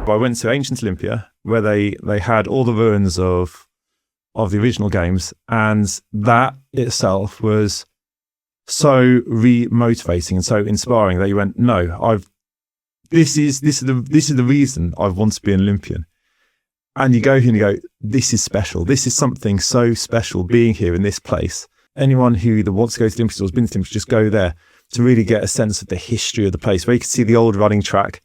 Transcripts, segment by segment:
But I went to ancient Olympia where they had all the ruins of the original games, and that itself was so re-motivating and so inspiring that you went, no, this is the reason I've wanted to be an Olympian. And you go here and you go, this is special. This is something so special being here in this place. Anyone who either wants to go to the Olympics or has been to the Olympics, just go there to really get a sense of the history of the place, where you can see the old running track,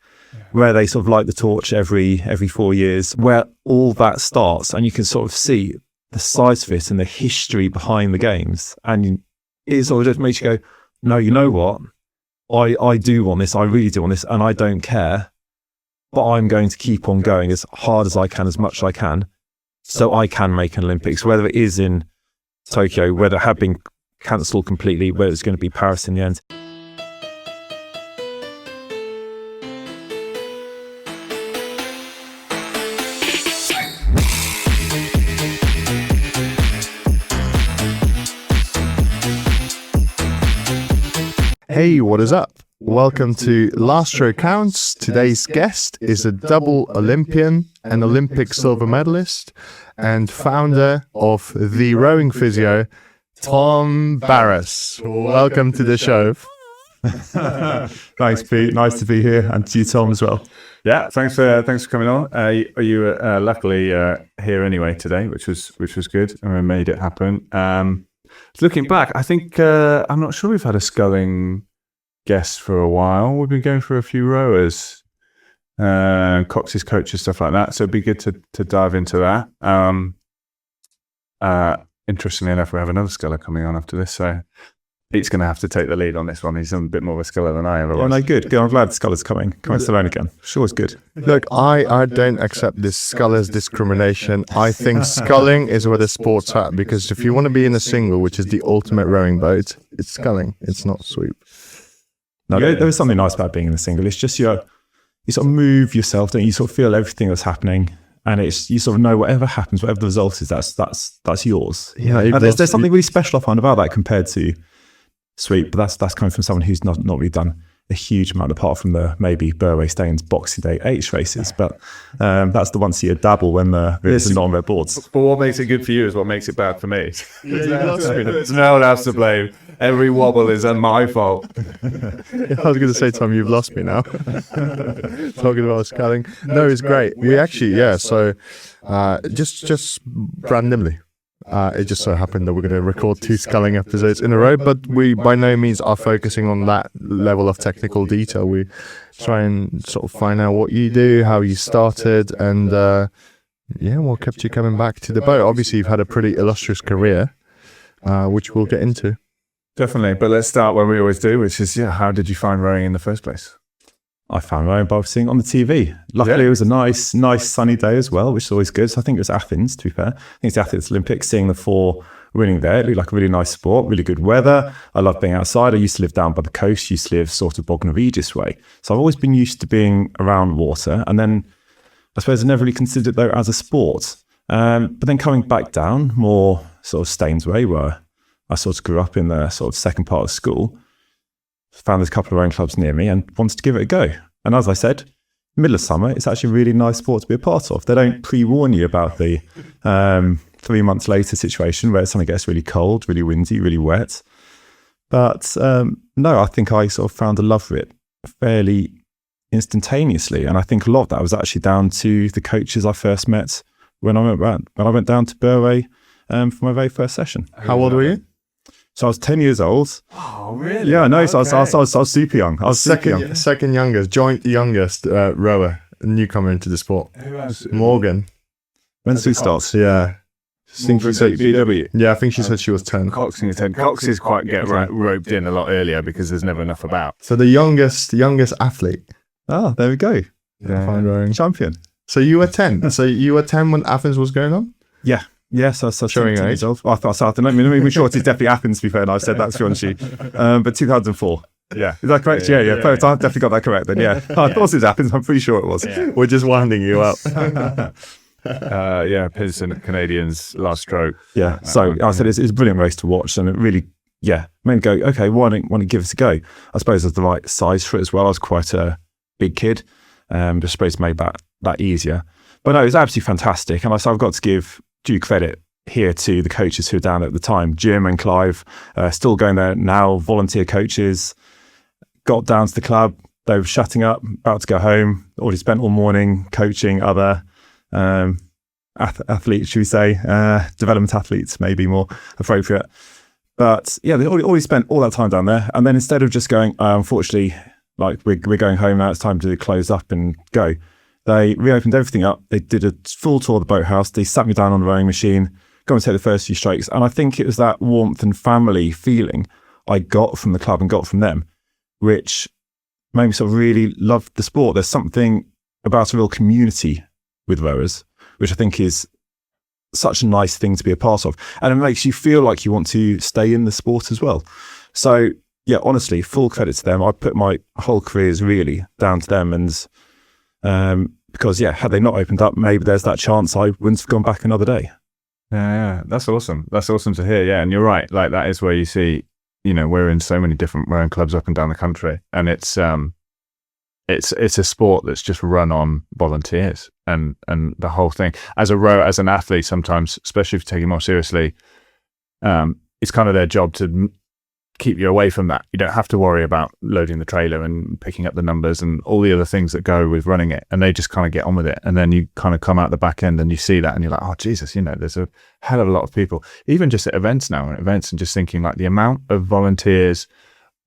where they sort of light the torch every 4 years, where all that starts, and you can sort of see the size of it and the history behind the games. And it sort of just makes you go, no, you know what? I do want this. I really do want this, and I don't care. But I'm going to keep on going as hard as I can, as much as I can, so I can make an Olympics, whether it is in Tokyo, whether it had been cancelled completely, whether it's going to be Paris in the end. Hey, what is up? Welcome to Last Show Counts. Today's guest is a double Olympian, an Olympic silver medalist, and founder of the rowing physio, Tom Barras. Welcome to the show. Thanks, Pete. Nice to be here, and to you, Tom, as well. Yeah, thanks for coming on. You were luckily here anyway today, which was good, and we made it happen. Looking back, I think I'm not sure we've had a sculling guest for a while. We've been going for a few rowers, Cox's coaches, stuff like that. So it'd be good to dive into that. Interestingly enough, we have another sculler coming on after this, so Pete's going to have to take the lead on this one. He's a bit more of a sculler than I ever was. Yeah, no, good. I'm glad the sculler's coming. Come to the line again. Sure, it's good. Look, I don't accept this scullers discrimination. I think sculling is where the sport's at, because if you want to be in a single, which is the ultimate rowing boat, it's sculling. It's not sweep. No, there is something nice about being in the single. It's just you sort of move yourself, don't you? You sort of feel everything that's happening, and it's you sort of know whatever happens, whatever the result is, that's yours. Yeah, and there's something really special I find about that compared to sweep. But that's coming from someone who's not really done a huge amount, apart from the maybe Burway Staines Boxing Day H races. But that's the once a year dabble when it's non-red boards. But what makes it good for you is what makes it bad for me. There's no one else to blame. Every wobble is my fault. I was going to say, Tom, you've lost me now. Talking about sculling. No, it's great. We actually, so just randomly, it just so happened that we're going to record 2 sculling episodes in a row, but we by no means are focusing on that level of technical detail. We try and sort of find out what you do, how you started, and what kept you coming back to the boat. Obviously, you've had a pretty illustrious career, which we'll get into. Definitely, but let's start where we always do, which is, how did you find rowing in the first place? I found rowing by seeing it on the TV. Luckily, It was a nice sunny day as well, which is always good. So I think it was Athens, to be fair. I think it's the Athens Olympics, seeing the 4 winning there. It looked like a really nice sport, really good weather. I love being outside. I used to live down by the coast, used to live sort of Bognor Regis way. So I've always been used to being around water. And then I suppose I never really considered it, though, as a sport. But then coming back down, more sort of Staines way, where I sort of grew up in the sort of second part of school, found there's a couple of rowing clubs near me and wanted to give it a go. And as I said, middle of summer, it's actually a really nice sport to be a part of. They don't pre-warn you about the 3 months later situation where suddenly gets really cold, really windy, really wet. But no, I think I sort of found a love for it fairly instantaneously. And I think a lot of that was actually down to the coaches I first met when I went down to Burway for my very first session. How old were you? So I was 10 years old. Oh, really? Yeah, no, okay. so I was super young. I was second youngest, joint youngest rower, newcomer into the sport. Who else? Morgan. When did we start? Yeah. I think she said, BW. yeah, I think she said she was 10. Cox is 10. Cox is quite roped in a lot earlier because there's never enough about. So the youngest athlete. Oh, there we go. Fine rowing. Champion. So you were 10. So you were 10 when Athens was going on? Yeah. Yes, I was showing 10 years old. I thought I don't know. Let me be sure it's definitely Athens, to be fair, and I said that's your sheet. But 2004. Yeah. Is that correct? Yeah. I definitely got that correct then, yeah. I thought it was Athens, I'm pretty sure it was. Yeah. We're just winding you up. Pearson Canadians last stroke. Yeah. So I said it's a brilliant race to watch, and it really, made me go, okay, why don't give it a go? I suppose I was the right size for it as well. I was quite a big kid. I suppose maybe about that easier. But no, it was absolutely fantastic. And I've got to give due credit here to the coaches who were down at the time. Jim and Clive, still going there now, volunteer coaches, got down to the club. They were shutting up, about to go home, already spent all morning coaching other athletes, should we say, development athletes, maybe more appropriate. But yeah, they already spent all that time down there. And then instead of just going, unfortunately, like we're going home now, it's time to close up and go, they reopened everything up. They did a full tour of the boathouse. They sat me down on the rowing machine, go and take the first few strokes. And I think it was that warmth and family feeling I got from the club and got from them, which made me sort of really love the sport. There's something about a real community with rowers, which I think is such a nice thing to be a part of. And it makes you feel like you want to stay in the sport as well. So yeah, honestly, full credit to them. I put my whole careers really down to them. And because yeah, had they not opened up, maybe there's that chance I wouldn't have gone back another day. Yeah, that's awesome. That's awesome to hear. Yeah, and you're right. Like that is where you see, we're in so many different rowing clubs up and down the country, and it's a sport that's just run on volunteers, and the whole thing. As a rower, as an athlete, sometimes, especially if you take it more seriously, it's kind of their job to keep you away from that. You don't have to worry about loading the trailer and picking up the numbers and all the other things that go with running it, and they just kind of get on with it. And then you kind of come out the back end and you see that and you're like, oh Jesus, there's a hell of a lot of people, even just at events now, and just thinking like the amount of volunteers,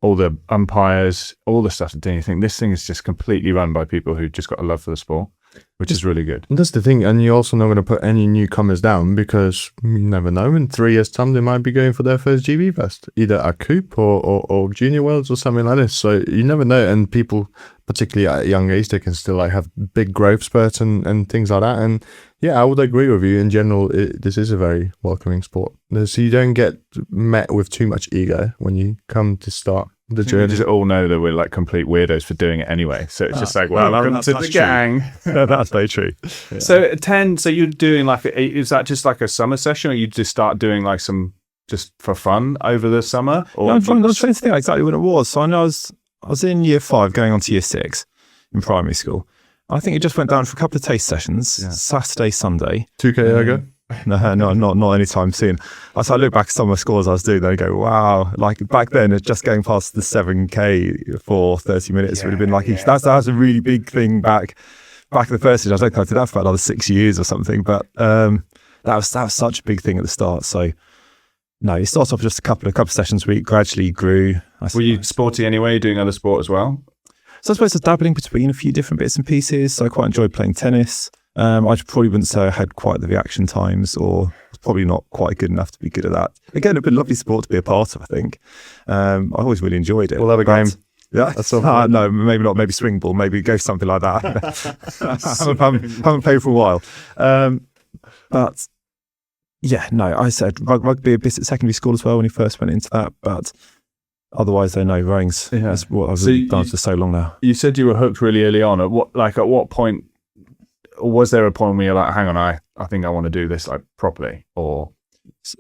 all the umpires, all the stuff to do. You think this thing is just completely run by people who just got a love for the sport, which is really good. And that's the thing. And you're also not going to put any newcomers down, because you never know. In 3 years' time, they might be going for their first GB vest, either a coupe or junior worlds or something like this. So you never know. And people, particularly at a young age, they can still like have big growth spurts and things like that. And yeah, I would agree with you. In general, this is a very welcoming sport. So you don't get met with too much ego when you come to start the journey. We just all know that we're like complete weirdos for doing it anyway. So it's just like, welcome to the gang. That's very true. Yeah. So you're doing like, is that just like a summer session, or you just start doing like some just for fun over the summer? Or I'm trying to think exactly when it was. So I know I was in year 5 going on to year 6 in primary school. I think it just went down for a couple of taste sessions, Saturday, Sunday. 2K yoga? No, not anytime soon. As I look back at some of the scores I was doing, they go, wow. Like back then, just going past the 7K for 30 minutes would have been like, that's a really big thing back in the first year. I don't think I did that for another 6 years or something, but that was such a big thing at the start. So no, it started off just a couple of sessions a week, gradually grew. Were you sporty anyway, doing other sport as well? So I suppose I was dabbling between a few different bits and pieces. So I quite enjoyed playing tennis. I probably wouldn't say I had quite the reaction times, or was probably not quite good enough to be good at that. Again, it'd been a lovely sport to be a part of, I think. I always really enjoyed it. We'll have a game. Yeah, no, maybe not. Maybe swing ball. Maybe go something like that. haven't played for a while. But yeah, no, I said rugby a bit at secondary school as well when he first went into that. But otherwise, I know rowing's that's what I've done for so long now. You said you were hooked really early on. At what point? Was there a point where you're like, hang on, I think I want to do this like properly? Or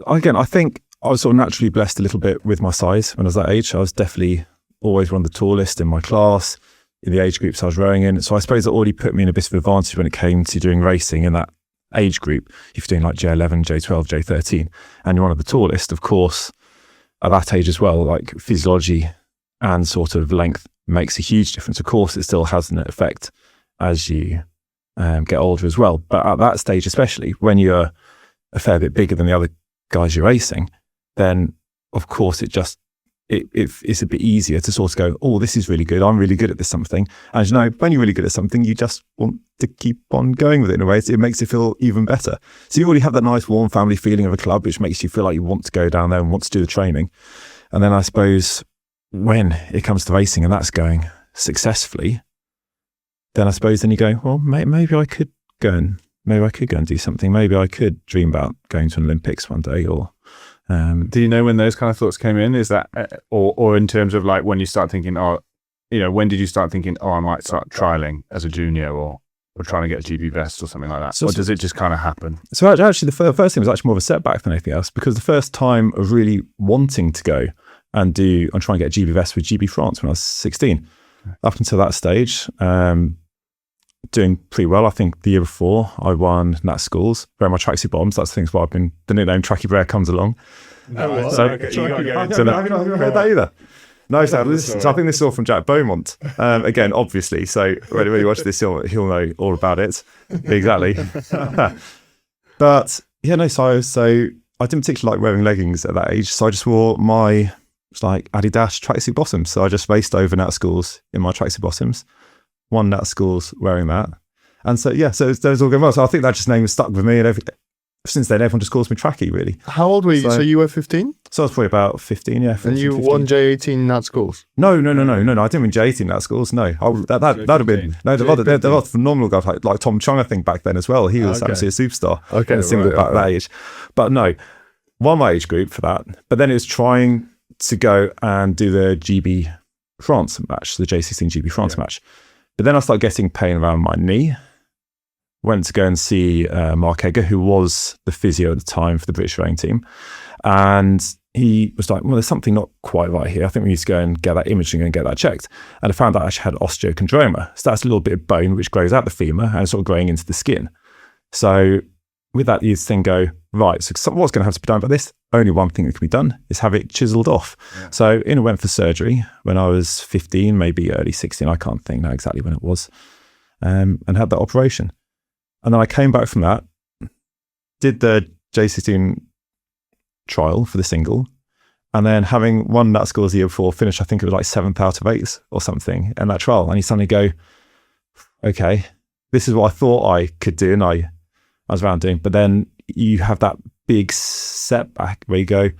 again, I think I was sort of naturally blessed a little bit with my size when I was that age. I was definitely always one of the tallest in my class, in the age groups I was rowing in. So I suppose it already put me in a bit of an advantage when it came to doing racing in that age group. If you're doing like J11, J12, J13, and you're one of the tallest, of course, at that age as well, like physiology and sort of length makes a huge difference. Of course, it still has an effect as you get older as well. But at that stage, especially when you're a fair bit bigger than the other guys you're racing, then of course it's a bit easier to sort of go, oh, this is really good. I'm really good at this something. And when you're really good at something, you just want to keep on going with it in a way. So it makes it feel even better. So you already have that nice warm family feeling of a club, which makes you feel like you want to go down there and want to do the training. And then I suppose when it comes to racing and that's going successfully, then I suppose then you go, well, maybe I could go and do something. Maybe I could dream about going to an Olympics one day. Or do you know when those kind of thoughts came in? Is that or in terms of like when you start thinking, when did you start thinking, I might start trialing as a junior or trying to get a GB vest or something like that? Or does it just kind of happen? So actually, the first thing was actually more of a setback than anything else, because the first time of really wanting to go and try and get a GB vest with GB France when I was 16. Up until that stage, doing pretty well. I think the year before I won Nat Sculls, wearing my tracksuit bottoms. That's the thing why the nickname Tracky Bear comes along. No, So okay, you gotta go into I've that. not heard that either. No, so I think this is all from Jack Beaumont. Again, obviously. So when you watch this, he'll know all about it. Exactly. But yeah, no. So I didn't particularly like wearing leggings at that age. So I just wore my Adidas tracksuit bottoms. So I just raced over Nat Sculls in my tracksuit bottoms. Won Nat Sculls wearing that. And so yeah, so those all going well. So I think that just name has stuck with me, and since then everyone just calls me Tracky, really. How old were you? So you were 15? So I was probably about 15, yeah. 14, And you 15. won J18 Nat Sculls? No. I didn't win J18 Nat Sculls. No, that'd have been there were phenomenal guys like Tom Chung, I think, back then as well. He was actually a superstar. Okay, in the single back that age. But no, won my age group for that. But then it was trying to go and do the GB France match, the J16 GB France match. But then I started getting pain around my knee. Went to go and see Mark Egger, who was the physio at the time for the British rowing team. And he was like, well, there's something not quite right here. I think we need to go and get that imaging and get that checked. And I found out I actually had osteochondroma. So that's a little bit of bone which grows out the femur and sort of growing into the skin. So with that, you then go, right, so what's going to have to be done about this? Only one thing that can be done is have it chiseled off. Yeah. So in I went for surgery when I was 15, maybe early 16. I can't think now exactly when it was. And had that operation. And then I came back from that, did the J16 trial for the single, and then having won Nat Sculls the year before, finished, I think it was like 7th out of 8 or something in that trial. And you suddenly go, okay, this is what I thought I could do, and I was around doing. But then you have that big setback where you go,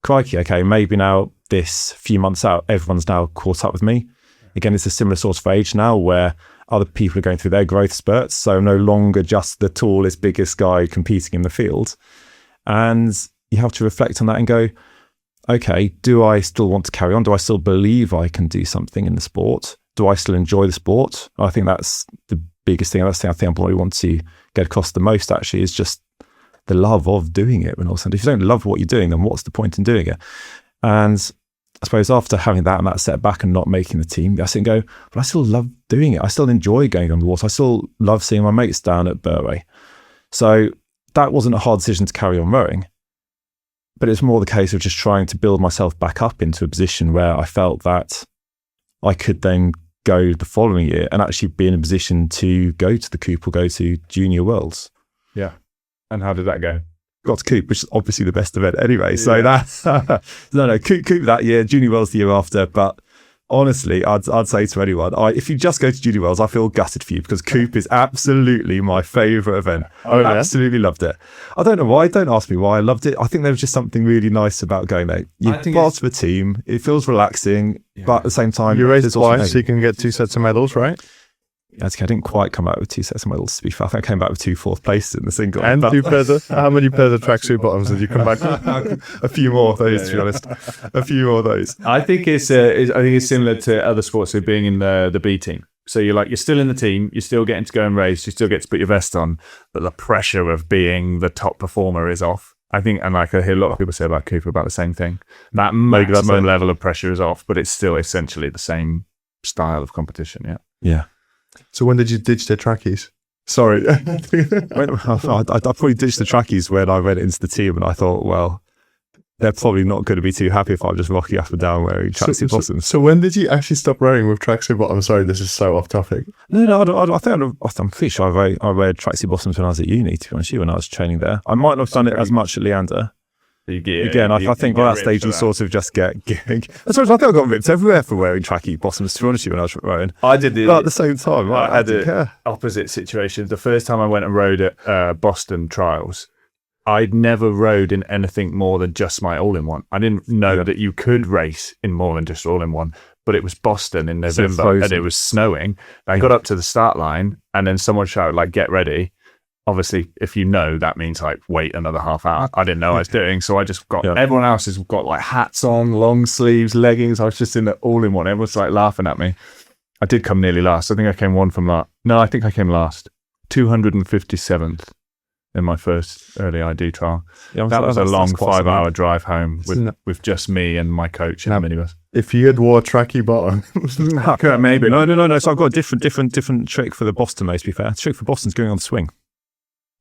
crikey, okay, maybe now this few months out, everyone's now caught up with me. Again, it's a similar sort of age now where other people are going through their growth spurts. So I'm no longer just the tallest, biggest guy competing in the field. And you have to reflect on that and go, okay, do I still want to carry on? Do I still believe I can do something in the sport? Do I still enjoy the sport? I think that's the biggest thing. That's the thing I think I probably want to get across the most, actually, is just the love of doing it. When all if you don't love what you're doing, then what's the point in doing it? And I suppose after having that and that setback and not making the team, I sit and go, but I still love doing it. I still enjoy going on the water. I still love seeing my mates down at Burway. So that wasn't a hard decision to carry on rowing, but it's more the case of just trying to build myself back up into a position where I felt that I could then go the following year and actually be in a position to go to the Coop or go to Junior Worlds. Yeah. And how did that go? Got to Coop, which is obviously the best event anyway. So that's Coop that year, Junior Worlds the year after. But honestly, I'd say to anyone, if you just go to Junior Worlds, I feel gutted for you because Coop is absolutely my favourite event. Oh, yeah? Absolutely loved it. I don't know why. Don't ask me why I loved it. I think there was just something really nice about going there. You're part of a team. It feels relaxing, but at the same time, you raced twice, so you can get 2 sets of medals, right? I didn't quite come out with 2 sets of medals, to be fair. I think I came back with 2 4th places in the single. And 2 pairs of, how many pairs of tracksuit bottoms did you come back with? A few more of those, to be honest. A few more of those. I think it's similar to other sports of being in the B team. So you're still in the team, you're still getting to go and race, you still get to put your vest on, but the pressure of being the top performer is off. I think, and I hear a lot of people say about Cooper about the same thing. That maximum level of pressure is off, but it's still essentially the same style of competition. Yeah. Yeah. So when did you ditch the trackies? Sorry. I probably ditched the trackies when I went into the team, and I thought, well, they're probably not going to be too happy if I'm just rocking up and down wearing tracksuit bottoms. So when did you actually stop rowing with tracksuit bottoms? Sorry, this is so off topic. No, I'm pretty sure I wear tracksuit bottoms when I was at uni, to be honest with you, when I was training there. I might not have done it as much at Leander. I think by that stage you sort of just get. I think I got ripped everywhere for wearing tracky bottoms, to be honest with you, when I was rowing. I did but at the same time, I had the opposite situation. The first time I went and rowed at Boston trials, I'd never rowed in anything more than just my all-in-one. I didn't know that you could race in more than just all-in-one, but it was Boston in November and it was snowing. I got up to the start line and then someone shouted, get ready. Obviously, if you know, that means wait another half hour. I didn't know what I was doing. So I just got, everyone else has got hats on, long sleeves, leggings. I was just in the all-in-one. Everyone's laughing at me. I did come nearly last. I think I came one from last. No, I think I came last. 257th in my first early ID trial. Yeah, That was a that's long quite 5-hour drive home Isn't with just me and my coach in the minibus. If you had wore tracky bottom, Maybe. No. So I've got a different trick for the Boston race, to be fair. The trick for Boston's going on the swing.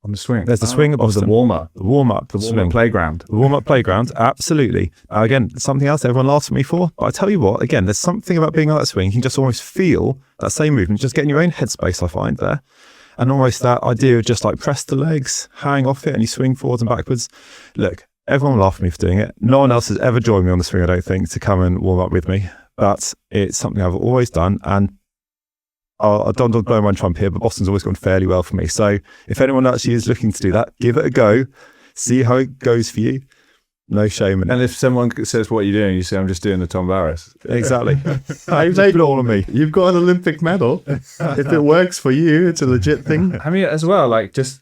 On the swing. There's the swing at Boston. The warm-up. The warm-up. The warm-up playground. The warm-up playground, absolutely. Again, something else everyone laughs at me for. But I tell you what, again, there's something about being on that swing. You can just almost feel that same movement, just get in your own headspace, I find there. And almost that idea of just like press the legs, hang off it, and you swing forwards and backwards. Look, everyone will laugh at me for doing it. No one else has ever joined me on the swing, I don't think, to come and warm up with me. But it's something I've always done. And I don't blow my own trumpet here, but Boston's always gone fairly well for me. So if anyone actually is looking to do that, give it a go. See how it goes for you. No shame in it. And if someone says, what are you doing? You say, I'm just doing the Tom Barras. Exactly. Put it all on me. you've got an Olympic medal. If it works for you, it's a legit thing. I mean, as well, like just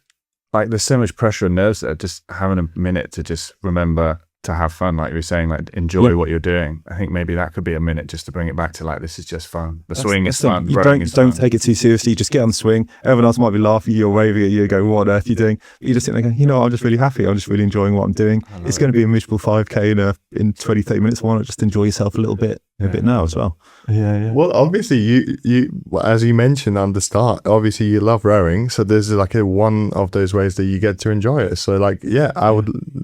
like there's so much pressure and nerves there, just having a minute to just remember to have fun, like you were saying, like enjoy what you're doing. I think maybe that could be a minute just to bring it back to like, this is just fun. The swing is fun. You rowing is don't fun. take it too seriously. Just get on the swing. Everyone else might be laughing, you're waving at you, going, what on earth are you doing? You just sit there going, you know, I'm just really happy. I'm just really enjoying what I'm doing. It's going to be a miserable 5K in 20, 30 minutes. Why not just enjoy yourself a little bit, now as well? Yeah. Well, obviously, you as you mentioned on the start, obviously you love rowing. So there's like one of those ways that you get to enjoy it. So like, yeah,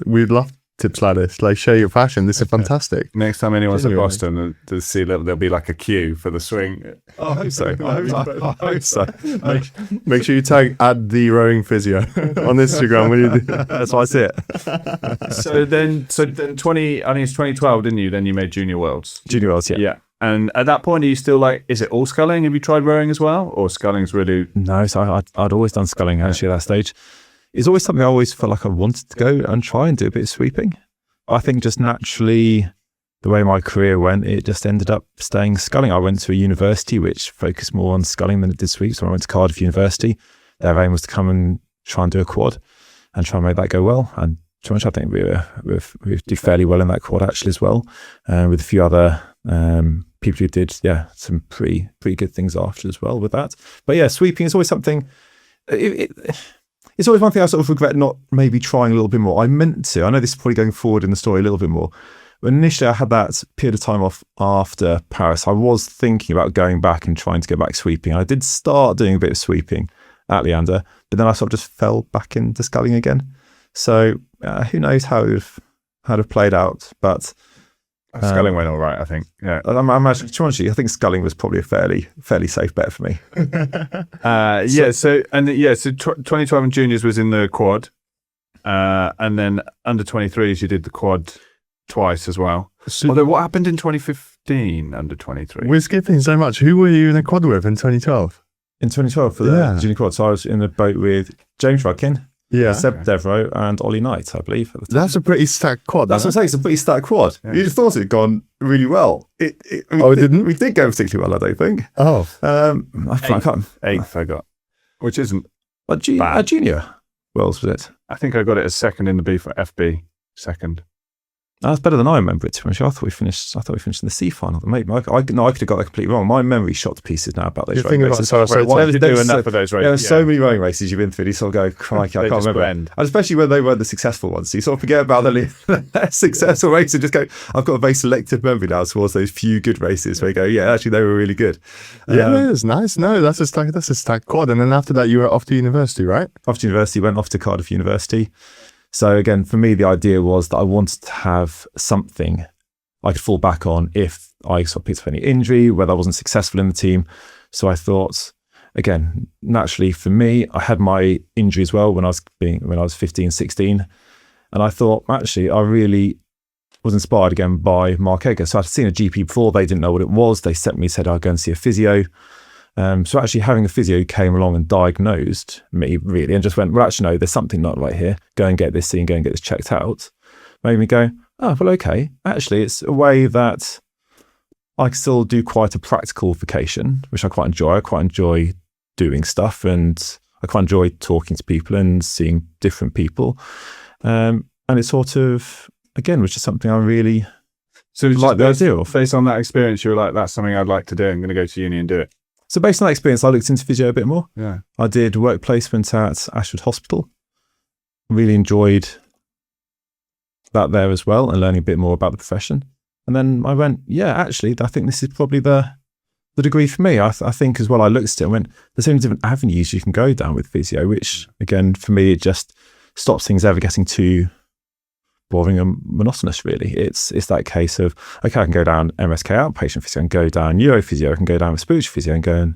we'd love tips like this, like share your passion. This is fantastic. Next time anyone's at Genuinely. Boston, there'll be like a queue for the swing. I hope so. I hope so. Make sure you tag @the rowing physio on Instagram when you do that. That's why I see it. So then 20, I think it's 2012, didn't you? Then you made Junior Worlds. Junior Worlds, yeah. Yeah. And at that point, are you still like, is it all sculling? Have you tried rowing as well? Or sculling's really... No, so I'd always done sculling actually at that stage. It's always something I always felt like I wanted to go and try and do a bit of sweeping. I think just naturally, the way my career went, it just ended up staying sculling. I went to a university which focused more on sculling than it did sweep. So I went to Cardiff University. Their aim was to come and try and do a quad and try and make that go well. And to much, I think we do fairly well in that quad actually as well, with a few other people who did some pretty good things after as well with that. But yeah, sweeping is always something. It's always one thing I sort of regret not maybe trying a little bit more. I meant to. I know this is probably going forward in the story a little bit more. But initially, I had that period of time off after Paris. I was thinking about going back and trying to get back sweeping. I did start doing a bit of sweeping at Leander, but then I sort of just fell back into sculling again. So who knows how it would have played out. But Sculling went all right, I think. Yeah. I'm actually, I think sculling was probably a fairly safe bet for me. So 2012 and juniors was in the quad, and then under 23s you did the quad twice as well. Although what happened in 2015 under 23? We're skipping so much. Who were you in a quad with in 2012? In 2012 for the junior quad, so I was in the boat with James Rudkin, Seb Devereaux, and Ollie Knight, I believe. That's a pretty stacked quad. That's what I'm saying. It's a pretty stacked quad. Yeah. You just thought it had gone really well. It didn't? We did go particularly well, I don't think. Oh. I can't. Eighth I got, which isn't At bad. junior Worlds, was it? I think I got it as second in the B for FB, second. That's better than I remember it. To be honest, I thought we finished in the C final. Maybe I could have got that completely wrong. My memory's shot to pieces now about those You're rowing thinking races. about enough of those races. There are so many rowing races you've been through. You sort of go, crikey, I They can't just remember. blend. And especially when they weren't the successful ones. So you sort of forget about the less successful races and just go, I've got a very selective memory now towards those few good races where you go, yeah, actually they were really good. It's nice. No, that's a stacked quad. And then after that, you were off to university, right? After university, went off to Cardiff University. So again, for me, the idea was that I wanted to have something I could fall back on if I sort of picked up any injury, whether I wasn't successful in the team. So I thought, again, naturally for me, I had my injury as well when I was 15, 16. And I thought, actually, I really was inspired again by Mark Egger. So I'd seen a GP before, they didn't know what it was. They said I'd go and see a physio. So actually having a physio came along and diagnosed me really and just went, well, actually, no, there's something not right here. Go and get this seen, go and get this checked out. Made me go, oh, well, okay. Actually, it's a way that I can still do quite a practical vocation, which I quite enjoy. I quite enjoy doing stuff and I quite enjoy talking to people and seeing different people. And it sort of, again, was just something I really like the idea of. Based on that experience, you were like, that's something I'd like to do. I'm going to go to uni and do it. So based on that experience, I looked into physio a bit more. Yeah. I did work placement at Ashford Hospital. really enjoyed that there as well, and learning a bit more about the profession. And then I went, yeah, actually, I think this is probably the degree for me. I think as well, I looked at it and went, there's so many different avenues you can go down with physio, which again, for me, it just stops things ever getting too boring and monotonous, really. It's that case of, okay, I can go down MSK outpatient physio and go down neuro physio, I can go down respiratory physio and go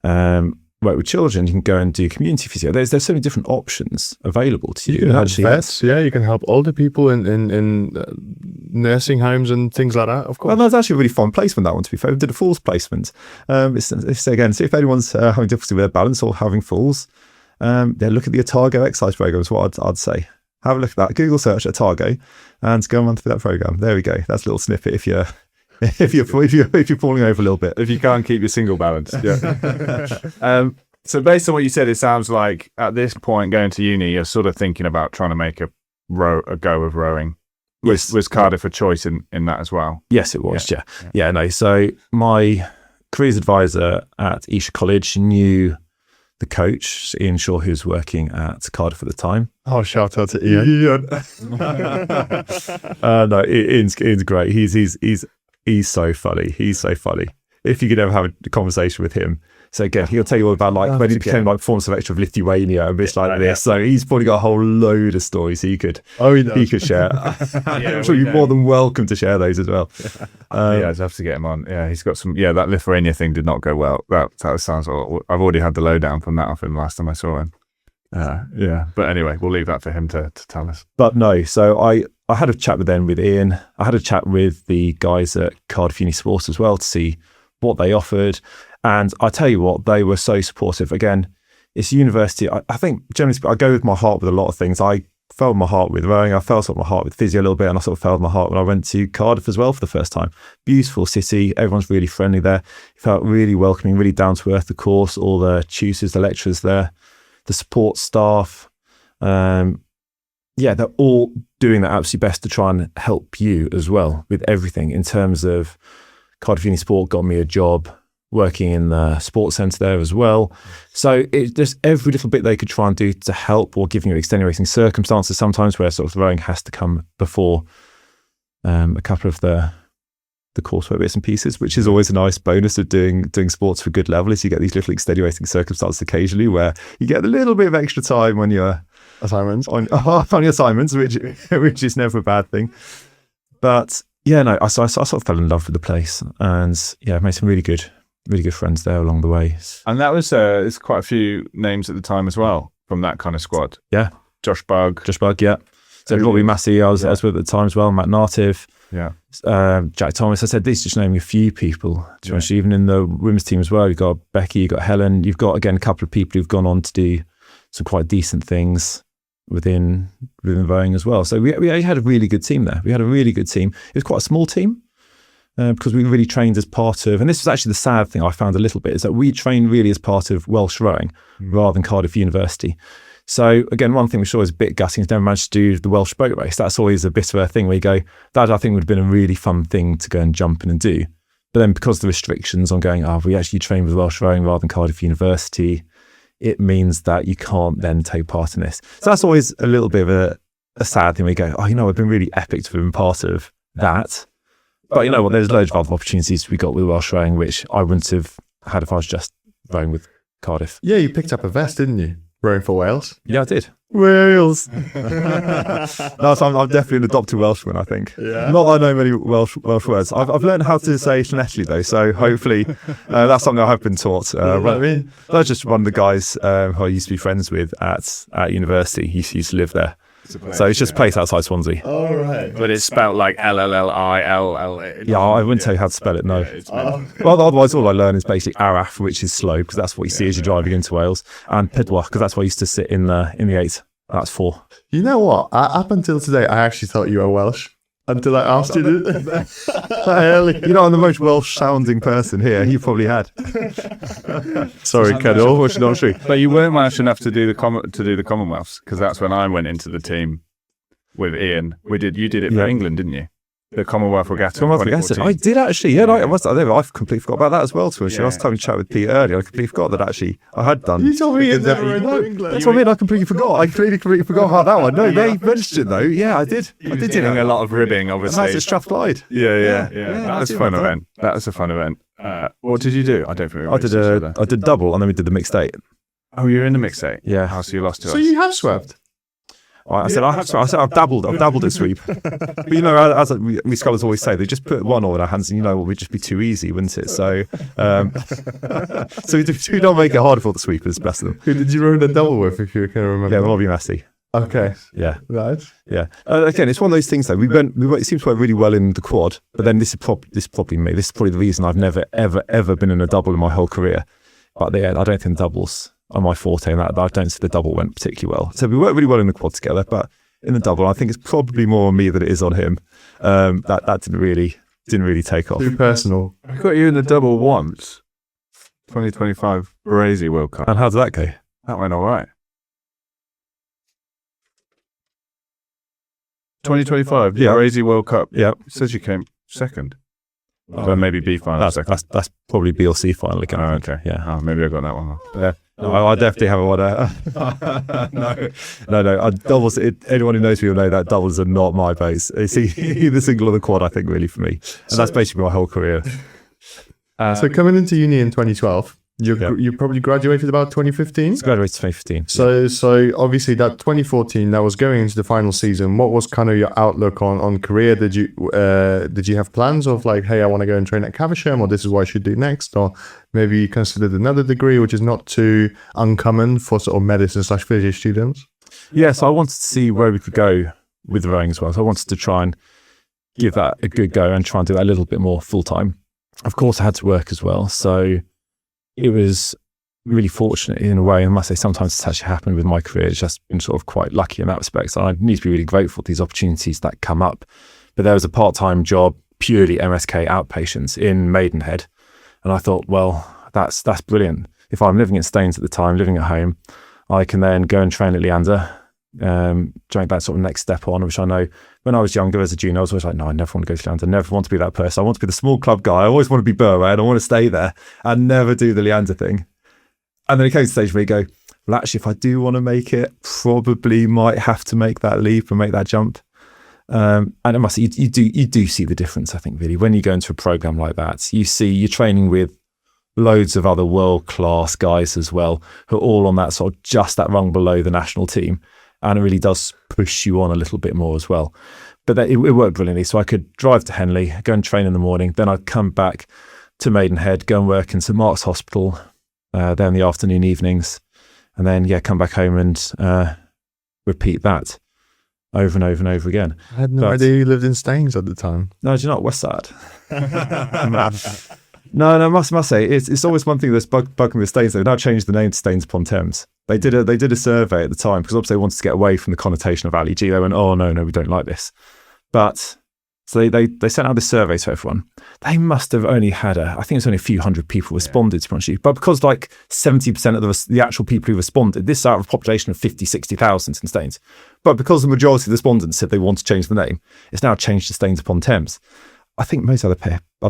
and work with children, you can go and do community physio. There's so many different options available to you. You can help vets, you can help older people in nursing homes and things like that, of course. Well, that was actually a really fun placement, that one, to be fair. We did a falls placement. It's again, so if anyone's having difficulty with their balance or having falls, look at the Otago exercise program is what I'd say. Have a look at that. Google search Otago and go and run through that program. There we go. That's a little snippet if you're falling over a little bit. If you can't keep your single balance. Yeah. So based on what you said, it sounds like at this point going to uni, you're sort of thinking about trying to make a go of rowing. Was Cardiff a choice in that as well? Yes, it was. Yeah. No. So my careers advisor at Esher College knew the coach, Ian Shaw, who was working at Cardiff at the time. Oh, shout out to Ian. No, Ian's great. He's so funny. He's so funny. If you could ever have a conversation with him. So again, he'll tell you all about when he became performance selector of Lithuania and bits like this. So he's probably got a whole load of stories he could share. I'm sure you're more than welcome to share those as well. I'd have to get him on. Yeah, he's got some. Yeah, that Lithuania thing did not go well. That sounds. I've already had the lowdown from that off him last time I saw him. But anyway, we'll leave that for him to tell us. But no, so I had a chat with Ian. I had a chat with the guys at Cardiff Uni Sports as well to see what they offered. And I tell you what, they were so supportive. Again, it's university. I think generally speaking, I go with my heart with a lot of things. I felt my heart with rowing. I felt my heart with physio a little bit, and I sort of felt my heart when I went to Cardiff as well for the first time. Beautiful city. Everyone's really friendly there. It felt really welcoming, really down to earth. The course, all the tutors, the lecturers there, the support staff. They're all doing their absolute best to try and help you as well with everything. In terms of Cardiff Uni Sport got me a job working in the sports centre there as well. So it's just every little bit they could try and do to help, or giving you extenuating circumstances sometimes where sort of the rowing has to come before a couple of the coursework bits and pieces, which is always a nice bonus of doing sports for good level, is you get these little extenuating circumstances occasionally where you get a little bit of extra time when you're assignments on your assignments, which is never a bad thing. But yeah, no, I sort of fell in love with the place, and yeah, made some really good friends there along the way. And that was it's quite a few names at the time as well from that kind of squad. Yeah, Josh Bugg, yeah. So Robbie Massey, I was with at the time as well. Matt Native, Jack Thomas. I said these, just naming a few people. Even in the women's team as well, you've got Becky, you've got Helen, you've got again a couple of people who've gone on to do some quite decent things within rowing as well. So we had a really good team there. We had a really good team. It was quite a small team. Because we really trained as part of, and this was actually the sad thing I found a little bit, is that we trained really as part of Welsh rowing rather than Cardiff University. So again, one thing which is always a bit gutting is never managed to do the Welsh boat race. That's always a bit of a thing where you go, that I think would have been a really fun thing to go and jump in and do. But then because of the restrictions on going, we actually train with Welsh rowing rather than Cardiff University, it means that you can't then take part in this. So that's always a little bit of a sad thing where you go, it's been really epic to have been part of that. But you know what, there's loads of other opportunities we got with Welsh rowing, which I wouldn't have had if I was just rowing with Cardiff. Yeah, you picked up a vest, didn't you? Rowing for Wales. Yeah, I did. Wales. No, so I'm definitely an adopted Welshman, I think. Yeah. Not that I know many Welsh words. I've learned how to say Llanelli though, so hopefully that's something I have been taught. That's just one of the guys who I used to be friends with at university. He used to live there. So it's just a place outside Swansea. Oh, right. But it's spelled like Llil. Yeah, I wouldn't tell you how to spell it, no. Well, otherwise all I learn is basically Araf, which is slow, because that's what you see as you're driving into Wales, and Pedwar, because that's where I used to sit in the 8. That's 4. You know what? Up until today, I actually thought you were Welsh. Until I asked you to... You're not the most Welsh-sounding person here. You probably had. Sorry, Cadell. Which is not true. But you weren't Welsh enough to do the Commonwealths, because that's when I went into the team with Ian. You did it for England, didn't you? the Commonwealth Regatta. Commonwealth Regatta. I did actually. Yeah, I completely forgot about that as well. To I was having a chat with Pete earlier. I completely forgot that actually I had done. You told me That's what I mean. I completely forgot. I completely forgot about that one. No, they mentioned it though. Yeah, I did. I did doing a lot of ribbing, obviously. That's at Strathclyde. Yeah. That was a fun event. That was a fun event. What did you do? I don't think I did double, and then we did the mixed 8. Oh, you're in the mixed 8. Yeah. Oh, so you lost to us. So you have swept. I said I've dabbled at sweep. But you know, as we scholars always say, they just put one all in our hands, and you know, it would just be too easy, wouldn't it? So, so we don't make it harder for the sweepers. Bless them. Who did you run a double with, if you can remember? Yeah, Robbie Massey. Okay. Yeah. Right. Yeah. Again, it's one of those things though. It seems to work really well in the quad, but then this is probably me. This is probably the reason I've never ever been in a double in my whole career. But yeah, I don't think doubles are my forte, and that I don't see the double went particularly well. So we worked really well in the quad together, but in the double, I think it's probably more on me than it is on him. That didn't really take off. Too personal. I got you in the double once. 2025 Barras World Cup. And how did that go? That went all right. 2025 Barras World Cup. Yeah. It says you came second. So maybe B final. That's probably B or C final again. Oh, okay. Yeah. Oh, maybe I got that one wrong. Yeah. No, I definitely haven't won No. Doubles. Anyone who knows me will know that doubles are not my base. It's either single or the quad, I think, really, for me. And that's basically my whole career. So coming into uni in 2012, you probably graduated about 2015? Graduated 2015. So obviously that 2014, that was going into the final season. What was kind of your outlook on career? Did you have plans of like, hey, I want to go and train at Caversham, or this is what I should do next? Or maybe you considered another degree, which is not too uncommon for sort of medicine/physio students? Yeah, so I wanted to see where we could go with rowing as well. So I wanted to try and give that a good go and try and do that a little bit more full time. Of course, I had to work as well. So it was really fortunate in a way. I must say, sometimes it's actually happened with my career. It's just been sort of quite lucky in that respect. So I need to be really grateful for these opportunities that come up. But there was a part-time job, purely MSK outpatients in Maidenhead. And I thought, well, that's brilliant. If I'm living in Staines at the time, living at home, I can then go and train at Leander, during that sort of next step on, which I know when I was younger as a junior, I was always like, no, I never want to go to Leander. I never want to be that person. I want to be the small club guy. I always want to be Burway and I want to stay there and never do the Leander thing. And then it came to the stage where you go, well, actually, if I do want to make it, probably might have to make that leap and make that jump. And I must say, you do see the difference, I think, really. When you go into a program like that, you're training with loads of other world-class guys as well, who are all on that sort of just that rung below the national team. And it really does push you on a little bit more as well. But it worked brilliantly. So I could drive to Henley, go and train in the morning. Then I'd come back to Maidenhead, go and work in St Mark's Hospital there in the afternoon, evenings. And then, come back home and repeat that over and over and over again. I had no idea you lived in Staines at the time. No, do you not? West Side. No, I must say, it's always one thing that's bugging the Staines. They've now changed the name to Staines upon Thames. They did a survey at the time because obviously they wanted to get away from the connotation of Ali G. They went, oh no, we don't like this. But so they sent out this survey to everyone. They must have only had I think it's only a few hundred people responded to it. But because like 70% of the actual people who responded, this is out of a population of 50, 60,000 in Staines. But because the majority of the respondents said they want to change the name, it's now changed to Staines upon Thames. I think most other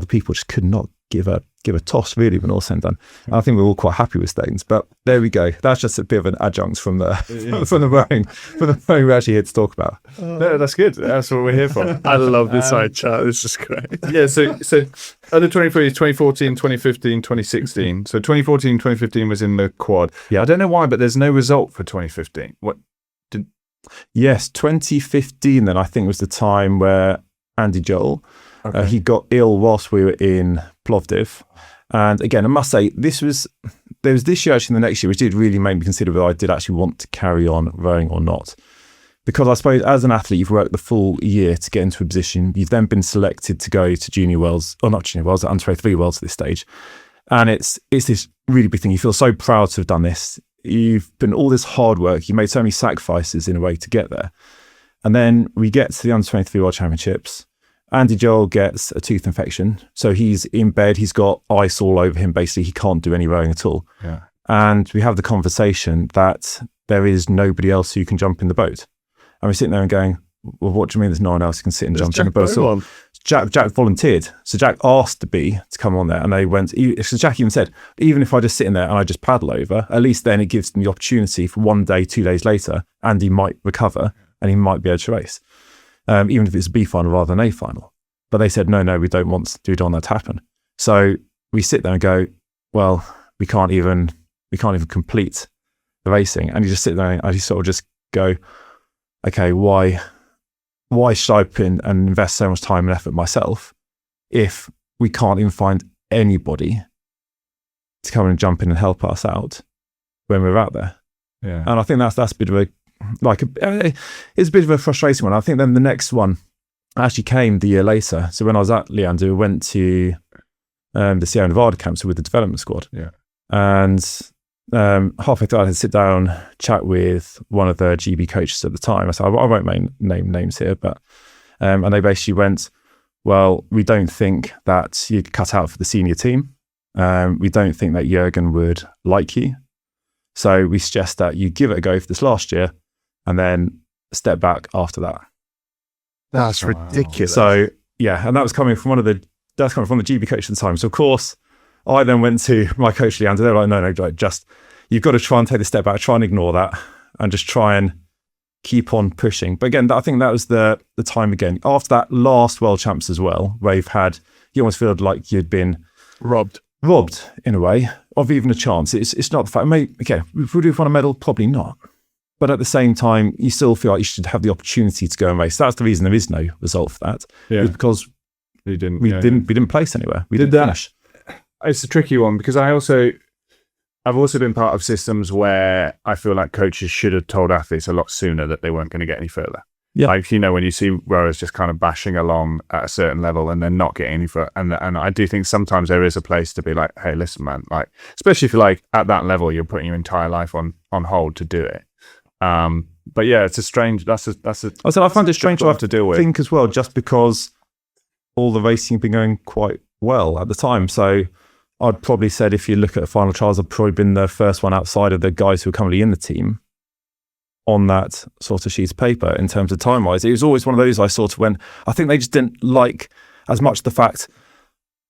people just could not give a toss really when all said and done. And I think we're all quite happy with Staines, but there we go. That's just a bit of an adjunct from the rowing we're actually here to talk about. No, that's good. That's what we're here for. I love this side chat. This is great. Yeah, so under 23, 2014, 2015, 2016. So 2014, 2015 was in the quad. Yeah. I don't know why, but there's no result for 2015. Yes, 2015 then I think was the time where Andy Joel, he got ill whilst we were in Plovdiv. And again, I must say, there was this year actually, the next year, which did really make me consider whether I did actually want to carry on rowing or not. Because I suppose as an athlete, you've worked the full year to get into a position. You've then been selected to go to Junior Worlds, or not Junior Worlds, Under 23 Worlds at this stage. And it's this really big thing. You feel so proud to have done this. You've been all this hard work. You made so many sacrifices in a way to get there. And then we get to the Under 23 World Championships. Andy Joel gets a tooth infection. So he's in bed. He's got ice all over him. Basically, he can't do any rowing at all. Yeah. And we have the conversation that there is nobody else who can jump in the boat. And we're sitting there and going, well, what do you mean there's no one else who can sit and jump in a bow? Jack Jack volunteered. So Jack asked to come on there, and they went. So Jack even said, even if I just sit in there and I just paddle over, at least then it gives them the opportunity for 1 day, 2 days later, Andy might recover and he might be able to race, even if it's a B final rather than A final. But they said, no, we don't want that to happen. So we sit there and go, well, we can't even complete the racing, and you just sit there and you sort of just go, okay, why should I put in and invest so much time and effort myself if we can't even find anybody to come and jump in and help us out when we're out there? Yeah. And I think that's a bit of it's a bit of a frustrating one. I think then the next one actually came the year later. So when I was at Leander, we went to the Sierra Nevada camps with the development squad. Yeah. And halfway through, I had to sit down, chat with one of the GB coaches at the time. I said, I won't name names here, but and they basically went, well, we don't think that you'd cut out for the senior team. We don't think that Jürgen would like you. So we suggest that you give it a go for this last year and then step back after that. That's ridiculous. So yeah, and that was coming from the GB coach at the time. So of course, I then went to my coach Leander. They were like, no, just you've got to try and take the step back, try and ignore that, and just try and keep on pushing. But again, I think that was the time again after that last World Champs as well, where you almost feel like you'd been robbed in a way of even a chance. It's not the fact. Okay, would we have won a medal? Probably not. But at the same time, you still feel like you should have the opportunity to go and race. That's the reason there is no result for that. Yeah. It's because we didn't place anywhere. We didn't finish. It's a tricky one because I've also been part of systems where I feel like coaches should have told athletes a lot sooner that they weren't going to get any further. Yeah. Like, when you see rowers just kind of bashing along at a certain level and then not getting any further. And I do think sometimes there is a place to be like, hey, listen, man, like, especially if you're like at that level, you're putting your entire life on hold to do it. But yeah, it's a strange, I find it strange to have to deal with. I think as well, just because all the racing had been going quite well at the time. So I'd probably said, if you look at the final trials, I've probably been the first one outside of the guys who were currently in the team on that sort of sheet of paper in terms of time-wise. It was always one of those I sort of went, I think they just didn't like as much the fact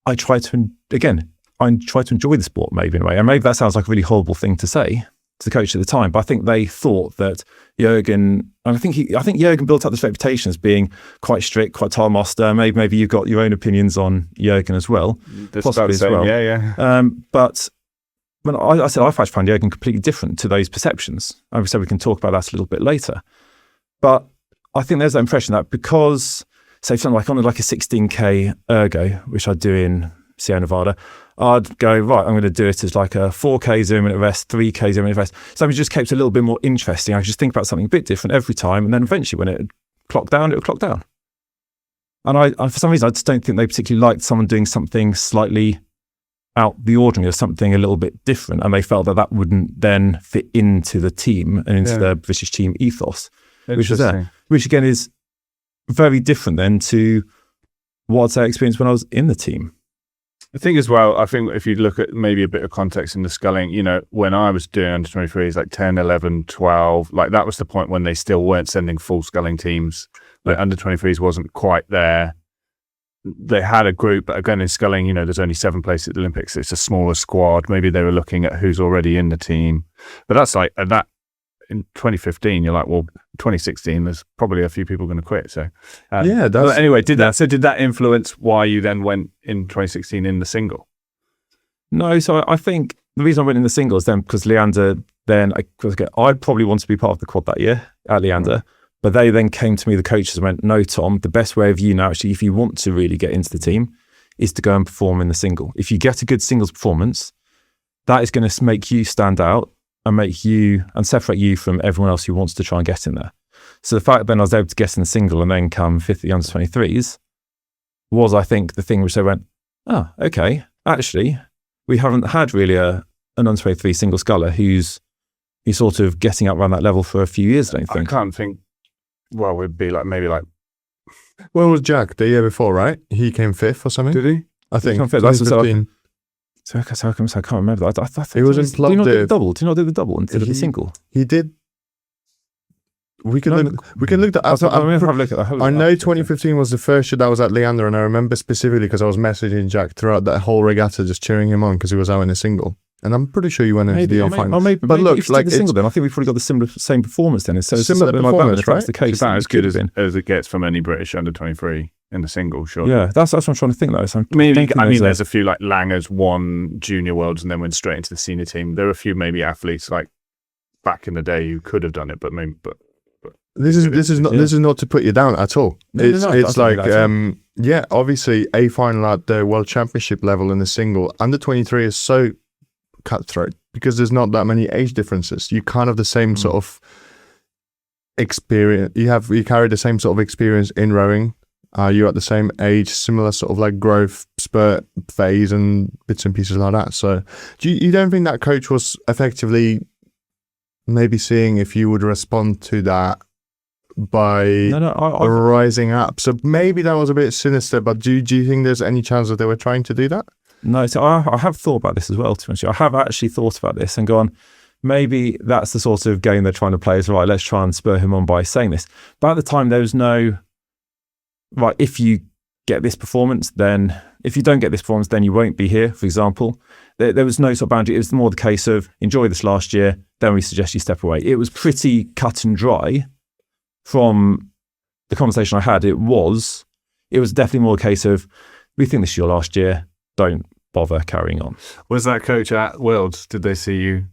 I tried to enjoy the sport maybe in a way. And maybe that sounds like a really horrible thing to say to the coach at the time, but I think they thought that Jürgen, and I think Jürgen built up this reputation as being quite strict, quite time master. Maybe you've got your own opinions on Jürgen as well. Possibly as well. Yeah. But when I said I've actually found Jürgen completely different to those perceptions. I said we can talk about that a little bit later. But I think there's that impression that because, say, something like on like a 16K ergo, which I do in Sierra Nevada, I'd go, right, I'm going to do it as like a 4K 0-minute rest, 3K 0-minute rest. So it just kept it a little bit more interesting. I could just think about something a bit different every time. And then eventually when it would clock down, it would clock down. And I for some reason, I just don't think they particularly liked someone doing something slightly out the ordinary or something a little bit different. And they felt that wouldn't then fit into the team and into the British team ethos, which was there. Which again is very different then to what I'd say I experienced when I was in the team. I think as well, if you look at maybe a bit of context in the sculling, when I was doing under 23s, like 10, 11, 12, like that was the point when they still weren't sending full sculling teams. Like under 23s wasn't quite there. They had a group, but again in sculling, there's only 7 places at the Olympics. It's a smaller squad. Maybe they were looking at who's already in the team. But that's like, that in 2015, you're like, well, 2016, there's probably a few people going to quit. So but anyway, did that influence why you then went in 2016 in the single? No, so I think the reason I went in the singles then because Leander then I'd probably want to be part of the quad that year at Leander, but they then came to me, the coaches, and went, no, Tom, the best way of you now actually, if you want to really get into the team, is to go and perform in the single. If you get a good singles performance, that is going to make you stand out and make you and separate you from everyone else who wants to try and get in there. So the fact that then I was able to get in the single and then come 5th at the under 23s was, I think, the thing which they went, okay, actually, we haven't had really an under 23 single sculler who's sort of getting up around that level for a few years, I don't think. I can't think, well, we'd be like, maybe like. When was Jack? The year before, right? He came 5th or something? Did he? I think. That's so I can't remember. I thought he was in club. Do you not do the double instead of the single? He did. We can look that up. I know 2015 was the first year that was at Leander, and I remember specifically because I was messaging Jack throughout that whole regatta, just cheering him on because he was out in a single. And I'm pretty sure you went into the final. But look, if like the single, then I think we've probably got the same performance then. So similar performance, right? That's the case. It's about as good as it gets from any British under 23 in the single, sure. Yeah, that's what I'm trying to think though. So I mean, there's a few like Langers won junior worlds and then went straight into the senior team. There are a few maybe athletes like back in the day who could have done it, but maybe. But this is not to put you down at all. It's like obviously a final at the World Championship level in the single under 23 is so cutthroat because there's not that many age differences. You kind of the same sort of experience. You carry the same sort of experience in rowing. You're at the same age, similar sort of like growth spurt phase and bits and pieces like that. So you don't think that coach was effectively maybe seeing if you would respond to that by rising up? So maybe that was a bit sinister, but do you think there's any chance that they were trying to do that? No, so I have thought about this as well, to be honest. I have actually thought about this and gone, maybe that's the sort of game they're trying to play is, right, let's try and spur him on by saying this. But at the time, there was no, right, if you get this performance, then if you don't get this performance, then you won't be here, for example. There was no sort of boundary. It was more the case of enjoy this last year, then we suggest you step away. It was pretty cut and dry from the conversation I had. It was definitely more a case of, we think this is your last year, don't bother carrying on. Was that coach at Worlds? Did they see you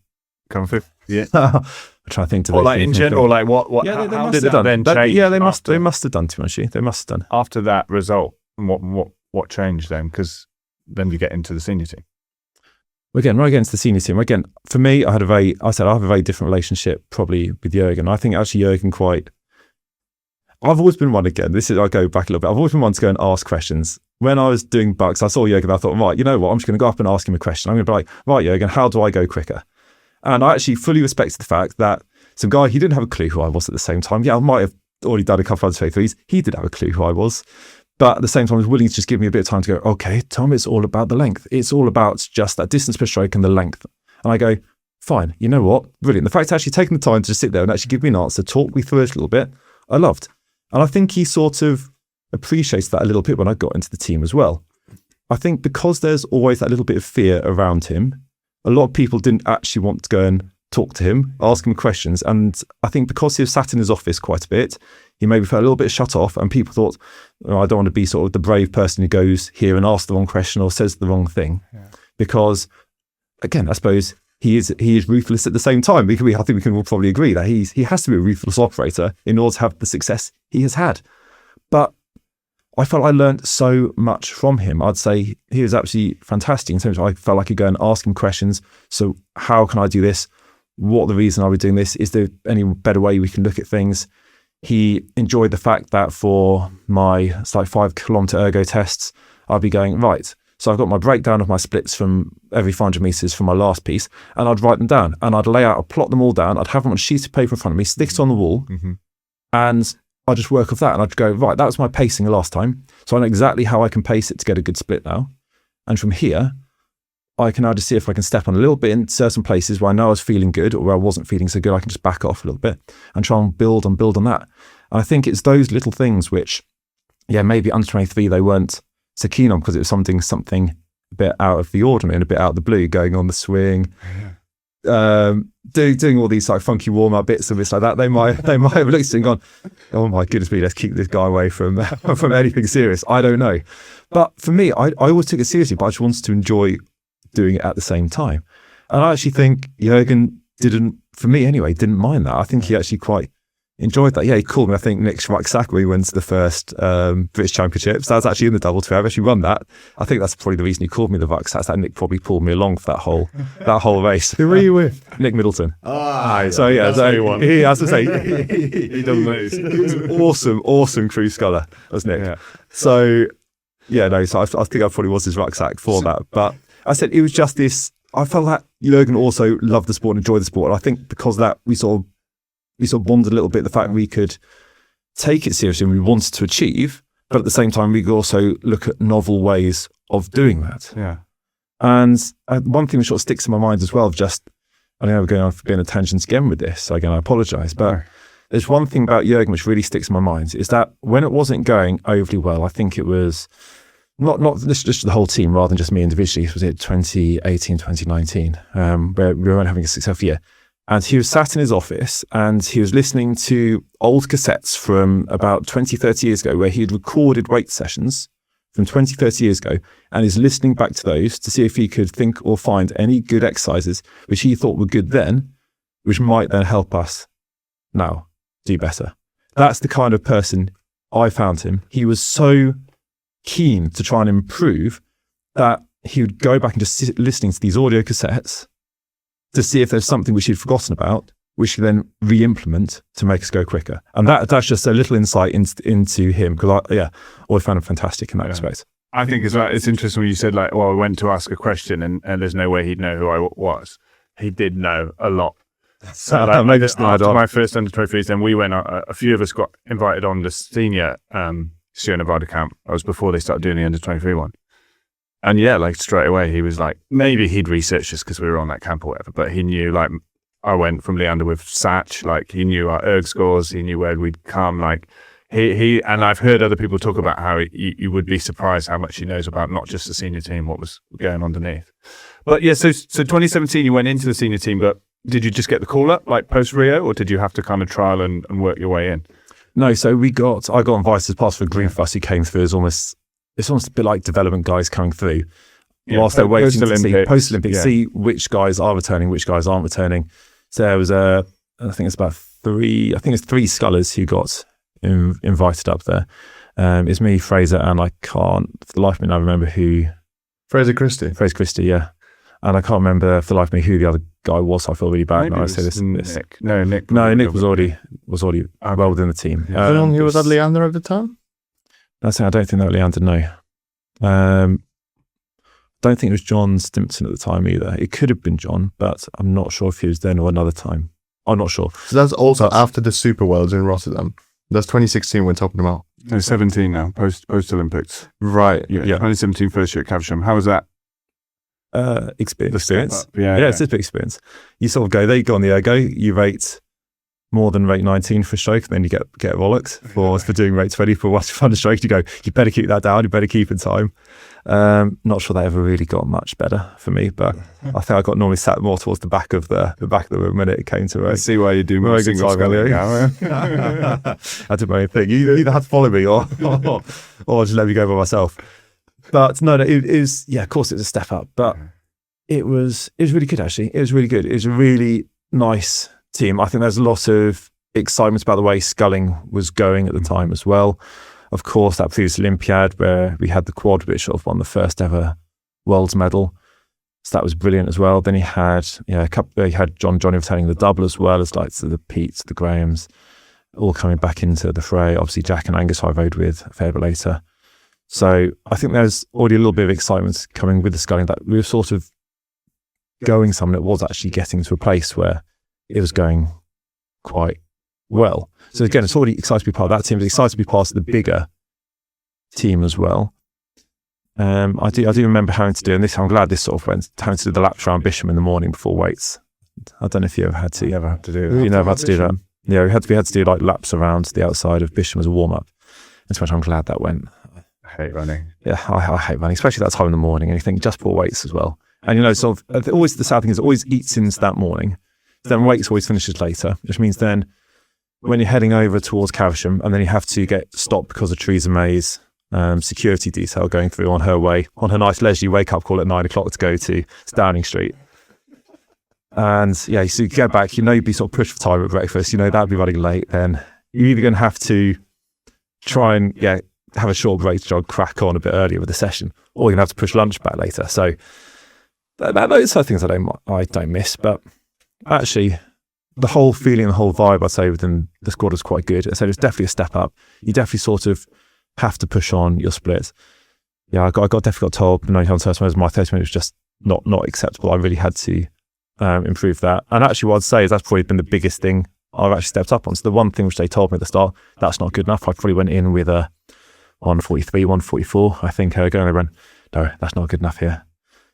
come through? Yeah. I'm trying to think. Or like in general, like what? Yeah, they how must did have that done. then change? Yeah, they must have done, to be honest. They must have done. After that result, what changed then? Because then you get into the senior team. Again, right against the senior team. Again, for me, I have a very different relationship probably with Jürgen. I think actually Jürgen I've always been one again. I'll go back a little bit. I've always been one to go and ask questions. When I was doing bucks, I saw Jürgen. I thought, right, you know what? I'm just going to go up and ask him a question. I'm going to be like, right, Jürgen, how do I go quicker? And I actually fully respected the fact that some guy, he didn't have a clue who I was at the same time. Yeah, I might have already done a couple of other threes. He did have a clue who I was. But at the same time, he was willing to just give me a bit of time to go, okay, Tom, it's all about the length. It's all about just that distance per stroke and the length. And I go, fine, you know what? Brilliant. The fact actually taking the time to just sit there and actually give me an answer, talk me through it a little bit, I loved. And I think he sort of appreciates that a little bit when I got into the team as well. I think because there's always that little bit of fear around him, a lot of people didn't actually want to go and talk to him, ask him questions. And I think because he was sat in his office quite a bit, he maybe felt a little bit shut off and people thought, I don't want to be sort of the brave person who goes here and asks the wrong question or says the wrong thing. Yeah. Because, again, I suppose he is ruthless at the same time. I think we can all probably agree that he has to be a ruthless operator in order to have the success he has had. But I felt I learned so much from him. I'd say he was absolutely fantastic in terms of I felt like I could go and ask him questions. So how can I do this? What the reason are we doing this? Is there any better way we can look at things? He enjoyed the fact that for my 5-kilometer ergo tests, I'd be going, right, so I've got my breakdown of my splits from every 500 meters from my last piece, and I'd write them down, and I'd lay out, I'd plot them all down, I'd have them on sheets of paper in front of me, stick it on the wall, and I'd just work off that, and I'd go, right, that was my pacing last time, so I know exactly how I can pace it to get a good split now, and from here, I can now just see if I can step on a little bit in certain places where I know I was feeling good or where I wasn't feeling so good. I can just back off a little bit and try and build on that. And I think it's those little things which, yeah, maybe under 23 they weren't so keen on because it was something a bit out of the ordinary and a bit out of the blue, going on the swing, doing all these like funky warm up bits and bits like that. They might have looked at it and gone, oh my goodness me, let's keep this guy away from anything serious. I don't know. But for me, I always took it seriously, but I just wanted to enjoy doing it at the same time. And I actually think Jürgen didn't mind that. I think he actually quite enjoyed that. Yeah, he called me, I think, Nick's rucksack when we went to the first British Championships. That was actually in the double two. I've actually run that. I think that's probably the reason he called me the rucksack. That Nick probably pulled me along for that whole race. Who were you with? Nick Middleton. So yeah, he has to say he doesn't lose. He was an awesome crew sculler, was Nick. Yeah. So yeah, no. So I think I probably was his rucksack for that, but. I said it was just this. I felt that Jürgen also loved the sport and enjoyed the sport. And I think because of that we sort of bonded a little bit. The fact we could take it seriously and we wanted to achieve, but at the same time we could also look at novel ways of doing that. Yeah. And one thing that sort of sticks in my mind as well, I know we're going on for being a tangent again with this. So again, I apologise, but there's one thing about Jürgen which really sticks in my mind, is that when it wasn't going overly well, I think it was not just the whole team rather than just me individually. Was it 2018, 2019, where we weren't having a successful year? And he was sat in his office and he was listening to old cassettes from about 20, 30 years ago where he had recorded weight sessions from 20, 30 years ago, and is listening back to those to see if he could think or find any good exercises which he thought were good then, which might then help us now do better. That's the kind of person I found him. He was so keen to try and improve that he would go back and just sit listening to these audio cassettes to see if there's something which he'd forgotten about, which he then re-implement to make us go quicker. And that's just a little insight into him, because I always found him fantastic in that respect. I think as well, it's interesting when you said I went to ask a question and there's no way he'd know who I was. He did know a lot. So after my first under 23s, then we went, a few of us got invited on the senior Sierra Nevada camp. That was before they started doing the under 23 one. And straight away, he was maybe he'd researched us because we were on that camp or whatever, but he knew, I went from Leander with Satch, he knew our erg scores, he knew where we'd come, he and I've heard other people talk about how you would be surprised how much he knows about not just the senior team, what was going underneath. But yeah, so 2017, you went into the senior team, but did you just get the call up, post Rio, or did you have to kind of trial and work your way in? No, so I got invited as part of a green fuss who came through it's almost a bit like development guys coming through whilst they're waiting to see post-Olympics, see which guys are returning, which guys aren't returning. So there was I think it's three scullers who got invited up there. It's me, Fraser, and I can't for the life of me now remember who. Fraser Christie, yeah. And I can't remember for the life of me who the other guy was. So I feel really bad now I say this. Nick. No, Nick. No, Nick was already well within the team. Yeah. How long he was at Leander at the time? I don't think that Leander, no. Don't think it was John Stimpson at the time either. It could have been John, but I'm not sure if he was then or another time. I'm not sure. So that's also after the Super Worlds in Rotterdam. That's 2016 we're talking about. No, 17 now, post Olympics. Right. Yeah. 2017 first year at Caversham. How was that? Experience. Yeah, it's a big experience. You sort of go there, you go on the ergo, you rate more than rate 19 for a stroke, and then you get rollocked for doing rate 20 for one stroke. You go, you better keep that down, you better keep in time. Not sure that ever really got much better for me, but I think I got normally sat more towards the back of the room when it came to I see why you do more single sculling now. I did my own thing. You either had to follow me or just let me go by myself. But no, it is, of course it was a step up, but it was really good actually. It was really good. It was a really nice team. I think there's a lot of excitement about the way sculling was going at the time as well. Of course, that previous Olympiad where we had the quad, which sort of won the first ever world's medal. So that was brilliant as well. Then he had he had Johnny returning the double as well as the Petes, the Grahams, all coming back into the fray. Obviously Jack and Angus I rode with a fair bit later. So I think there's already a little bit of excitement coming with the sculling that we were sort of going somewhere that was actually getting to a place where it was going quite well. So again, it's already excited to be part of that team. It's excited to be part of the bigger team as well. I do remember having to do, and I'm glad this sort of went, having to do the laps around Bisham in the morning before weights. I don't know if you ever had to. You ever had to do that? You never had to do that. Yeah, we had to do laps around the outside of Bisham as a warm up. And so much I'm glad that went. I hate running. Yeah, I hate running, especially that time in the morning. And you think just poor weights as well. And sort of always the sad thing is it always eats into that morning. Then weights always finishes later, which means then when you're heading over towards Caversham and then you have to get stopped because of Theresa May's security detail going through on her way, on her nice leisurely wake up call at 9 o'clock to go to Downing Street. And so you get back, you'd be sort of pushed for time at breakfast, that'd be running late. Then you're either going to have to try and have a short break to try and crack on a bit earlier with the session, or you're going to have to push lunch back later. So those are things I don't miss, but actually the whole feeling, the whole vibe, I'd say within the squad was quite good. So it's definitely a step up. You definitely sort of have to push on your split. Yeah, I definitely got told, my 30 minutes was just not acceptable. I really had to improve that. And actually what I'd say is that's probably been the biggest thing I've actually stepped up on. So the one thing which they told me at the start, that's not good enough. I probably went in with a 143, 144. I think going there went, no, that's not good enough here.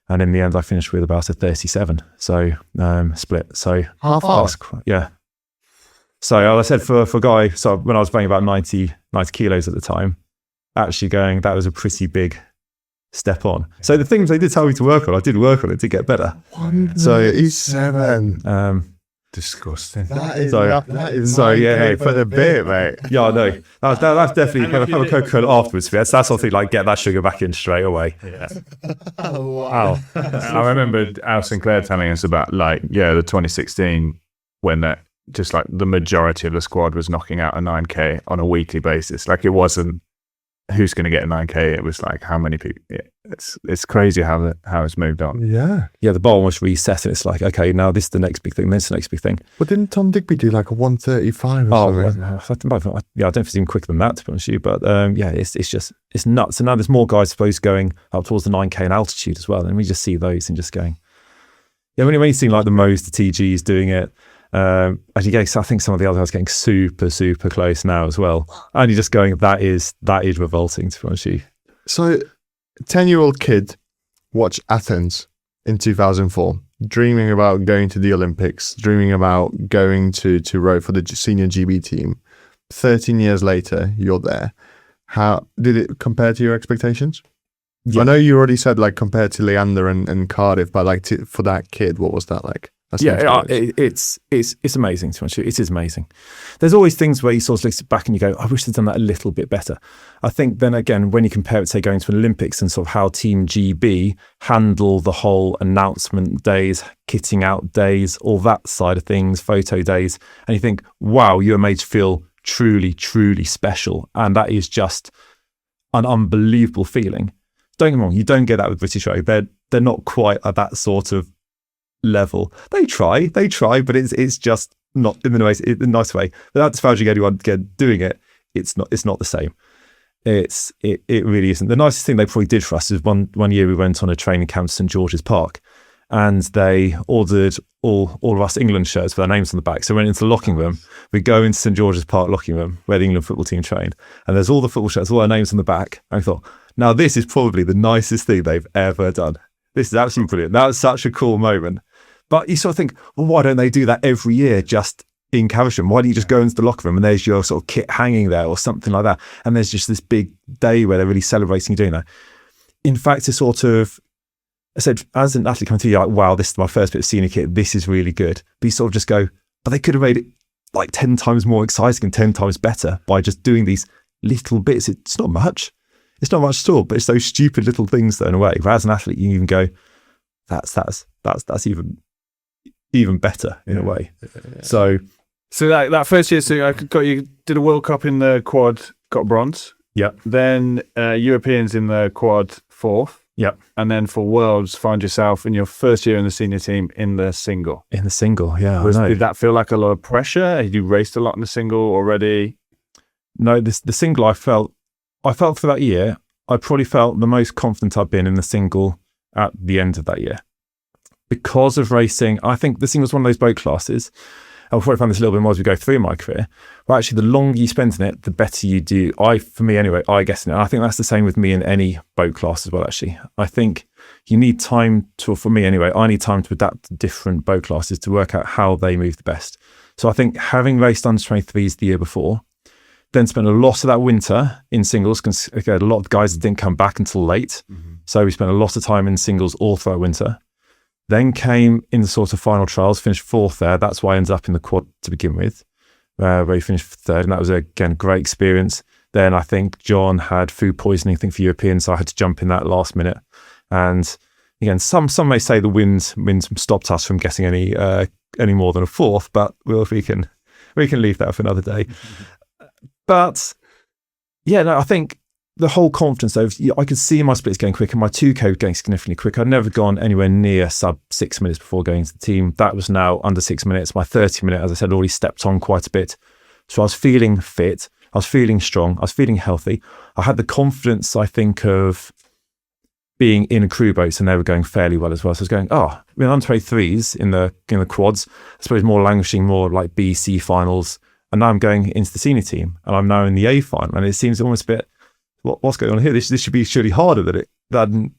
And in the end, I finished with about a 37. So split. So half. Yeah. So as I said, for a guy, so when I was weighing about 90 kilos at the time, actually going, that was a pretty big step on. So the things they did tell me to work on, I did work on it to get better. 137. Disgusting. That is for the bit, mate. Yeah, no, that's definitely have a Coca-Cola afterwards. That's something like get that sugar back in straight away. Yeah. Wow. I remember Al Sinclair telling us about the 2016 when that just like the majority of the squad was knocking out a 9K on a weekly basis. Like it wasn't who's going to get a 9K. It was like how many people. Yeah, it's crazy how it's moved on. Yeah. Yeah, the bar almost reset and it's like, okay, now this is the next big thing, this is the next big thing. But didn't Tom Digby do like a 135 or something? I don't know if it's even quicker than that, to be honest with you. But it's nuts. And now there's more guys supposed going up towards the 9K in altitude as well. And we just see those and just going, yeah, when you see like the Mo's, the TGs doing it, as you go, so I think some of the other guys getting super, super close now as well. And you're just going, that is revolting, to be honest with you. So, 10-year-old kid watched Athens in 2004, dreaming about going to the Olympics, dreaming about going to row for the senior GB team. 13 years later, you're there. How did it compare to your expectations? Yeah. I know you already said like compared to Leander and Cardiff, but like for that kid, what was that like? It's amazing. To be honest, it is amazing. There's always things where you sort of look back and you go, I wish they'd done that a little bit better. I think then again, when you compare it, say, going to an Olympics and sort of how Team GB handle the whole announcement days, kitting out days, all that side of things, photo days, and you think, wow, you are made to feel truly, truly special. And that is just an unbelievable feeling. Don't get me wrong, you don't get that with British Row. They're not quite at that sort of level. They try, but it's just not in the nice way. But as far as you get anyone doing it, it's not the same. It really isn't. The nicest thing they probably did for us is one year we went on a training camp to St George's Park, and they ordered all of us England shirts with our names on the back. So we went into the locking room. We go into St George's Park locking room where the England football team trained, and there's all the football shirts, all our names on the back. And I thought, now this is probably the nicest thing they've ever done. This is absolutely brilliant. That was such a cool moment. But you sort of think, well, why don't they do that every year just in Caversham? Why don't you just go into the locker room and there's your sort of kit hanging there or something like that? And there's just this big day where they're really celebrating you doing that. In fact, it's sort of, I said, as an athlete coming through, you're like, wow, this is my first bit of senior kit. This is really good. But you sort of just go, but they could have made it like 10 times more exciting and 10 times better by just doing these little bits. It's not much. It's not much at all, but it's those stupid little things that in a way, where as an athlete, you even go, that's even better in a way. Yeah. So that first year, so you did a World Cup in the quad, got bronze. Yeah. Then Europeans in the quad, fourth. Yeah. And then for Worlds, find yourself in your first year in the senior team in the single. In the single, yeah. Did that feel like a lot of pressure? Had you raced a lot in the single already? No, the single I felt for that year, I probably felt the most confident I've been in the single at the end of that year. Because of racing, I think the single is one of those boat classes. I'll probably find this a little bit more as we go through my career. But actually, the longer you spend in it, the better you do. For me anyway, I guess in it. I think that's the same with me in any boat class as well, actually. I think you need time for me anyway, I need time to adapt to different boat classes to work out how they move the best. So I think having raced under 23s the year before, then spent a lot of that winter in singles, because again, a lot of guys didn't come back until late. Mm-hmm. So we spent a lot of time in singles all throughout winter. Then came in the sort of final trials, finished fourth there. That's why I ended up in the quad to begin with, where he finished third. And that was, again, a great experience. Then I think John had food poisoning, I think, for Europeans. So I had to jump in that last minute. And again, some may say the wind stopped us from getting any more than a fourth, but we can leave that for another day. But yeah, no, I think the whole confidence of, I could see my splits going quicker, my 2K going significantly quicker. I'd never gone anywhere near sub 6 minutes before going into the team. That was now under 6 minutes. My 30 minute, as I said, already stepped on quite a bit. So I was feeling fit. I was feeling strong. I was feeling healthy. I had the confidence, I think, of being in a crew boat, and they were going fairly well as well. So I was going, we're under 23s in the quads. I suppose more languishing, more like B, C finals. And now I'm going into the senior team, and I'm now in the A final. And it seems almost a bit, what's going on here? This should be surely harder than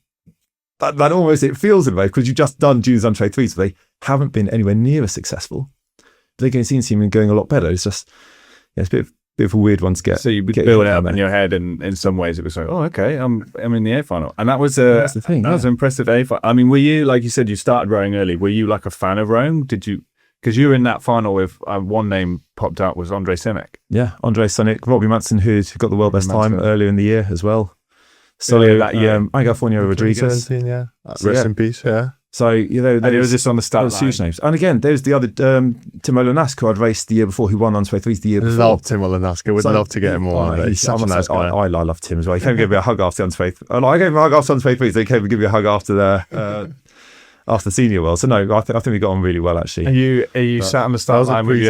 almost it feels in a way, because you've just done juniors under 23s, but they haven't been anywhere near as successful. But again, it seems to be going a lot better. It's just, it's a bit of a weird one to get. So you build it up in your head, and in some ways it was like, oh, okay, I'm in the A final, and that was that's the thing. That was an impressive A final. I mean, were you, like you said, you started rowing early? Were you like a fan of rowing? Did you? Because you were in that final with one name popped out was Andre Simek. Yeah, Andre Simek, Robbie Manson, who got the world best time earlier in the year as well. So that year, Angelfonio Rodriguez. 2017, yeah. Rest in peace, yeah. So, and it was just on the start line. Huge names. And again, there's the other Timo Lanask, who I'd raced the year before, who won on 23s the year before. Love Timo Lanask. I would love to get him on. He's such a nice guy. I love Tim as well. He came and gave me a hug after the on 23. I gave him a hug after on 23s. They came and give me a hug after the senior world. So no, I think we got on really well, actually. Are you sat on the start line with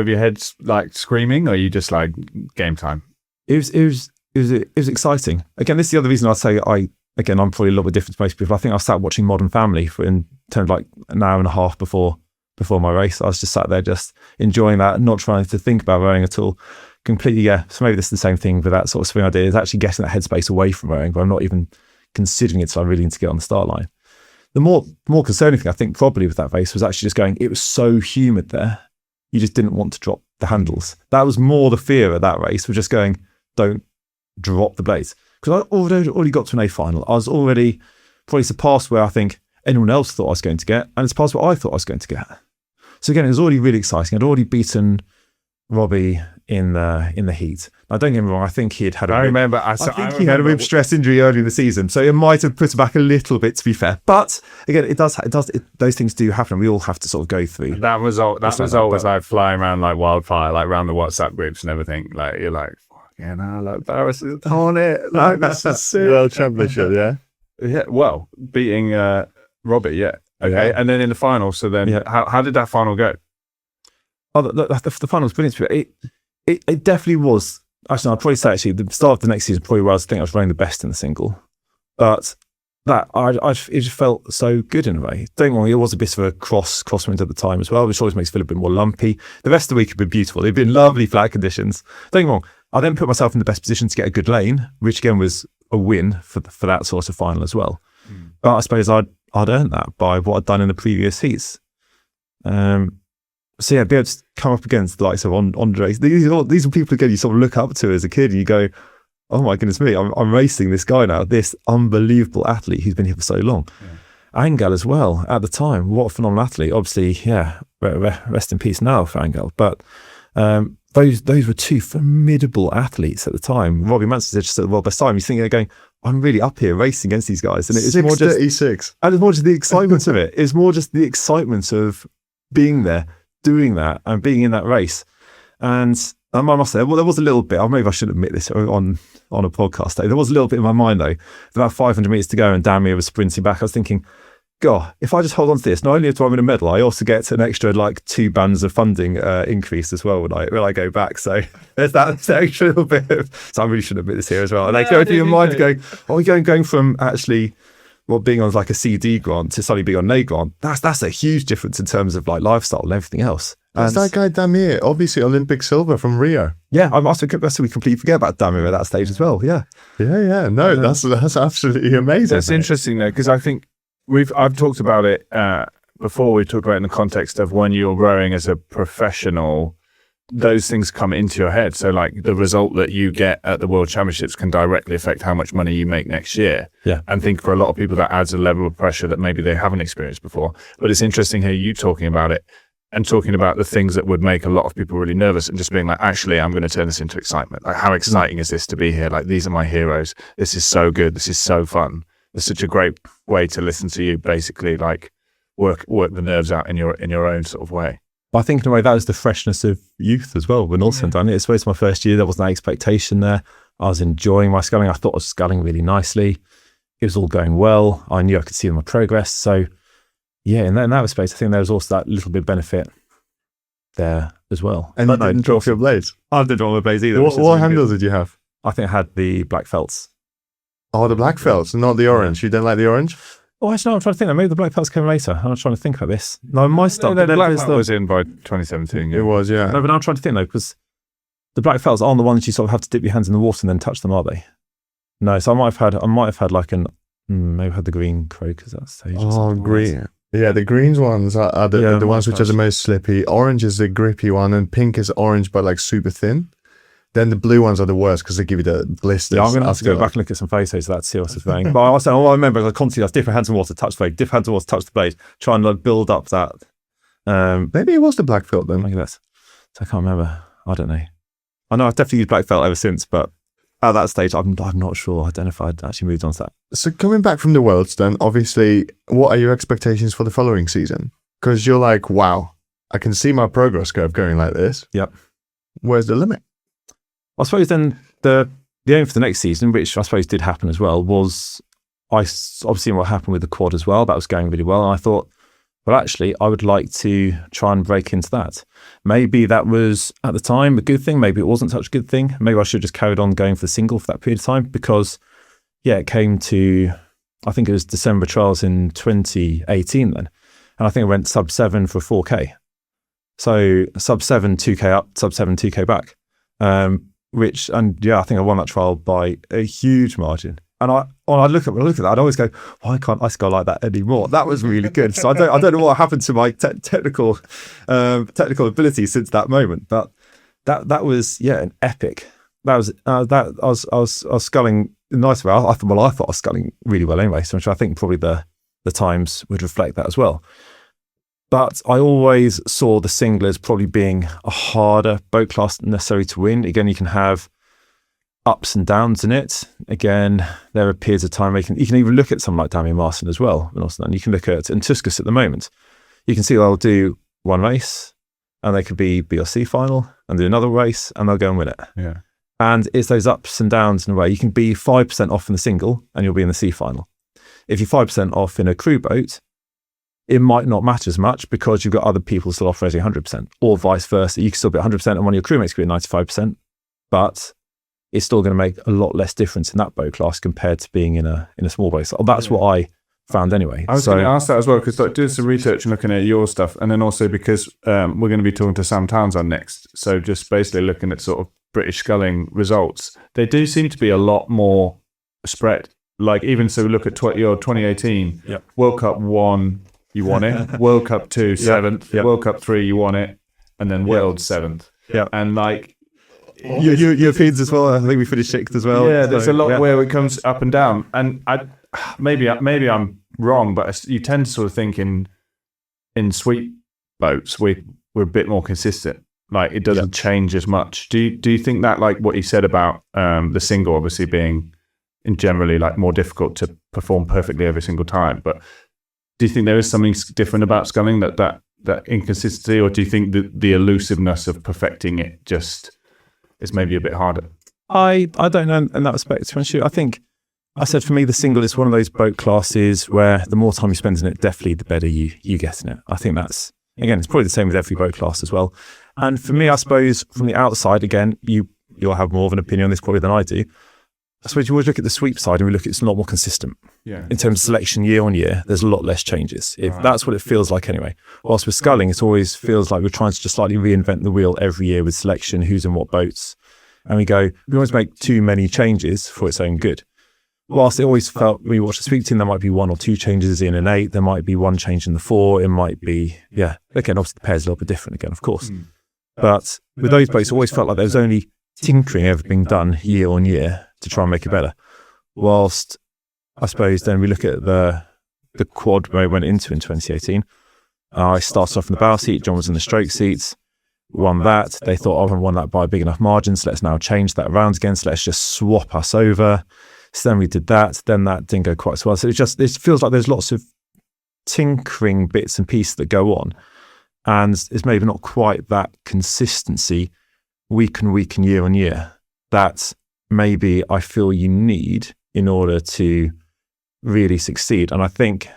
your head like screaming, or are you just like game time? It was exciting. Again, this is the other reason I say I'm probably a little bit different to most people. I think I sat watching Modern Family for in terms of like an hour and a half before my race. I was just sat there just enjoying that, not trying to think about rowing at all. Completely, yeah. So maybe this is the same thing with that sort of swing idea, is actually getting that headspace away from rowing, but I'm not even considering it, so I really need to get on the start line. The more concerning thing, I think, probably with that race was actually just going, it was so humid there, you just didn't want to drop the handles. That was more the fear of that race, was just going, don't drop the blades. Because I already got to an A final. I was already probably surpassed where I think anyone else thought I was going to get, and it's past what I thought I was going to get. So again, it was already really exciting. I'd already beaten Robbie in the heat. Now, don't get me wrong, I think he had I remember he had a rib stress injury early in the season, so it might have put him back a little bit, to be fair. But again, those things do happen. We all have to sort of go through. That was always like flying around like wildfire, like around the WhatsApp groups and everything. Like you're like, yeah, no, like Barras is on it. Like this is sick. World Championship, yeah. Yeah, well, beating Robbie, yeah. Okay, yeah. And then in the final, so then how did that final go? Oh, the final was brilliant. It definitely was. Actually, I'd probably say the start of the next season probably where I think I was running the best in the single. But that it just felt so good in a way. Don't get me wrong, it was a bit of a crosswind at the time as well, which always makes it feel a bit more lumpy. The rest of the week had been beautiful. It'd been lovely flat conditions. Don't get me wrong, I then put myself in the best position to get a good lane, which again was a win for that sort of final as well. But I suppose I'd earned that by what I'd done in the previous heats. So yeah, be able to come up against the likes of Andre. These are people again you sort of look up to as a kid, and you go, "Oh my goodness me, I'm racing this guy now, this unbelievable athlete who's been here for so long." Yeah. Angel as well at the time, what a phenomenal athlete. Obviously, yeah, rest in peace now for Angel. But those were two formidable athletes at the time. Robbie Manson just at the world best time. You're thinking, going, I'm really up here racing against these guys, and it's more just 36, and it's more just the excitement of it. It's more just the excitement of being there, doing that, and being in that race. And I must say, well, there was a little bit. Maybe I should admit this on a podcast day. There was a little bit in my mind though. About 500 meters to go, and Damir was sprinting back. I was thinking, God, if I just hold on to this, not only do I win a medal, I also get an extra like 2 bands of funding increase as well when I go back. So there's that extra little bit. So I really should admit this here as well. And they go through your mind going, are we going from actually being on like a CD grant to suddenly being on an A grant? That's a huge difference in terms of like lifestyle and everything else. That's that guy Damir, obviously Olympic silver from Rio. Yeah, we completely forget about Damir at that stage as well. Yeah. No, that's absolutely amazing. That's interesting though, because I think I've talked about it before. We talked about it in the context of when you're rowing as a professional, those things come into your head. So like the result that you get at the World Championships can directly affect how much money you make next year. Yeah. And I think for a lot of people that adds a level of pressure that maybe they haven't experienced before. But it's interesting hear you talking about it and talking about the things that would make a lot of people really nervous and just being like, actually, I'm going to turn this into excitement. Like, how exciting is this to be here? Like, these are my heroes. This is so good. This is so fun. It's such a great way to listen to you basically like work the nerves out in your own sort of way. I think in a way that was the freshness of youth as well. When all said and done, it's supposed to be my first year. There wasn't that expectation there. I was enjoying my sculling. I thought I was sculling really nicely. It was all going well. I knew I could see my progress. So yeah, in that space, I think there was also that little bit of benefit there as well. And you didn't drop your blades? I didn't drop my blades either. What handles did you have? I think I had the black felts. Oh, the black felts, not the orange. You don't like the orange? Oh, actually, no, I'm trying to think. Maybe the black felts came later. I'm trying to think about this. No, my stuff. The black felt was in by 2017. Yeah. It was, yeah. No, but I'm trying to think though, because the black felts aren't the ones you sort of have to dip your hands in the water and then touch them, are they? No, so I might have had like maybe had the green croakers at that stage. Oh, green. Yeah, the green ones are the ones which are the most. most slippy. Orange is the grippy one, and pink is orange but like super thin. Then the blue ones are the worst because they give you the blisters. Yeah, I'm going to have to go after. back and look at some photos of that to see what's happening. But all I remember is I constantly have different hands in water, touch the blade, different hands in water, touch the blade, trying to like build up that. Maybe it was the black felt then. Look at this. So I can't remember. I don't know. I know I've definitely used black felt ever since, but at that stage, I'm not sure. I don't know if I'd actually moved on to that. So coming back from the Worlds then, obviously, what are your expectations for the following season? Because you're like, wow, I can see my progress curve going like this. Yep. Where's the limit? I suppose then the aim for the next season, which I suppose did happen as well, was obviously what happened with the quad as well. That was going really well. And I thought, well, actually, I would like to try and break into that. Maybe that was, at the time, a good thing. Maybe it wasn't such a good thing. Maybe I should have just carried on going for the single for that period of time because, yeah, it came to, I think it was December trials in 2018 then. And I think I went sub 7 for 4K. So sub 7, 2K up, sub 7, 2K back. I think I won that trial by a huge margin. And when I look at that, I'd always go, why can't I scull like that anymore? That was really good. So I don't know what happened to my technical ability since that moment, but that was an epic. That was I was sculling in a nice way. I thought I was sculling really well anyway. So I think probably the times would reflect that as well. But I always saw the single as probably being a harder boat class necessary to win. Again, you can have ups and downs in it. Again, there are periods of time where you can even look at someone like Damian Marson as well. And you can look at Tuscus at the moment. You can see they'll do one race and they could be B or C final and do another race and they'll go and win it. Yeah. And it's those ups and downs in a way. You can be 5% off in the single and you'll be in the C final. If you're 5% off in a crew boat, it might not matter as much because you've got other people still operating 100%, or vice versa. You can still be 100% and one of your crewmates could be at 95%, but it's still going to make a lot less difference in that boat class compared to being in a small boat. So that's what I found anyway. I was going to ask that as well because doing some research and looking at your stuff, and then also because we're going to be talking to Sam Townsend next. So just basically looking at sort of British sculling results, they do seem to be a lot more spread. Like even so, look at your 2018 World Cup 1. You won it. World Cup 2, 7th. Yep. World Cup 3, you won it. And then World 7th. Yeah. And like... Europeans as well. I think we finished 6th as well. Yeah, there's a lot where it comes up and down. And maybe I'm wrong, but you tend to sort of think in sweep boats, we're a bit more consistent. Like it doesn't change as much. Do you think that, like what you said about the single obviously being in generally like more difficult to perform perfectly every single time, but do you think there is something different about sculling that inconsistency, or do you think that the elusiveness of perfecting it just is maybe a bit harder? I don't know in that respect. I think I said for me the single is one of those boat classes where the more time you spend in it, definitely the better you get in it. I think that's, again, it's probably the same with every boat class as well. And for me, I suppose from the outside, again, you'll have more of an opinion on this probably than I do. I suppose you always look at the sweep side and we look at it's a lot more consistent. Yeah. In terms of selection year on year, there's a lot less changes. If that's what it feels like anyway. Whilst with sculling, it always feels like we're trying to just slightly reinvent the wheel every year with selection, who's in what boats. And we always make too many changes for its own good. Whilst it always felt, when you watch the sweep team, there might be 1 or 2 changes in an 8, there might be 1 change in the 4, it might be, again, obviously the pair's a little bit different again, of course. But with those boats, it always felt like there was only tinkering ever being done year on year to try and make it better. Whilst I suppose then we look at the quad where I went into in 2018. I started off in the bow seat, John was in the stroke seats, won that. They thought, I won that by a big enough margin, so let's now change that around again, so let's just swap us over. So then we did that, then that didn't go quite so well. So it feels like there's lots of tinkering bits and pieces that go on, and it's maybe not quite that consistency week and year on year that maybe I feel you need in order to really succeed. And I think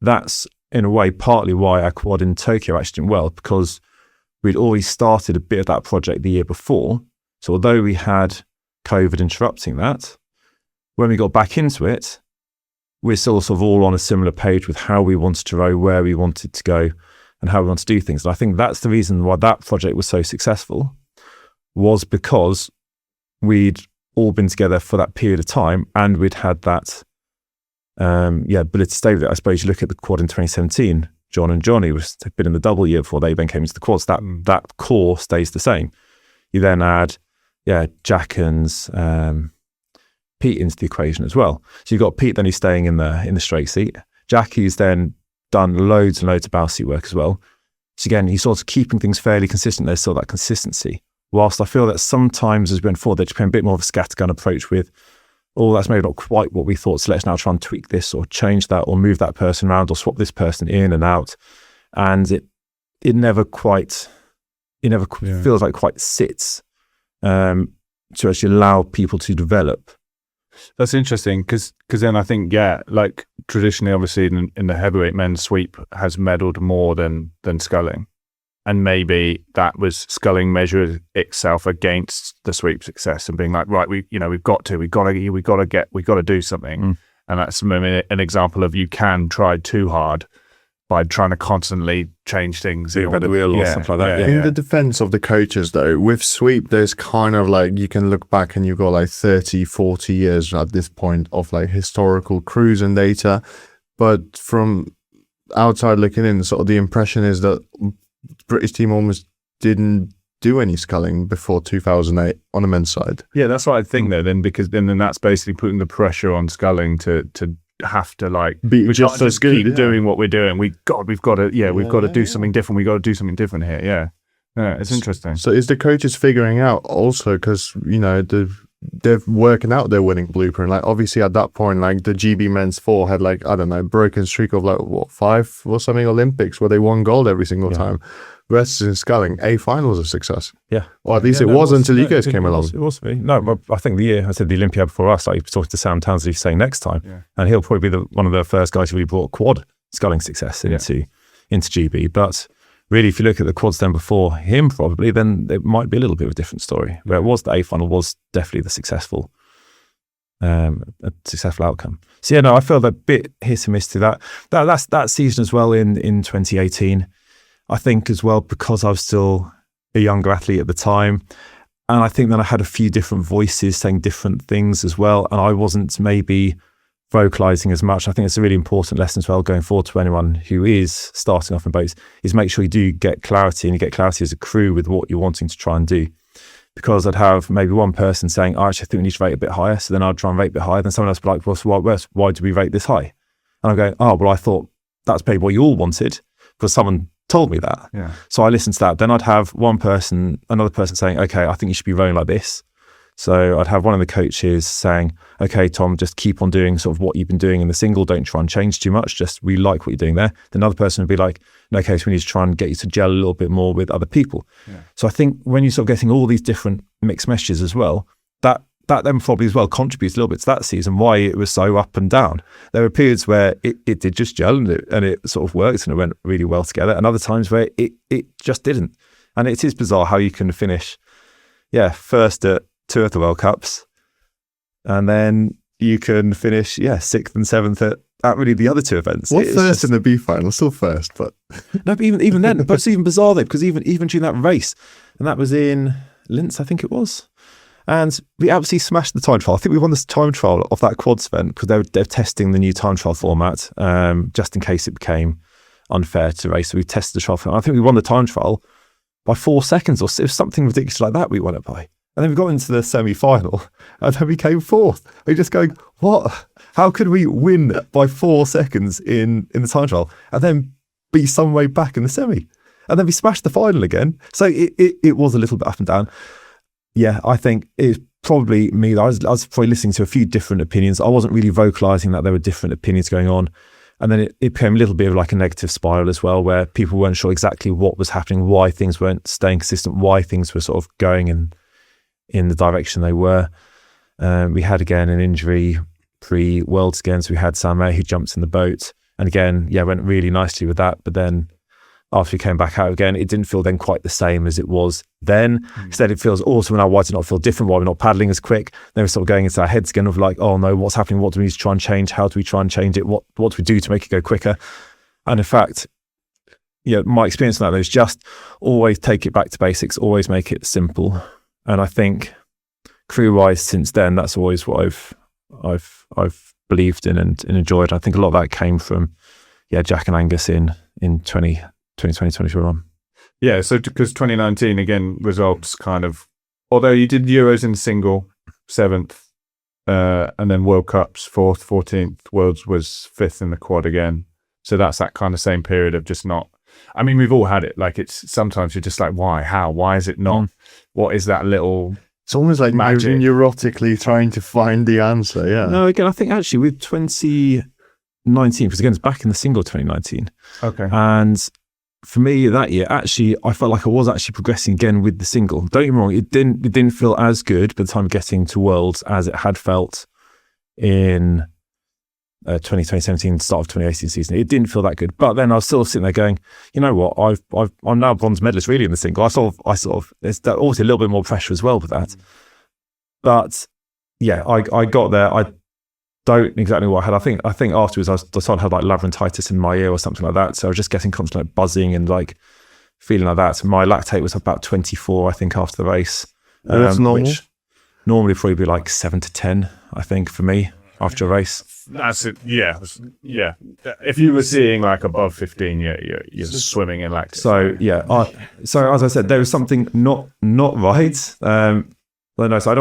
that's in a way partly why our quad in Tokyo actually did well, because we'd already started a bit of that project the year before. So although we had COVID interrupting that, when we got back into it, we're still sort of all on a similar page with how we wanted to row, where we wanted to go, and how we want to do things. And I think that's the reason why that project was so successful, was because we'd all been together for that period of time and we'd had that ability to stay with it. I suppose you look at the quad in 2017, John and Johnny had been in the double year before they then came into the quads. That core stays the same. You then add, Jack and Pete into the equation as well. So you've got Pete then who's staying in the straight seat. Jack who's then done loads and loads of bow seat work as well. So again, he's sort of keeping things fairly consistent. There's still that consistency. Whilst I feel that sometimes as we went forward, they just became a bit more of a scattergun approach with, that's maybe not quite what we thought, so let's now try and tweak this or change that or move that person around or swap this person in and out. And it never quite feels like quite sits to actually allow people to develop. That's interesting because then I think, like traditionally, obviously in the heavyweight, men's sweep has medalled more than sculling. And maybe that was sculling measured itself against the sweep success and being like, right, we've got to do something. And that's maybe an example of you can try too hard by trying to constantly change things. The wheel or something like that. In the defense of the coaches though, with sweep, there's kind of like, you can look back and you've got like 30, 40 years at this point of like historical cruising data. But from outside looking in, sort of the impression is that British team almost didn't do any sculling before 2008 on the men's side. Yeah, that's what I think though, because then that's basically putting the pressure on sculling to have to like be just as good, keep doing what we're doing. We've got to do something different. We got to do something different here. Yeah, it's interesting. So is the coaches figuring out also, because they're working out their winning blueprint? Like obviously at that point, like the GB men's 4 had like, I don't know, broken streak of like 5 or something Olympics where they won gold every single time. Versus in sculling, A final was a success. Yeah. Or at least it was until you guys came along. It was for me. No, I think the year I said the Olympiad before us, I was talking to Sam Townsley saying next time, and he'll probably be one of the first guys who really brought quad sculling success into GB. But really, if you look at the quads then before him, probably, then it might be a little bit of a different story. Where it was the A final was definitely the successful outcome. So I felt a bit hit and miss to that season as well in 2018. I think as well, because I was still a younger athlete at the time, and I think then I had a few different voices saying different things as well, and I wasn't maybe vocalizing as much. I think it's a really important lesson as well going forward to anyone who is starting off in boats, is make sure you do get clarity, and you get clarity as a crew with what you're wanting to try and do. Because I'd have maybe one person saying, actually, I think we need to rate a bit higher, so then I'd try and rate a bit higher, then someone else would be like, well, so why do we rate this high? And I'm going, I thought that's maybe what you all wanted, because someone told me that. Yeah. So I listened to that. Then I'd have another person saying, okay, I think you should be rowing like this. So I'd have one of the coaches saying, okay, Tom, just keep on doing sort of what you've been doing in the single. Don't try and change too much. Just we like what you're doing there. Then another person would be like, okay, so we need to try and get you to gel a little bit more with other people. Yeah. So I think when you're sort of getting all these different mixed messages as well, that then probably as well contributes a little bit to that season, why it was so up and down. There were periods where it did just gel and it sort of worked and it went really well together, and other times where it just didn't. And it is bizarre how you can finish, first at 2 of the World Cups, and then you can finish, 6th and 7th at really the other 2 events. What first in the B final? Still first, but no, but even then, but it's even bizarre though, because even during that race, and that was in Linz, I think it was. And we absolutely smashed the time trial. I think we won the time trial of that quads event because they're testing the new time trial format, just in case it became unfair to race. So we tested the trial format. I think we won the time trial by 4 seconds, or it was something ridiculous like that we won it by. And then we got into the semi-final and then we came 4th. We're just going, what? How could we win by 4 seconds in the time trial and then be some way back in the semi? And then we smashed the final again. So it was a little bit up and down. Yeah, I think it's probably me. I was probably listening to a few different opinions. I wasn't really vocalizing that there were different opinions going on. And then it became a little bit of like a negative spiral as well, where people weren't sure exactly what was happening, why things weren't staying consistent, why things were sort of going in the direction they were. We had, again, an injury pre-Worlds again. So we had Sam May who jumped in the boat. And again, went really nicely with that. But then after we came back out again, it didn't feel then quite the same as it was then. Instead, it feels awesome now. Why does it not feel different? Why we're not paddling as quick? Then we're sort of going into our heads again of like, oh no, what's happening? What do we need to try and change? How do we try and change it? What do we do to make it go quicker? And in fact, my experience on that is just always take it back to basics, always make it simple. And I think crew-wise since then, that's always what I've believed in and enjoyed. I think a lot of that came from Jack and Angus in 2020, 2021. Yeah, so because 2019 again results kind of, although you did Euros in single 7th, and then World Cups 4th, 14th, Worlds was 5th in the quad again. So that's that kind of same period of just not. I mean, we've all had it. Like it's sometimes you're just like, why, how, why is it not? What is that little? It's almost like magic. Neurotically trying to find the answer. Yeah. No, again, I think actually with 2019, because again, it's back in the single 2019. Okay. And for me that year, actually, I felt like I was actually progressing again with the single. Don't get me wrong, it didn't feel as good by the time of getting to Worlds as it had felt in 2017, start of 2018 season. It didn't feel that good, but then I was still sitting there going, you know what, I'm now bronze medalist really in the single. I sort of there's obviously a little bit more pressure as well with that, but yeah, I got there. I don't exactly know what I had. I think afterwards I started to have like labyrinthitis in my ear or something like that. So I was just getting constant like buzzing and like feeling like that. So my lactate was about 24, I think, after the race. That's normal. Which normally probably be like 7 to 10, I think, for me after a race. That's it. Yeah. If you were seeing like above 15, you're swimming in lactate. So yeah. So as I said, there was something not right. No, so I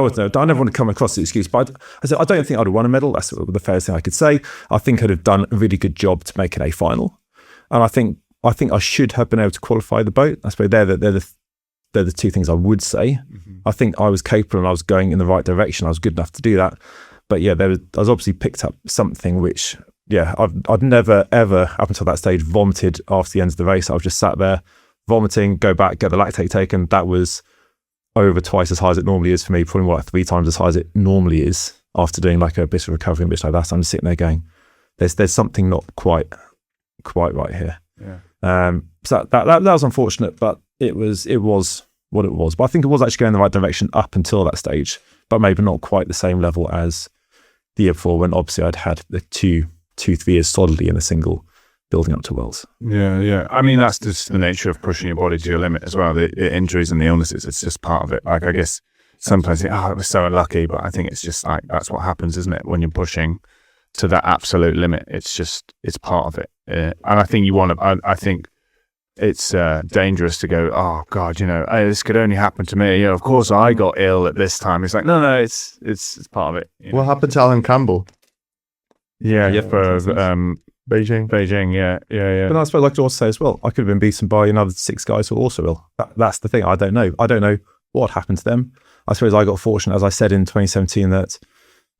never want to come across the excuse, but I said I don't think I'd have won a medal. That's the fairest thing I could say. I think I'd have done a really good job to make an A final, and I think I should have been able to qualify the boat. I suppose they're the two things I would say. Mm-hmm. I think I was capable and I was going in the right direction. I was good enough to do that, but yeah, I was obviously picked up something which I'd never ever up until that stage vomited after the end of the race. I was just sat there vomiting, go back, get the lactate taken. That was over twice as high as it normally is for me, probably more like 3 times as high as it normally is after doing like a bit of recovery and bits like that. So I'm just sitting there going, there's something not quite right here. Yeah. So that was unfortunate, but it was what it was. But I think it was actually going in the right direction up until that stage, but maybe not quite the same level as the year before, when obviously I'd had the 2-3 years solidly in the single building up to Worlds. Yeah. I mean, that's just the nature of pushing your body to your limit as well. The injuries and the illnesses, it's just part of it. Like, I guess sometimes you think, I was so unlucky, but I think it's just like, that's what happens, isn't it? When you're pushing to that absolute limit, it's part of it. And I think I think it's dangerous to go, oh God, this could only happen to me. Of course I got ill at this time. It's like, no, it's part of it. What happened to Alan Campbell? Yeah, for Beijing, yeah. But I suppose I'd like to also say as well, I could have been beaten by another 6 guys who are also ill. That's the thing. I don't know what happened to them. I suppose I got fortunate, as I said in 2017, that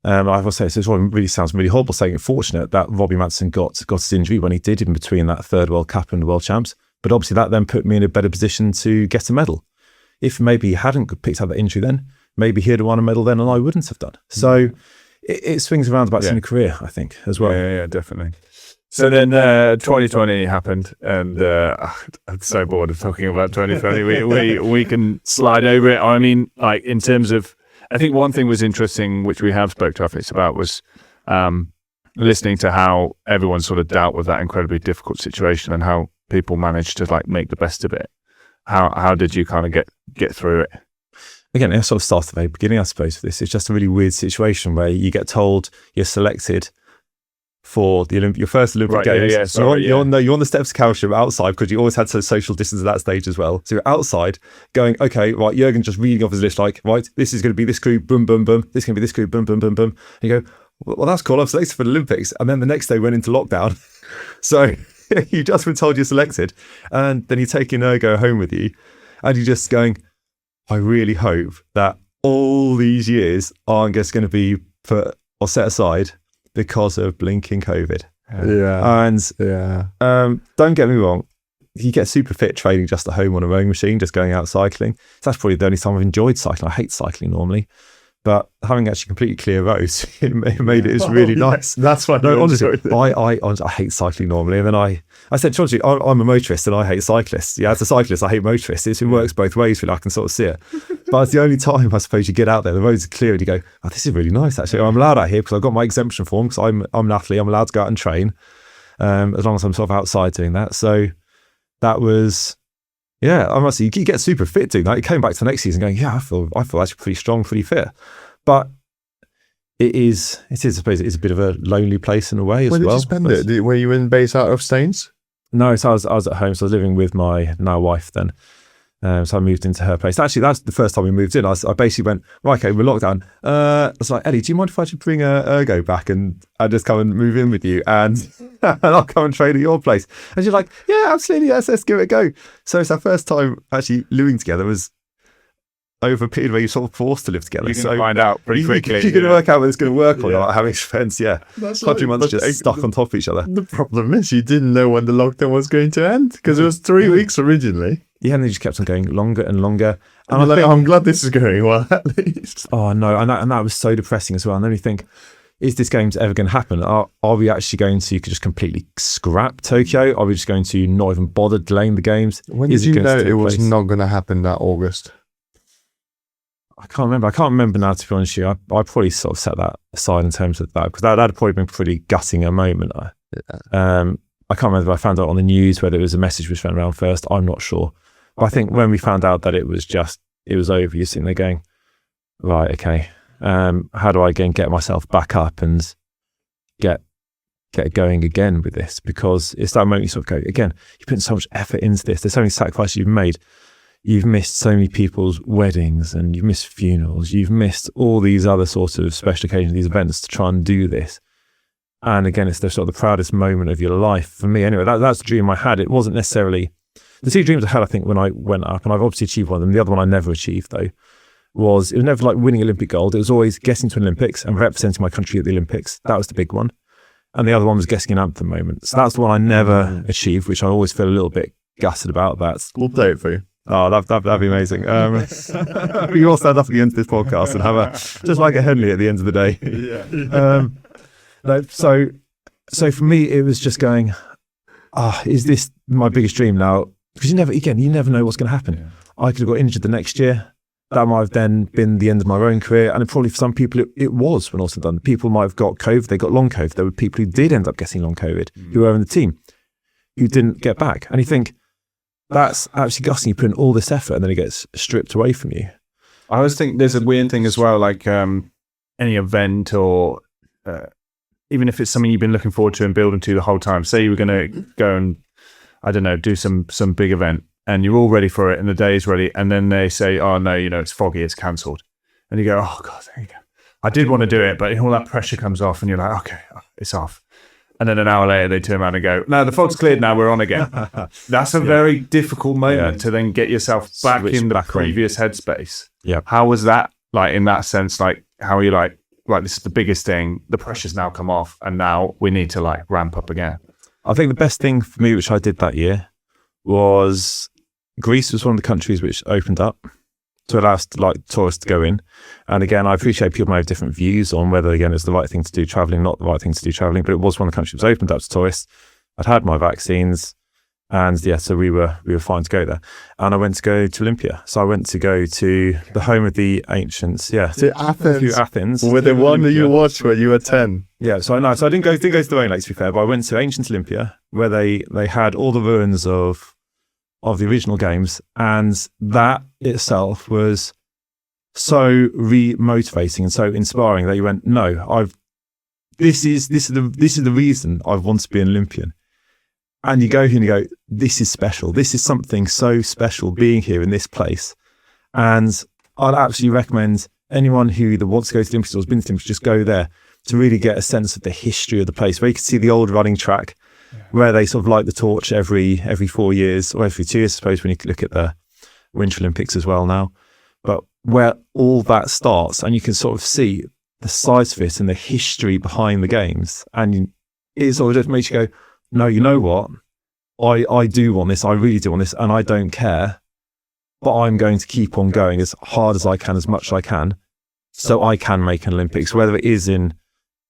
I will say this really sounds really horrible saying it, fortunate that Robbie Madsen got his injury when he did in between that 3rd World Cup and the World Champs. But obviously that then put me in a better position to get a medal. If maybe he hadn't picked up that injury then, maybe he'd have won a medal then and I wouldn't have done. So it swings around about in a career, I think, as well. Yeah, definitely. So then 2020 happened, and I'm so bored of talking about 2020. We can slide over it. I mean, like in terms of, I think one thing was interesting, which we have spoke to athletes about, was listening to how everyone sort of dealt with that incredibly difficult situation and how people managed to like make the best of it. How did you kind of get through it? Again, it sort of starts at the very beginning, I suppose. This is just a really weird situation where you get told you're selected for your first Olympic Games. You're on the steps of Calcium outside, because you always had social distance at that stage as well. So you're outside going, okay, right, Jürgen just reading off his list like, right, this is going to be this crew, boom, boom, boom. This is going to be this crew, boom, boom, boom, boom. And you go, well, that's cool. I'm selected for the Olympics. And then the next day went into lockdown. So you just been told you're selected, and then you take your ergo home with you, and you're just going, I really hope that all these years aren't just going to be put or set aside because of blinking COVID. Yeah. And don't get me wrong, you get super fit training just at home on a rowing machine, just going out cycling. So that's probably the only time I've enjoyed cycling. I hate cycling normally, but having actually completely clear roads, it made it really nice. That's why. No, honestly, I hate cycling normally, and then I said, honestly, I'm a motorist and I hate cyclists. Yeah, as a cyclist, I hate motorists. It works both ways, really. I can sort of see it. But it's the only time, I suppose, you get out there, the roads are clear, and you go, oh, this is really nice, actually. I'm allowed out here because I've got my exemption form, because I'm an athlete. I'm allowed to go out and train, as long as I'm sort of outside doing that. So that was, I must say, you get super fit doing that. You came back to the next season going, I feel actually pretty strong, pretty fit. But it is, I suppose it's a bit of a lonely place in a way as Where well. did you spend it? Were you in base out of Staines? No, so I was at home. So I was living with my now wife then. So I moved into her place. Actually, that's the first time we moved in. I basically went, right, okay, we're locked down. I was like, Ellie, do you mind if I should bring Ergo back and I just come and move in with you and I'll come and train at your place? And she's like, yeah, absolutely, yes, let's give it a go. So it's our first time actually living together was over a period where you're sort of forced to live together. You can so find out pretty quickly. You're going to work out whether it's going to work or not, having friends, yeah. That's Country months just stuck on top of each other. The problem is you didn't know when the lockdown was going to end because it was 3 weeks originally. Yeah, and they just kept on going longer and longer. And I'm glad this is going well, at least. Oh no, and that was so depressing as well. And then you think, is this game ever going to happen? Are we actually going to just completely scrap Tokyo? Are we just going to not even bother delaying the games? When did you know it was not going to happen that August? I can't remember now, to be honest with you. I probably sort of set that aside in terms of that, because that had probably been pretty gutting a moment. I can't remember if I found out on the news whether it was a message which went around first. I'm not sure. But I think when we found out that it was over, you're sitting there going, right, okay, how do I again get myself back up and get going again with this? Because it's that moment you sort of go, again, you're putting so much effort into this. There's so many sacrifices you've made. You've missed so many people's weddings and you've missed funerals. You've missed all these other sorts of special occasions, these events to try and do this. And again, it's the sort of the proudest moment of your life for me. Anyway, that's the dream I had. It wasn't necessarily the two dreams I had. I think when I went up, and I've obviously achieved one of them. The other one I never achieved though. It was never like winning Olympic gold. It was always getting to an Olympics and representing my country at the Olympics. That was the big one. And the other one was getting an anthem moment. So that's the one I never achieved, which I always feel a little bit gutted about. We'll play it for you. Oh, that'd be amazing. We all stand up at the end of this podcast and have just like a Henley at the end of the day. Yeah. No, so for me, it was just going, is this my biggest dream now? Because you never know what's going to happen. Yeah. I could have got injured the next year. That might have then been the end of my rowing career. And probably for some people, it was when all said and done. People might have got COVID. They got long COVID. There were people who did end up getting long COVID who were in the team who didn't get back. And you think, that's actually gutting. You put in all this effort and then it gets stripped away from you. I always think there's a weird thing as well, like any event or even if it's something you've been looking forward to and building to the whole time. Say you were going to go and, I don't know, do some big event and you're all ready for it and the day is ready. And then they say, oh no, it's foggy, it's cancelled. And you go, oh God, there you go. I did want to do it, but all that pressure comes off and you're like, okay, it's off. And then an hour later, they turn around and go, no, the fog's cleared now, we're on again. That's a very difficult moment to then get yourself back in the previous headspace. Yeah. How was that, like, in that sense? Like, how are you like, right, this is the biggest thing, the pressure's now come off, and now we need to, like, ramp up again? I think the best thing for me, which I did that year, was Greece was one of the countries which opened up to allow us to, like, tourists to go in. And again, I appreciate people may have different views on whether, again, it's the right thing to do traveling, not the right thing to do traveling, but it was one of the countries that was opened up to tourists. I'd had my vaccines and so we were fine to go there. And I went to go to Olympia. So I went to go to the home of the ancients. Yeah. To Athens. To Athens. With the one that you watched when you were 10. Yeah. So I didn't go to the Rowing Lakes, to be fair, but I went to ancient Olympia where they had all the ruins of the original games. And that itself was so re-motivating and so inspiring that you went, no, this is the reason I want to be an Olympian. And you go here and you go, this is special. This is something so special being here in this place. And I'd absolutely recommend anyone who either wants to go to the Olympics or has been to the Olympics, just go there to really get a sense of the history of the place, where you can see the old running track, where they sort of light the torch every 4 years, or every 2 years, I suppose, when you look at the Winter Olympics as well now. But where all that starts, and you can sort of see the size of it and the history behind the games. And it sort of just makes you go, no, you know what? I do want this. I really do want this. And I don't care. But I'm going to keep on going as hard as I can, as much as I can, so I can make an Olympics, whether it is in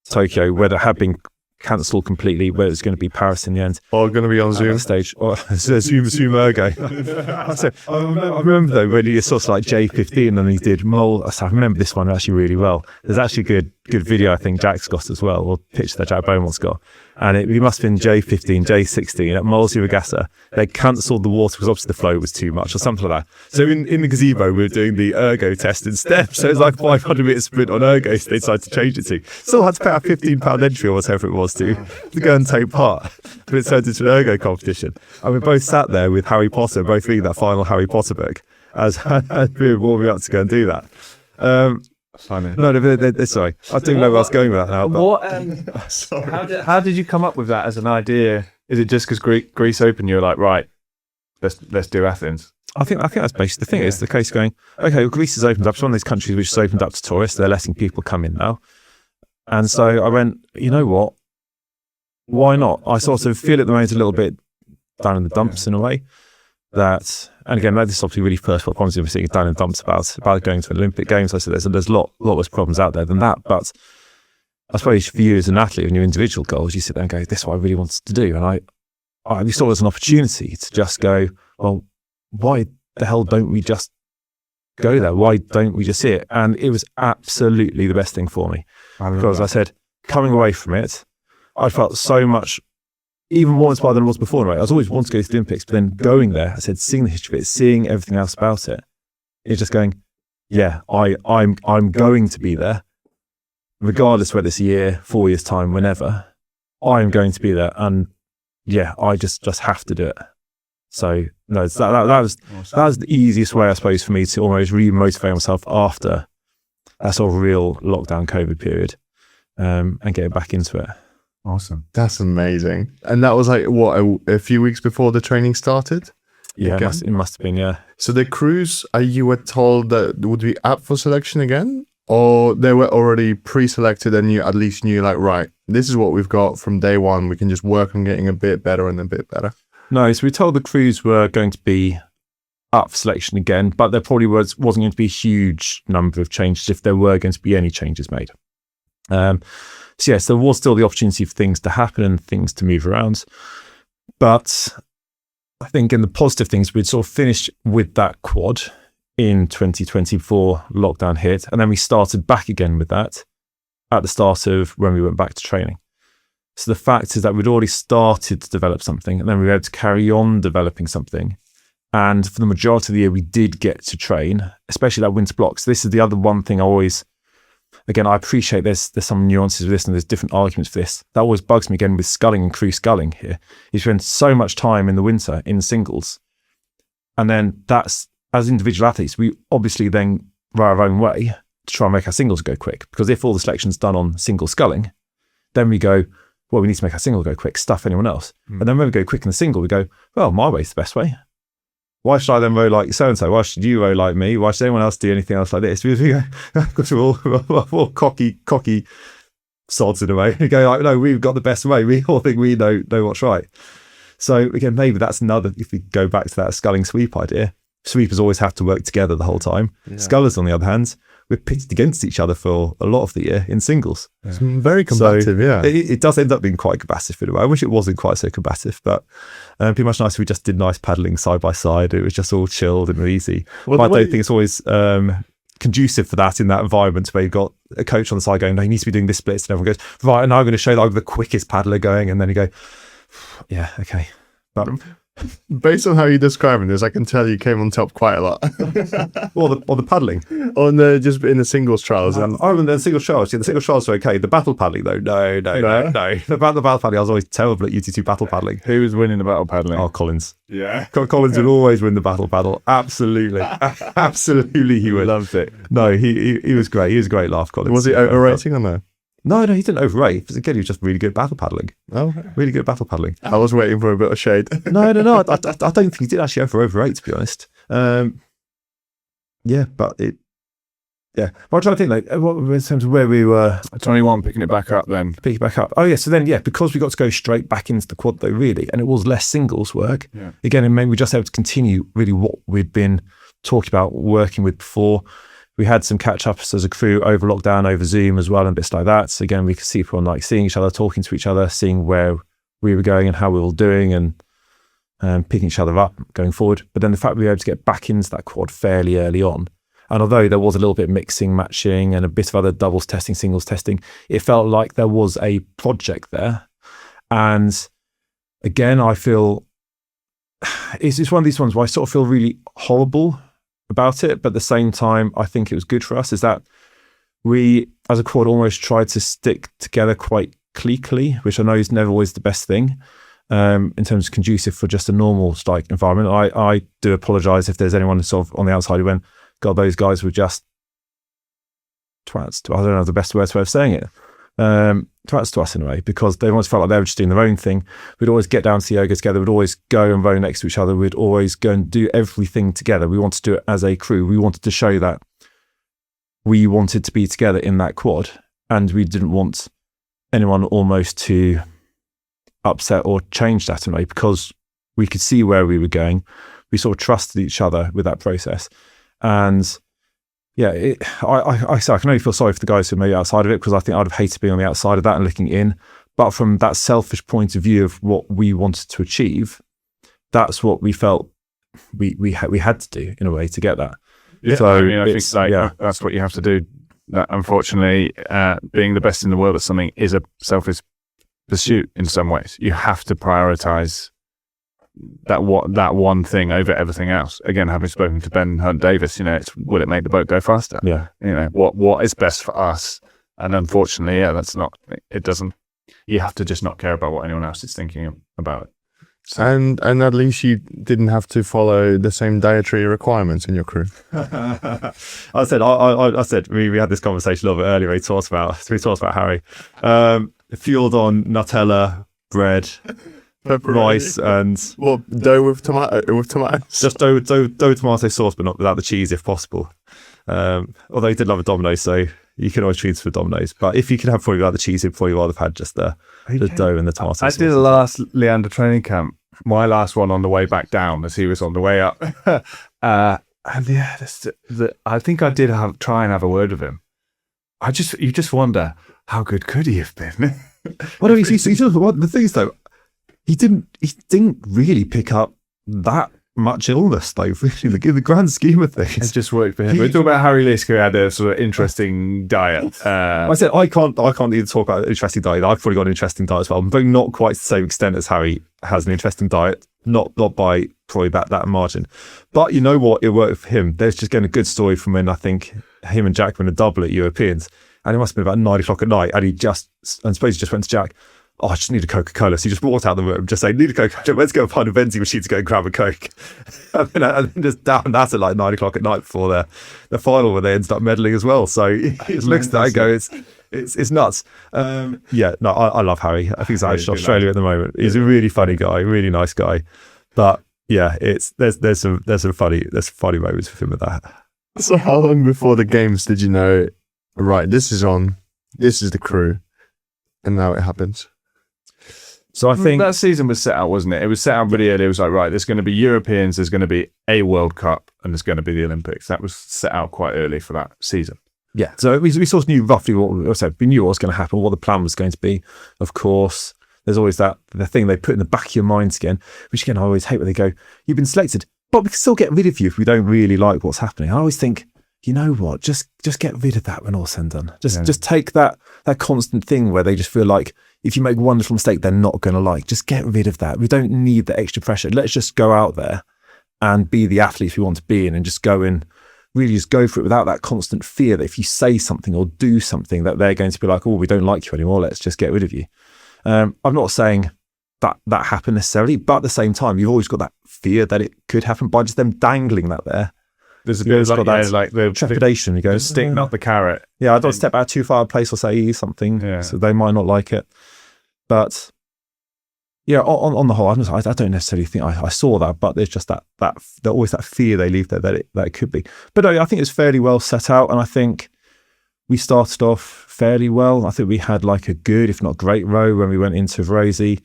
Tokyo, whether it had been cancelled completely, where it was going to be Paris in the end. All going to be on Zoom. Stage. Or Zoom ergo. So, I remember though when he saw like J15 and he did mole. I remember this one actually really well. There's actually a good video I think Jack's got as well, or picture that Jack Beaumont's got. And it must have been J15, J16 at Moles Regatta. They cancelled the water because obviously the flow was too much or something like that. So in the gazebo, we were doing the ergo test instead. So it's like 500 meter sprint on ergo. So they decided to change it to. Still had to pay a £15 entry or whatever it was to go and take part. But it turned into an ergo competition. And we both sat there with Harry Potter, both reading that final Harry Potter book as we were warming up to go and do that. Funny. No, sorry. I don't know where I was going with that now. But. Sorry. How did you come up with that as an idea? Is it just because Greece opened, you were like, right, let's do Athens? I think that's basically the thing. It's the case going, okay, well, Greece has opened up. It's one of these countries which has opened up to tourists. They're letting people come in now. And so I went, you know what? Why not? I sort of feel at the moment a little bit down in the dumps in a way. And again, this is obviously really first world problems we're seeing down in the dumps about going to an Olympic Games. I said there's a lot worse problems out there than that. But I suppose for you as an athlete and your individual goals, you sit there and go, this is what I really wanted to do. And I saw it as an opportunity to just go, well, why the hell don't we just go there? Why don't we just see it? And it was absolutely the best thing for me. Because I said, coming away from it, I felt so much even more inspired than I was before. Right? I was always wanting to go to the Olympics, but then going there, I said, seeing the history of it, seeing everything else about it, it's just going, yeah, I'm going to be there, regardless whether it's a year, 4 years time, whenever. I'm going to be there, and yeah, I just have to do it. So no, that was the easiest way, I suppose, for me to almost re-motivate myself after that sort of real lockdown COVID period, and getting back into it. Awesome. That's amazing. And that was like, what, a few weeks before the training started? Yeah, it must have been, yeah. So the crews, you were told that would be up for selection again? Or they were already pre-selected and you at least knew like, right, this is what we've got from day one. We can just work on getting a bit better and a bit better. No, so we told the crews were going to be up for selection again, but there probably wasn't going to be a huge number of changes if there were going to be any changes made. So yes, there was still the opportunity for things to happen and things to move around. But I think in the positive things, we'd sort of finished with that quad in 2020 before lockdown hit. And then we started back again with that at the start of when we went back to training. So the fact is that we'd already started to develop something and then we were able to carry on developing something. And for the majority of the year, we did get to train, especially that winter block. So this is the other one thing I always... Again, I appreciate there's some nuances with this and there's different arguments for this. That always bugs me again with sculling and crew sculling here. You spend so much time in the winter in singles. And then that's, as individual athletes, we obviously then run our own way to try and make our singles go quick. Because if all the selection's done on single sculling, then we go, well, we need to make our single go quick, stuff anyone else. And then when we go quick in the single, we go, well, my way's the best way. Why should I then row like so-and-so? Why should you row like me? Why should anyone else do anything else like this? Because we go, because we're all cocky sods in a way. We go like, no, we've got the best way. We all think we know what's right. So again, maybe that's another, if we go back to that sculling sweep idea, sweepers always have to work together the whole time. Yeah. Scullers, on the other hand, we're pitted against each other for a lot of the year in singles. It's very combative, yeah. It does end up being quite combative in a way. I wish it wasn't quite so combative, but it'd be much nicer if we just did nice paddling side by side. It was just all chilled and easy. Well, but I don't think it's always conducive for that in that environment where you've got a coach on the side going, no, he needs to be doing this splits, and everyone goes, right, and now I'm going to show that I'm the quickest paddler going, and then you go, yeah, okay. But based on how you're describing this, I can tell you came on top quite a lot. or the paddling, on just in the singles trials. And the singles trials. Yeah, the singles trials are okay. The battle paddling though, no. The battle paddling, I was always terrible at UT2 battle paddling. Who was winning the battle paddling? Oh, Collins. Yeah, Collins would always win the battle paddle. Absolutely, absolutely, he would. Loved it. No, he was great. He was a great laugh, Collins. Was he overrating or no? No, he didn't overrate. Because again, he was just really good at battle paddling. Oh, really good at battle paddling. I was waiting for a bit of shade. No. I don't think he did actually overrate, to be honest. Yeah, but it. Yeah, but I'm trying to think like in terms of where we were. 21, picking it back up then. Pick it back up. Oh yeah, so then because we got to go straight back into the quad though, really, and it was less singles work. Yeah. Again, and maybe we just able to continue really what we'd been talking about working with before. we had some catch ups as a crew over lockdown, over Zoom as well, and bits like that. So again, we could see people like seeing each other, talking to each other, seeing where we were going and how we were all doing, and picking each other up going forward. But then the fact we were able to get back into that quad fairly early on, and although there was a little bit of mixing, matching, and a bit of other doubles testing, singles testing, it felt like there was a project there. And again, I feel it's one of these ones where I sort of feel really horrible about it, but at the same time, I think it was good for us, is that we, as a quad, almost tried to stick together quite cliquely, which I know is never always the best thing. In terms of conducive for just a normal like environment. I do apologise if there's anyone sort of on the outside who went, God, those guys were just twats. I don't know the best way of saying it. Twats to us in a way, because they always felt like they were just doing their own thing. We'd always get down to the yoga together. We'd always go and row next to each other. We'd always go and do everything together. We wanted to do it as a crew. We wanted to show that we wanted to be together in that quad, and we didn't want anyone almost to upset or change that in a way, because we could see where we were going. We sort of trusted each other with that process. And yeah, I can only feel sorry for the guys who are maybe outside of it, because I think I'd have hated being on the outside of that and looking in. But from that selfish point of view of what we wanted to achieve, that's what we felt we had to do in a way to get that. Yeah, so I mean, I think that's what you have to do. Unfortunately, being the best in the world at something is a selfish pursuit in some ways. You have to prioritize that one thing over everything else. Again, having spoken to Ben Hunt Davis, will it make the boat go faster? Yeah. What is best for us? And unfortunately, it doesn't. You have to just not care about what anyone else is thinking about it. So. And at least you didn't have to follow the same dietary requirements in your crew. I said we had this conversation a little bit earlier. We talked about Harry. Fueled on Nutella, bread, rice, and dough with tomatoes. Just dough tomato sauce, but not without the cheese if possible. Although he did love a Domino's, so you can always choose for Domino's. But if you could have probably without the cheese, you'd probably rather have had just the dough and the tomato sauce. I did the last Leander training camp, my last one on the way back down as he was on the way up. And yeah, I think I did try and have a word with him. You just wonder, how good could he have been? Well, the thing is though, he didn't really pick up that much illness though, really, in the grand scheme of things. It just worked for him. We're talking about Harry Lisk, who had a sort of interesting diet. I said I can't even talk about an interesting diet. I've probably got an interesting diet as well, but not quite to the same extent as Harry has an interesting diet. Not by probably that margin. But you know what? It worked for him. There's just getting a good story from when I think him and Jack were in a double at Europeans. And it must have been about 9 o'clock at night. And I suppose he just went to Jack, I just need a Coca-Cola. So he just walked out the room, just saying, need a Coca-Cola. Let's go find a vending machine to go and grab a Coke. and then just down that at like 9 o'clock at night before the final, where they ended up medaling as well. So he just looks at that and goes, it's nuts. I love Harry. I think he's out in Australia at the moment. He's a really funny guy, really nice guy. But yeah, there's some funny moments with him with that. So how long before the games did you know, right, this is the crew, and now it happens? So I think that season was set out, wasn't it? It was set out pretty early. It was like, right, there's going to be Europeans, there's going to be a World Cup, and there's going to be the Olympics. That was set out quite early for that season. Yeah, so we sort of knew roughly we knew what was going to happen, what the plan was going to be. Of course, there's always the thing they put in the back of your minds again, which again I always hate when they go, you've been selected, but we can still get rid of you if we don't really like what's happening. I always think, you know what, just get rid of that when all's said and done. Just take that constant thing where they just feel like if you make one little mistake, they're not going to like. Just get rid of that. We don't need the extra pressure. Let's just go out there and be the athletes we want to be in, and just go in, really just go for it without that constant fear that if you say something or do something that they're going to be like, oh, we don't like you anymore, let's just get rid of you. I'm not saying that happened necessarily, but at the same time, you've always got that fear that it could happen by just them dangling that there. There's a bit of like the trepidation. You go, the stick, not the carrot. Yeah, I don't step out too far a place or say something, so they might not like it. But yeah, on the whole, I don't necessarily think I saw that, but there's just that always that fear they leave there that it could be. But I think it's fairly well set out, and I think we started off fairly well. I think we had like a good, if not great, row when we went into Rosie.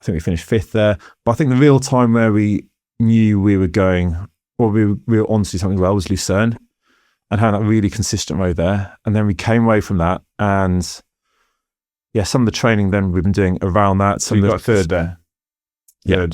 I think we finished 5th there. But I think the real time where we knew we were going, or we were on to something well, was Lucerne. and had a really consistent row there. And then we came away from that, and some of the training then we've been doing around that. So you got third there. Yeah.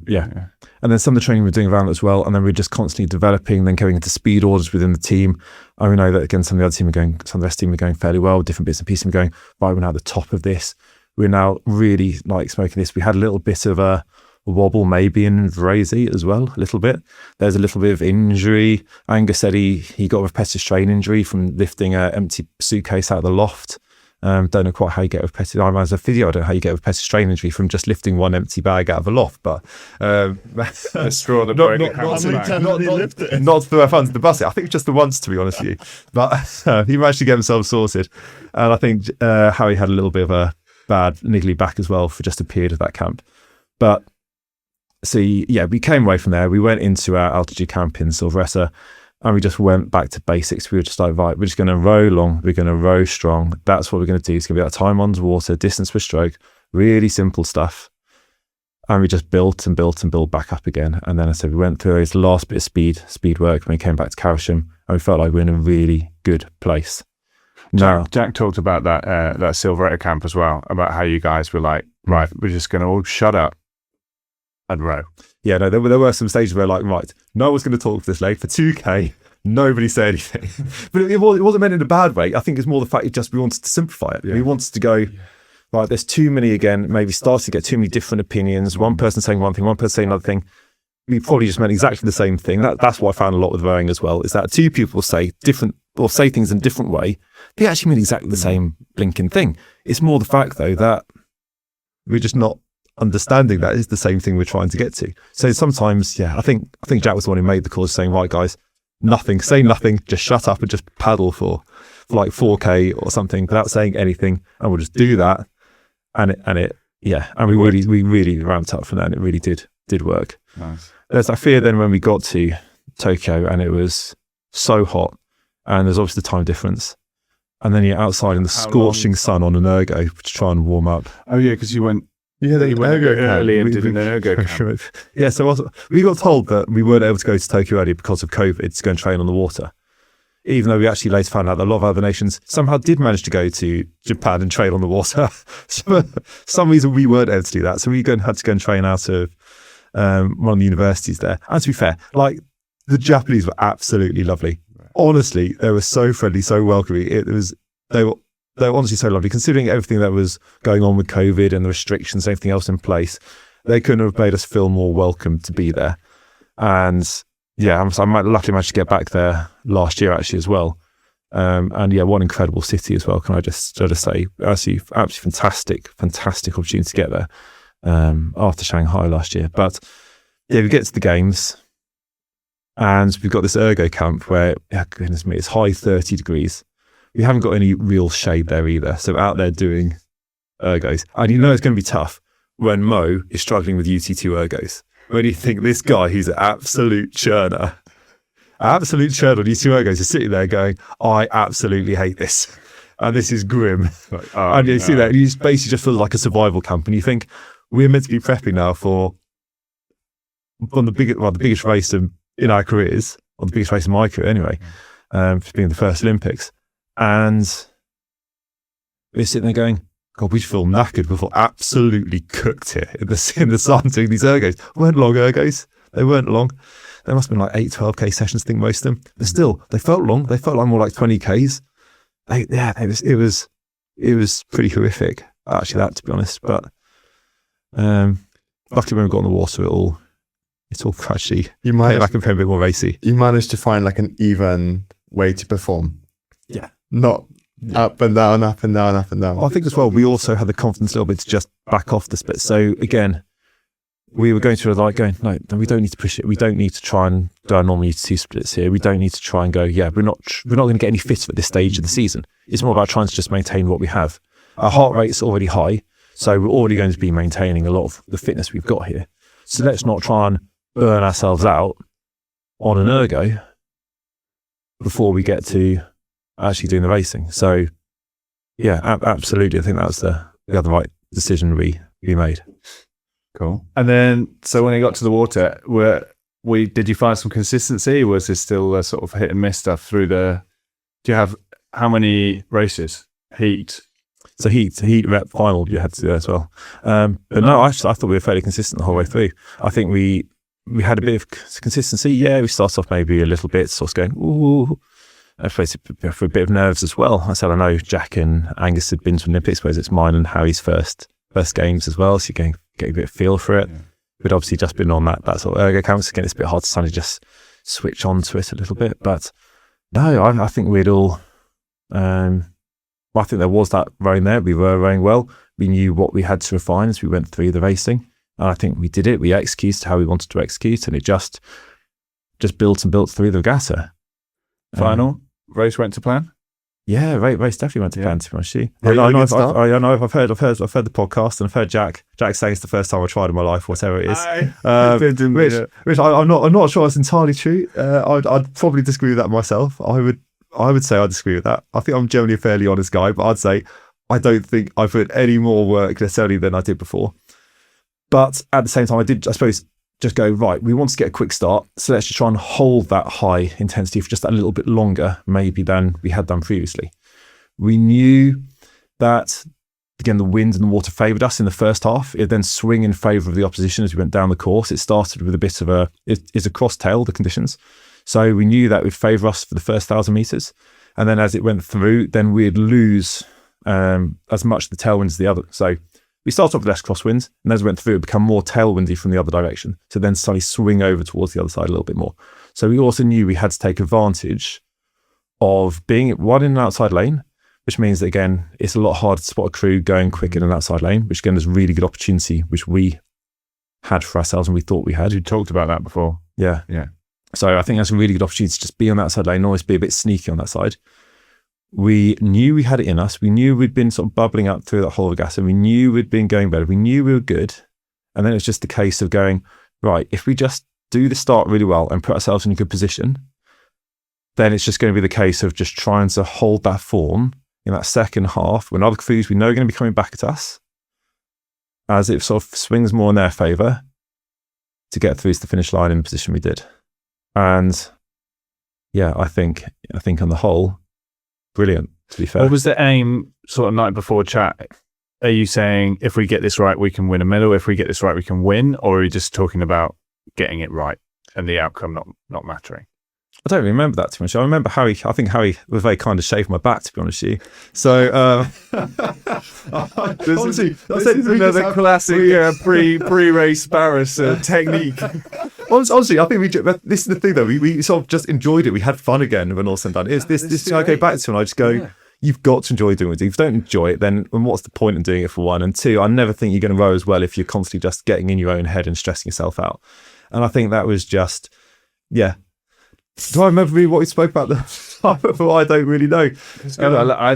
Yeah. And then some of the training we're doing around that as well. And then we're just constantly developing, then going into speed orders within the team. And we know that, again, some of the rest of the team are going fairly well. Different bits and pieces are going, right, we're now at the top of this. We're now really like smoking this. We had a little bit of a wobble maybe in Vrazy as well, a little bit. There's a little bit of injury. Angus said he got a repetitive strain injury from lifting an empty suitcase out of the loft. Don't know quite how you get a repetitive. I'm as a physio, I don't know how you get a repetitive strain injury from just lifting one empty bag out of a loft. But a straw that broke not to throw our under the bus. I think just the once, to be honest with you. But he managed to get himself sorted, and I think Harry had a little bit of a bad niggly back as well for just a period of that camp. But we came away from there. We went into our altitude camp in Silveretta. And we just went back to basics. We were just like, right, we're just going to row long. We're going to row strong. That's what we're going to do. It's going to be that time on water, distance per stroke, really simple stuff. And we just built and built and built back up again. And then I said, we went through his last bit of speed work when we came back to Carisham, and we felt like we were in a really good place. Jack talked about that Silveretta camp as well, about how you guys were like, right, we're just going to all shut up and row. Yeah, no, there were some stages where like, right, no one's going to talk to this lady for 2K. Nobody said anything. But it wasn't meant in a bad way. I think it's more the fact we wanted to simplify it. Yeah. We wanted to go, right, there's too many again, maybe starting to get too many different opinions. One person saying one thing, one person saying another thing. We probably just meant exactly the same thing. That's what I found a lot with rowing as well, is that two people say different, or say things in a different way. They actually mean exactly the same blinking thing. It's more the fact, though, that we're just not understanding that is the same thing we're trying to get to. So sometimes, I think Jack was the one who made the call, saying, right, guys, say nothing, just shut up and just paddle for like 4K or something without saying anything, and we'll just do that. And we really ramped up from that, and it really did work. Nice. There's that fear then when we got to Tokyo and it was so hot, and there's obviously the time difference, and then you're outside in the scorching sun on an ergo to try and warm up. Oh yeah, because you went. Yeah, they went early and did an ergo camp. Yeah, so we got told that we weren't able to go to Tokyo early because of COVID to go and train on the water. Even though we actually later found out that a lot of other nations somehow did manage to go to Japan and train on the water. So for some reason we weren't able to do that. So we had to go and train out of one of the universities there. And to be fair, like the Japanese were absolutely lovely. Honestly, they were so friendly, so welcoming. They were honestly so lovely, considering everything that was going on with COVID and the restrictions and everything else in place. They couldn't have made us feel more welcome to be there. And I luckily managed to get back there last year actually as well. One incredible city as well. Can I just say, absolutely fantastic opportunity to get there after Shanghai last year. But we get to the games, and we've got this ergo camp where, goodness me, it's high 30 degrees. We haven't got any real shade there either. So out there doing ergos. And it's going to be tough when Mo is struggling with UT2 ergos. When you think this guy who's an absolute churner on UT2 ergos is sitting there going, I absolutely hate this. And this is grim. And you see that, and you basically just feel like a survival camp. And you think, we're meant to be prepping now for the biggest race in our careers, or the biggest race in my career anyway, being the first Olympics. And we're sitting there going, God, we feel knackered. We feel absolutely cooked here in the sun doing these ergos. They weren't long ergos. They weren't long. There must have been like 8, 12K sessions, I think, most of them. But still, they felt long. They felt like more like 20Ks. It was pretty horrific, actually, that, to be honest. But luckily when we got on the water, it's all actually came back and became a bit more racy. You managed to find like an even way to perform. Yeah. Not up and down, up and down, up and down. I think as well, we also had the confidence a little bit to just back off this bit. So again, we were going through no, we don't need to push it. We don't need to try and do our normal UT2 splits here. We don't need to try and go, we're not going to get any fitter at this stage of the season. It's more about trying to just maintain what we have. Our heart rate's already high, so we're already going to be maintaining a lot of the fitness we've got here. So let's not try and burn ourselves out on an ergo before we get to actually doing the racing. So absolutely, I think that was the other right decision we made. Cool. And then, so when you got to the water, did you find some consistency? Was this still a sort of hit and miss stuff through the Do you have how many races? Heat. So heat rep final you had to do as well. But no, actually, I thought we were fairly consistent the whole way through. I think we had a bit of consistency. Yeah, we started off maybe a little bit, sort of going, ooh. I suppose for a bit of nerves as well. I said, I know Jack and Angus had been to Olympics, whereas it's mine and Harry's first games as well. So you're getting a bit of feel for it. Yeah. We'd obviously just been on that sort of ergo camp. So again, it's a bit hard to suddenly just switch on to it a little bit. But no, I think we'd all, I think there was that rowing there. We were rowing well. We knew what we had to refine as we went through the racing. And I think we did it. We executed how we wanted to execute, and it just built and built through the regatta. Final race went to plan. Yeah, race definitely went to plan. To be honest, I know. I've heard the podcast, and I've heard Jack saying it's the first time I tried in my life, whatever it is. Which I'm not sure it's entirely true. I'd probably disagree with that myself. I would say I disagree with that. I think I'm generally a fairly honest guy, but I'd say I don't think I put any more work necessarily than I did before. But at the same time, I did, I suppose, just go, right, we want to get a quick start, so let's just try and hold that high intensity for just a little bit longer, maybe, than we had done previously. We knew that, again, the wind and the water favoured us in the first half. It then swung in favour of the opposition as we went down the course. It started with a bit of it's a cross tail, the conditions. So we knew that it would favour us for the first 1,000 metres. And then as it went through, then we'd lose as much the tailwinds as the other. So we started off with less crosswinds, and as we went through, it became more tailwindy from the other direction. So then suddenly swing over towards the other side a little bit more. So we also knew we had to take advantage of being one in an outside lane, which means that, again, it's a lot harder to spot a crew going quick in an outside lane, which, again, is a really good opportunity, which we had for ourselves and we thought we had. You talked about that before. Yeah. So I think that's a really good opportunity to just be on that outside lane and always be a bit sneaky on that side. We knew we had it in us. We knew we'd been sort of bubbling up through that whole regatta. We knew we'd been going better. We knew we were good. And then it was just a case of going, right, if we just do the start really well and put ourselves in a good position, then it's just going to be the case of just trying to hold that form in that second half when other crews we know are going to be coming back at us, as it sort of swings more in their favour, to get through to the finish line in the position we did. And yeah, I think on the whole, brilliant, to be fair. What was the aim sort of night before chat? Are you saying if we get this right, we can win a medal? If we get this right, we can win? Or are you just talking about getting it right and the outcome not mattering? I don't remember that too much. I remember Harry. I think Harry was very kind of shaved my back, to be honest with you. So this is another classic pre-race Barras technique. Honestly, I think this is the thing though. We sort of just enjoyed it. We had fun again when all said and done. This I go back to and I just go, you've got to enjoy doing it. If you don't enjoy it, then what's the point in doing it, for one? And two, I never think you're going to row as well if you're constantly just getting in your own head and stressing yourself out. And I think that was just, yeah. Do I remember what we spoke about the I don't really know. I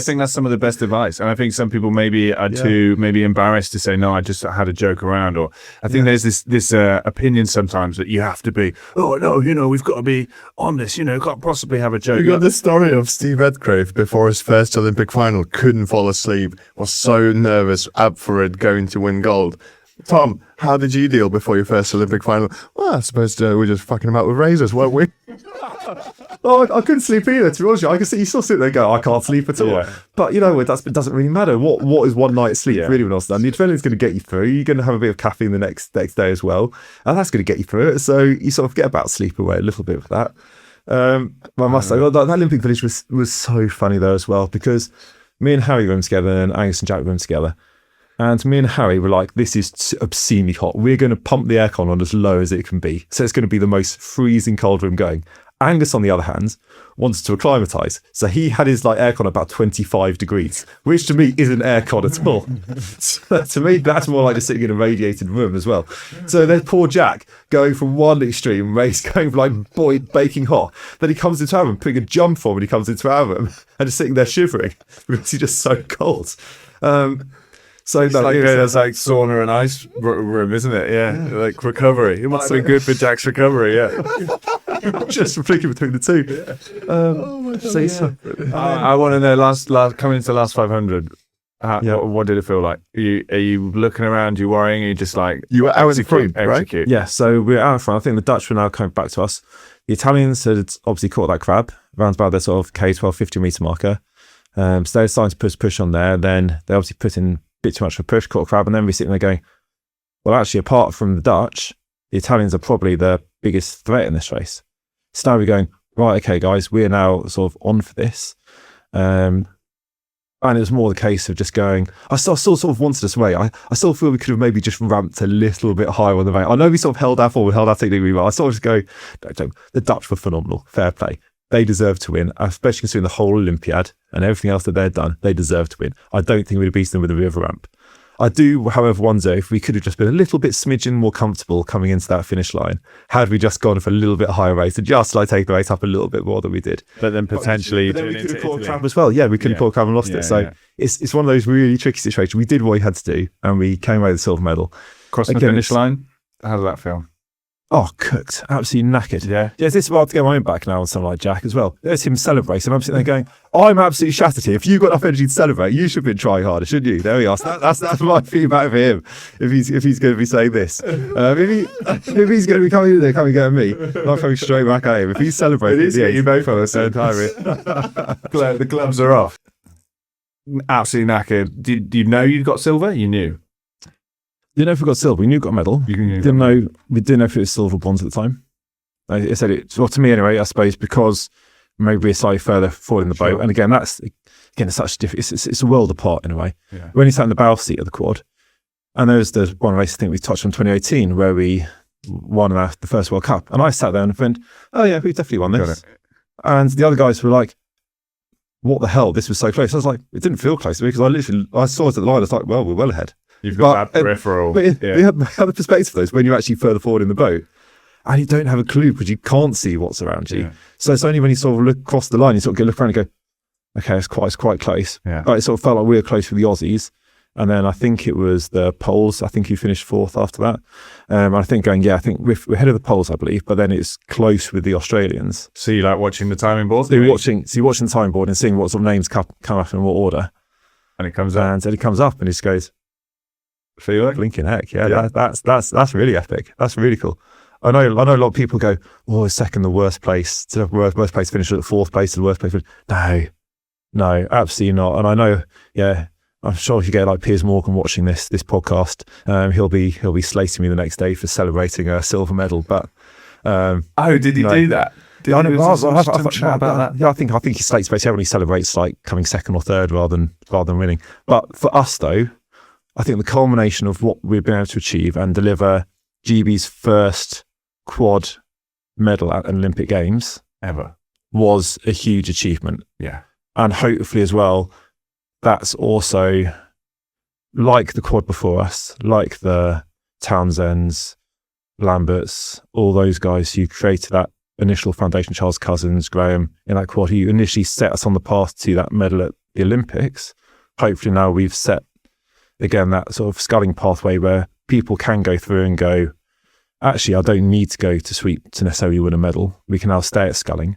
think that's some of the best advice, and I think some people maybe are too embarrassed to say no. I just had a joke around, or I think there's this opinion sometimes that you have to be. Oh no, we've got to be on this. Can't possibly have a joke. You got the story of Steve Redgrave before his first Olympic final, couldn't fall asleep, was so nervous, up for it, going to win gold. Tom, how did you deal before your first Olympic final? Well, I suppose we're just fucking him out with razors, weren't we? Oh, I couldn't sleep either, to be honest. I can see you still sit there and go, I can't sleep at all. Yeah. But you know what, it doesn't really matter. What is one night's sleep really when all's done? The adrenaline's going to get you through. You're going to have a bit of caffeine the next day as well. And that's going to get you through it. So you sort of get about sleep away a little bit with that. I must say, that Olympic Village was so funny though as well, because me and Harry were in together and Angus and Jack were in together. And me and Harry were like, this is obscenely hot. We're going to pump the aircon on as low as it can be. So it's going to be the most freezing cold room going. Angus, on the other hand, wanted to acclimatise. So he had his aircon about 25 degrees, which to me isn't aircon at all. So to me, that's more like just sitting in a radiated room as well. So there's poor Jack going from one extreme race, going from baking hot. Then he comes into our room, putting a jump on when he comes into our room, and just sitting there shivering because he's just so cold. So it's there's sauna and ice room, isn't it? Yeah, like recovery. It must have been good for Jack's recovery. Yeah, just flicking between the two. Oh my God! I want to know last coming into the last 500. Yeah. What did it feel like? Are you looking around? You worrying? Are you just like You were out in front, right? execute? Yeah, so we're out in front. I think the Dutch were now coming back to us. The Italians had obviously caught that crab around about their sort of K12 50 metre marker. So they were starting to push on there. Then they obviously put in a bit too much of a push, caught a crab, and then we're sitting there going, well, actually, apart from the Dutch, the Italians are probably the biggest threat in this race. So now we're going, right, okay, guys, we're now sort of on for this. And it was more the case of just going, I still sort of wanted us away. I still feel we could have maybe just ramped a little bit higher on the rate. I know we sort of held our forward, held our technique really well. I sort of just go, don't. The Dutch were phenomenal. Fair play. They deserve to win, especially considering the whole Olympiad and everything else that they've done. They deserve to win. I don't think we'd have beaten them with a river ramp. I do, however, wonder if we could have just been a little bit smidgen more comfortable coming into that finish line. Had we just gone for a little bit higher rate and just like take the rate up a little bit more than we did. But then potentially, But then we could have caught a crab as well. Yeah, we could have caught a crab and lost it. So it's one of those really tricky situations. We did what we had to do and we came away with the silver medal. Crossing the finish line. How did that feel? Oh, cooked. Absolutely knackered. Yeah. This is why I have to get my own back now on someone like Jack as well. There's him celebrating. I'm sitting there going, I'm absolutely shattered here. If you've got enough energy to celebrate, you should have been trying harder, shouldn't you? There we are. So that's my feedback for him. If he's going to be saying this. If he's going to be coming in there, coming at me, not coming straight back at him. If he's celebrating, You both on the same time. The gloves are off. Absolutely knackered. Did you know you got silver? You knew. Didn't know if we got silver. We knew we got a medal. We didn't know if it was silver or bronze at the time. I said it, well, to me anyway, I suppose, because maybe we're slightly further forward in the boat. And again, it's such different. It's a world apart in a way. Yeah. We only sat in the bow seat of the quad. And there was the one race I think we touched on 2018 where we won the first World Cup. And I sat there and went, oh yeah, we definitely won this. And the other guys were like, what the hell? This was so close. I was like, it didn't feel close to me because I saw it at the line. I was like, well, we're well ahead. You've got that peripheral. But we have the perspective of those when you're actually further forward in the boat and you don't have a clue because you can't see what's around you. Yeah. So it's only when you sort of look across the line, you sort of look around and go, okay, it's quite close. Yeah. But it sort of felt like we were close with the Aussies. And then I think it was the Poles. I think he finished fourth after that. I think I think we're ahead of the Poles, I believe, but then it's close with the Australians. So you like watching the timing board? So you're watching the timing board and seeing what sort of names come up in what order. And it comes out. And then it comes up and he just goes, feel like? blinking heck, yeah. That's really epic. That's really cool. I know a lot of people go, oh, is second the worst place? To the worst place finish at the fourth place to the worst place finish. No, absolutely not. And I know, I'm sure if you get like Piers Morgan watching this podcast, he'll be slating me the next day for celebrating a silver medal. But did he do that? I think he slates basically everyone he celebrates like coming second or third rather than winning. But for us though, I think the culmination of what we've been able to achieve and deliver GB's first quad medal at an Olympic Games Ever was a huge achievement. Yeah. And hopefully as well, that's also like the quad before us, like the Townsends, Lamberts, all those guys who created that initial foundation, Charles Cousins, Graham, in that quad, who initially set us on the path to that medal at the Olympics. Hopefully now we've set, again, that sort of sculling pathway where people can go through and go, actually, I don't need to go to sweep to necessarily win a medal. We can now stay at sculling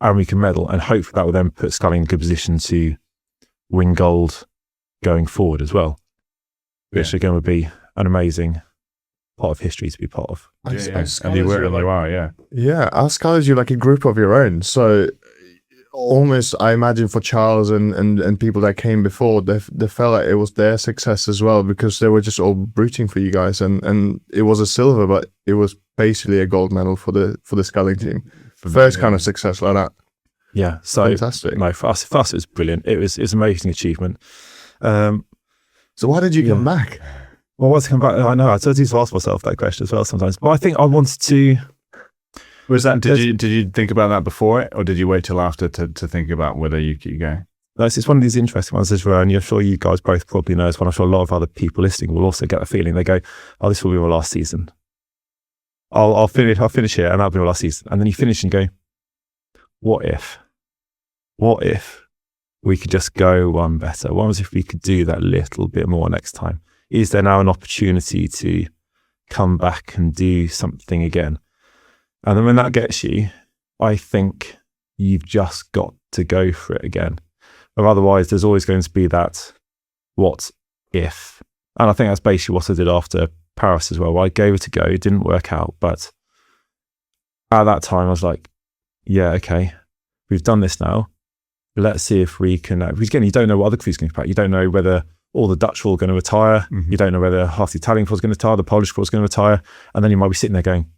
and we can medal. And hopefully that will then put sculling in a good position to win gold going forward as well, which again would be an amazing part of history to be part of. And you were, and you are, yeah. Yeah, our scholars, you're like a group of your own. So almost, I imagine for Charles and people that came before, they felt like it was their success as well because they were just all rooting for you guys. And it was a silver, but it was basically a gold medal for the sculling team. First kind of success like that. Yeah, so fantastic. No, for us it was brilliant. It was an amazing achievement. So why did you come back? Well, what's come back? I know I do ask myself that question as well sometimes, but I think I wanted to. Was that did you think about that before it, or did you wait till after to think about whether you keep going? No, it's one of these interesting ones as well, and you're sure you guys both probably know as well. I'm sure a lot of other people listening will also get the feeling. They go, "Oh, this will be my last season. I'll finish here, and that'll be my last season." And then you finish and go, "What if? What if we could just go one better? What if we could do that little bit more next time? Is there now an opportunity to come back and do something again?" And then when that gets you, I think you've just got to go for it again. Or otherwise, there's always going to be that what if? And I think that's basically what I did after Paris as well. I gave it a go. It didn't work out. But at that time, I was like, yeah, okay, we've done this now. Let's see if we can, because again, you don't know what other crews can come back. You don't know whether all the Dutch were going to retire. You don't know whether half the Italian crew was going to retire, the Polish crew was going to retire. And then you might be sitting there going,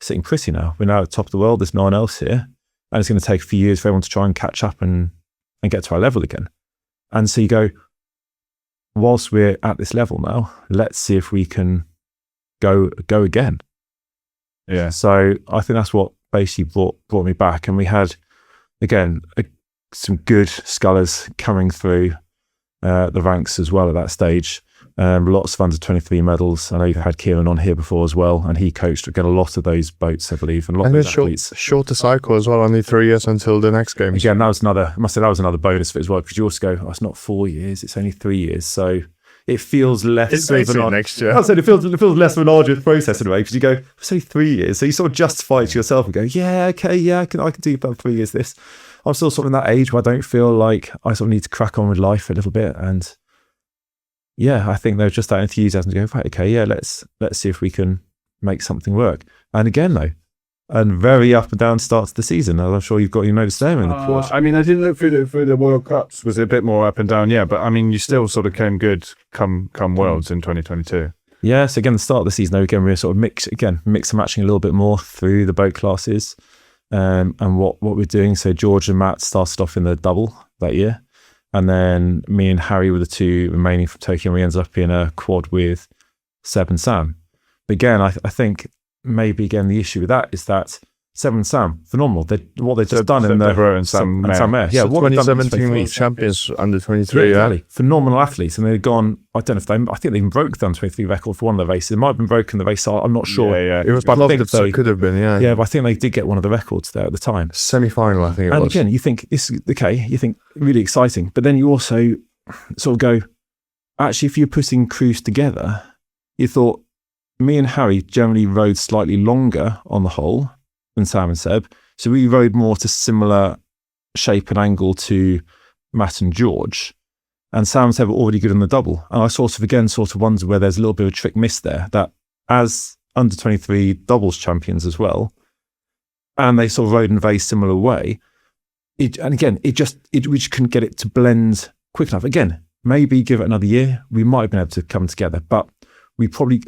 sitting pretty now. We're now at the top of the world. There's no one else here. And it's going to take a few years for everyone to try and catch up and get to our level again. And so you go, whilst we're at this level now, let's see if we can go again. Yeah. So I think that's what basically brought me back. And we had, again, some good scullers coming through the ranks as well at that stage. Lots of under 23 medals. I know you've had Kieran on here before as well, and he coached again a lot of those boats, I believe, and a lot of those athletes. Shorter cycle as well, only 3 years until the next games. Again, that was another bonus for it as well, because you also go, oh, it's not 4 years, it's only 3 years. So it feels less. It's next year. I said it feels less of an arduous process in a way, because you go, it's only 3 years. So you sort of justify it to yourself and go, yeah, okay, yeah, I can do about 3 years this. I'm still sort of in that age where I don't feel like I sort of need to crack on with life a little bit. And yeah, I think there's just that enthusiasm to go, right, okay, yeah, let's see if we can make something work. And again, though, and very up and down start to the season. I'm sure you've got your notice there in the report. I mean, I didn't look through the World Cups. Was it a bit more up and down? Yeah, but I mean, you still sort of came good come Worlds in 2022. Yeah, so again, the start of the season, though, again, we're sort of mix and matching a little bit more through the boat classes. And what we're doing. So George and Matt started off in the double that year. And then me and Harry were the two remaining from Tokyo, and we ended up in a quad with Seb and Sam. But again, I think maybe again the issue with that is that Seb and Sam, phenomenal. What they've just done in the and Sam Mayer. Yeah, So what they've done in 2017 champions under 23. Yeah, exactly. Phenomenal athletes, and they've gone. I don't know if I think they even broke the under 23 record for one of the races. It might have been broken the race. I'm not sure. Yeah. it was But I blocked, think so they- it could have been. Yeah, Yeah, but I think they did get one of the records there at the time. semi-final, I think it And was. again, you think this is okay, you think really exciting, but then you also sort of go, actually, if you're putting crews together, you thought me and Harry generally rode slightly longer on the whole than Sam and Seb. So we rode more to similar shape and angle to Matt and George. And Sam and Seb were already good on the double. And I sort of wonder where there's a little bit of a trick miss there, that as under 23 doubles champions as well, and they sort of rode in a very similar way. We just couldn't get it to blend quick enough. Again, maybe give it another year, we might have been able to come together, but we probably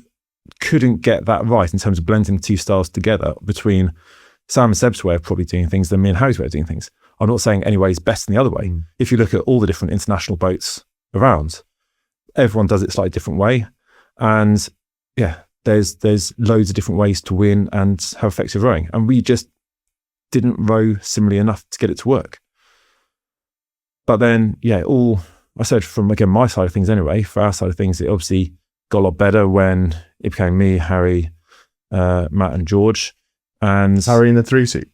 couldn't get that right in terms of blending the two styles together between Sam and Seb's way of probably doing things than me and Harry's way of doing things. I'm not saying any way is best than the other way. If you look at all the different international boats around, everyone does it a slightly different way. And yeah, there's loads of different ways to win and have effective rowing. And we just didn't row similarly enough to get it to work. But then, yeah, I said from, again, my side of things anyway, for our side of things, it obviously got a lot better when it became me, Harry, Matt and George. And Harry in the 3 seat.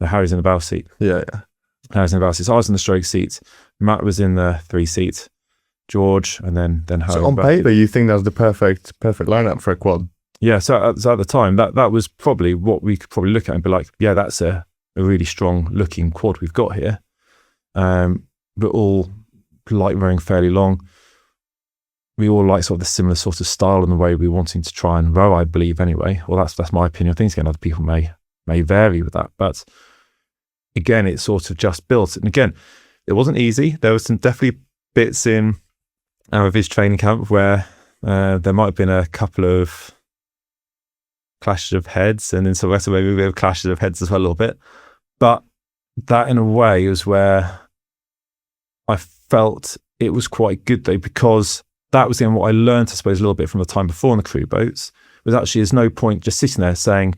Harry's in the bow seat. Yeah. Harry's in the bow seat. So I was in the stroke seat. Matt was in the 3 seat. George, and then Harry. So on paper, you think that's the perfect lineup for a quad? Yeah. So at the time, that was probably what we could probably look at and be like, yeah, that's a really strong looking quad we've got here. But all like rowing fairly long. We all like sort of the similar sort of style and the way we're wanting to try and row, I believe, anyway. Well, that's my opinion. Things again, other people may vary with that, but again, it's sort of just built. And again, it wasn't easy. There was some definitely bits in our Viz training camp where there might have been a couple of clashes of heads, and in some way maybe a bit of clashes of heads as well a little bit. But that in a way was where I felt it was quite good though, because that was then what I learned, I suppose, a little bit from the time before on the crew boats, was actually there's no point just sitting there saying,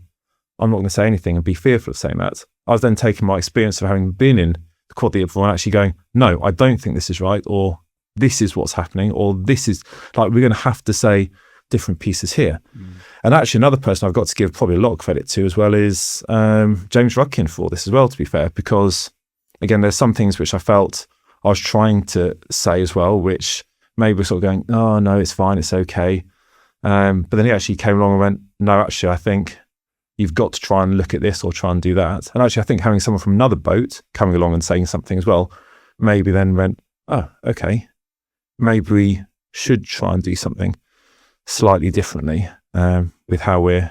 I'm not going to say anything and be fearful of saying that. I was then taking my experience of having been in the quad the year before and actually going, no, I don't think this is right, or this is what's happening, or this is, like, we're going to have to say different pieces here. And actually another person I've got to give probably a lot of credit to as well is James Rudkin for this as well, to be fair, because again, there's some things which I felt I was trying to say as well, which maybe we're sort of going, oh no, it's fine, it's okay. But then he actually came along and went, no, actually, I think you've got to try and look at this or try and do that. And actually, I think having someone from another boat coming along and saying something as well, maybe then went, oh, okay, maybe we should try and do something slightly differently with how we're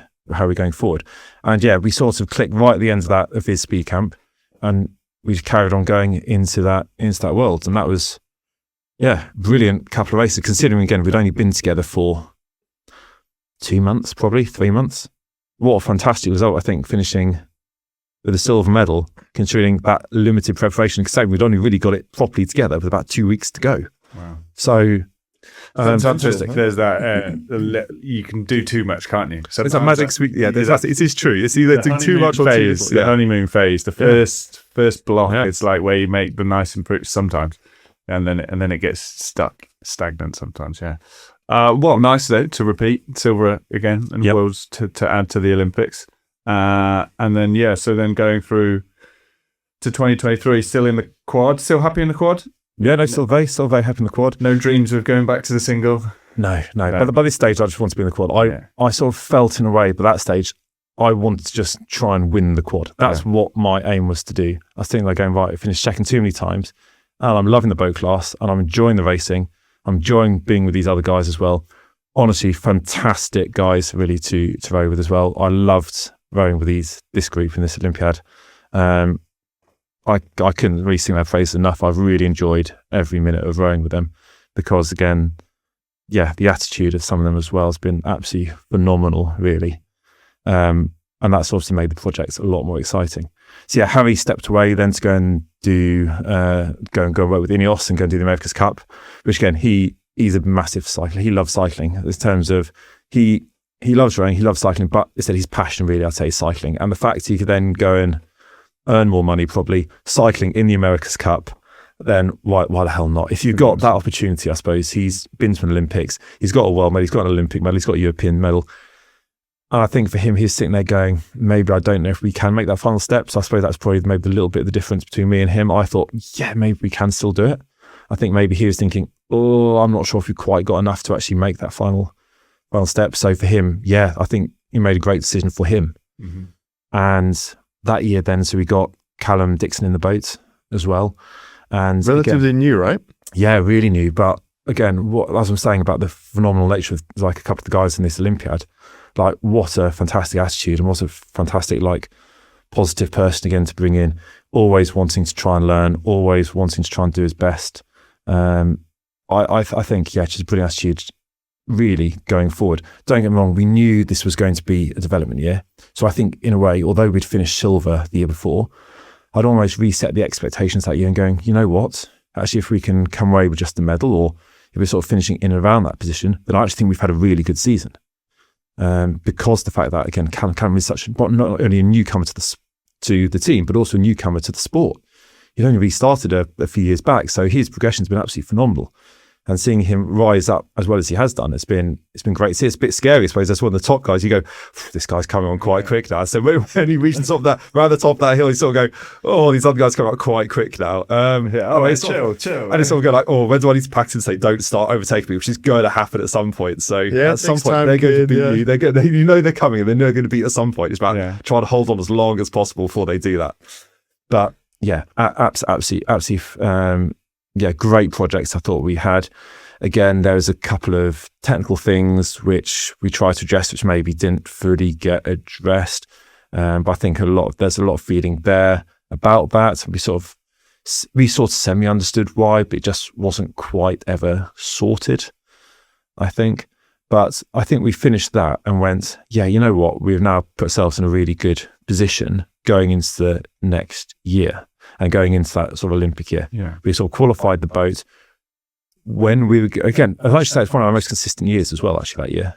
going forward. And yeah, we sort of clicked right at the end of his speed camp, and we carried on going into that world. And that was, brilliant couple of races, considering again, we'd only been together for 2 months, probably 3 months. What a fantastic result, I think, finishing with a silver medal, considering that limited preparation. Because we'd only really got it properly together with about 2 weeks to go. Wow. So, fantastic. There's that. You can do too much, can't you? It's a magic sweet. Yeah, it is true. It's either doing too much or phase, too little. The honeymoon phase, the first block. Yeah. It's like where you make the nice improvement sometimes, and then it gets stagnant sometimes. Yeah. Well, nice though to repeat silver again and worlds to add to the Olympics, and then so then going through to 2023, still in the quad, still happy in the quad. Yeah, no, still very happy in the quad. No dreams of going back to the single? No. But by this stage, I just want to be in the quad. I sort of felt in a way, by that stage, I wanted to just try and win the quad. That's what my aim was to do. I was thinking like going, right, I finished second too many times, and I'm loving the boat class, and I'm enjoying the racing. I'm enjoying being with these other guys as well. Honestly, fantastic guys really to row with as well. I loved rowing with this group in this Olympiad. I couldn't really sing their praises enough. I've really enjoyed every minute of rowing with them because, again, the attitude of some of them as well has been absolutely phenomenal, really. And that's obviously made the project a lot more exciting. So Harry stepped away then to go and go work with Ineos and go and do the America's Cup, which again, he's a massive cycler. He loves cycling in terms of he loves rowing, he loves cycling, but instead his passion really, I'd say, is cycling. And the fact he could then go and earn more money probably cycling in the America's Cup, then why the hell not? If you've got that opportunity, I suppose. He's been to an Olympics, he's got a world medal, he's got an Olympic medal, he's got a European medal. And I think for him, he's sitting there going, maybe I don't know if we can make that final step. So I suppose that's probably maybe a little bit of the difference between me and him. I thought, maybe we can still do it. I think maybe he was thinking, I'm not sure if we quite got enough to actually make that final step. So for him, I think he made a great decision for him. Mm-hmm. And that year then, so we got Callum Dixon in the boat as well. And relatively new, right? Yeah, really new. But again, as I'm saying about the phenomenal nature of like a couple of the guys in this Olympiad, like what a fantastic attitude and what a fantastic positive person again to bring in, always wanting to try and learn, always wanting to try and do his best. I think, just a brilliant attitude really going forward. Don't get me wrong, we knew this was going to be a development year. So I think in a way, although we'd finished silver the year before, I'd almost reset the expectations that year and going, you know what, actually if we can come away with just a medal, or if we're sort of finishing in and around that position, then I actually think we've had a really good season. Because the fact that, again, Callum is not only a newcomer to the team, but also a newcomer to the sport. He'd only really started a few years back, so his progression's been absolutely phenomenal. And seeing him rise up as well as he has done, it's been great to see. It's a bit scary, I suppose. That's one of the top guys. You go, this guy's coming on quite quick now. So when he reaches around the top of that hill, you sort of go, these other guys come out quite quick now. Chill. And it's sort of go like, when do I need to practice and say, don't start overtaking me, which is going to happen at some point. So at some point, they're going to beat you. They're coming and they're going to beat at some point. It's about trying to hold on as long as possible before they do that. But absolutely. Great projects I thought we had. Again, there was a couple of technical things which we tried to address, which maybe didn't fully get addressed. But I think there's a lot of feeling there about that. We sort of semi-understood why, but it just wasn't quite ever sorted, I think. But I think we finished that and went, you know what? We've now put ourselves in a really good position going into the next year. And going into that sort of Olympic year, we sort of qualified the boat. When we were, again, I'd like to say it's one of our most consistent years as well, actually, that year.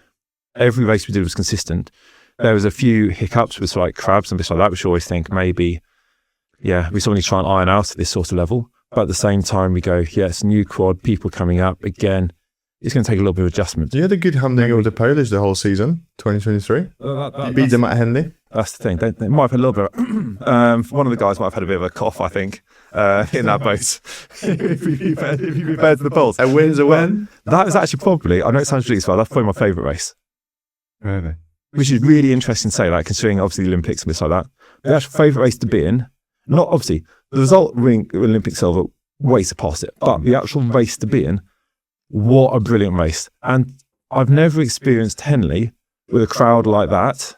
Every race we did was consistent. There was a few hiccups with like crabs and bits like that, which I always think maybe, we sort of try and iron out at this sort of level. But at the same time, we go, it's new quad, people coming up. Again, it's going to take a little bit of adjustment. You had a good handling of the Polish the whole season, 2023. You beat them at Henley. That's the thing. They might have had a little bit of, one of the guys might have had a bit of a cough, I think, in that boat. if you compared to the Poles. A win's a win. That was actually probably, I know it sounds really smart, that's probably my favourite race. Really? Which is really interesting to say, like, considering obviously the Olympics and bits like that. The actual favourite race to be in, not obviously, the result winning Olympic silver way surpassed it, but the actual race to be in what a brilliant race. And I've never experienced Henley with a crowd like that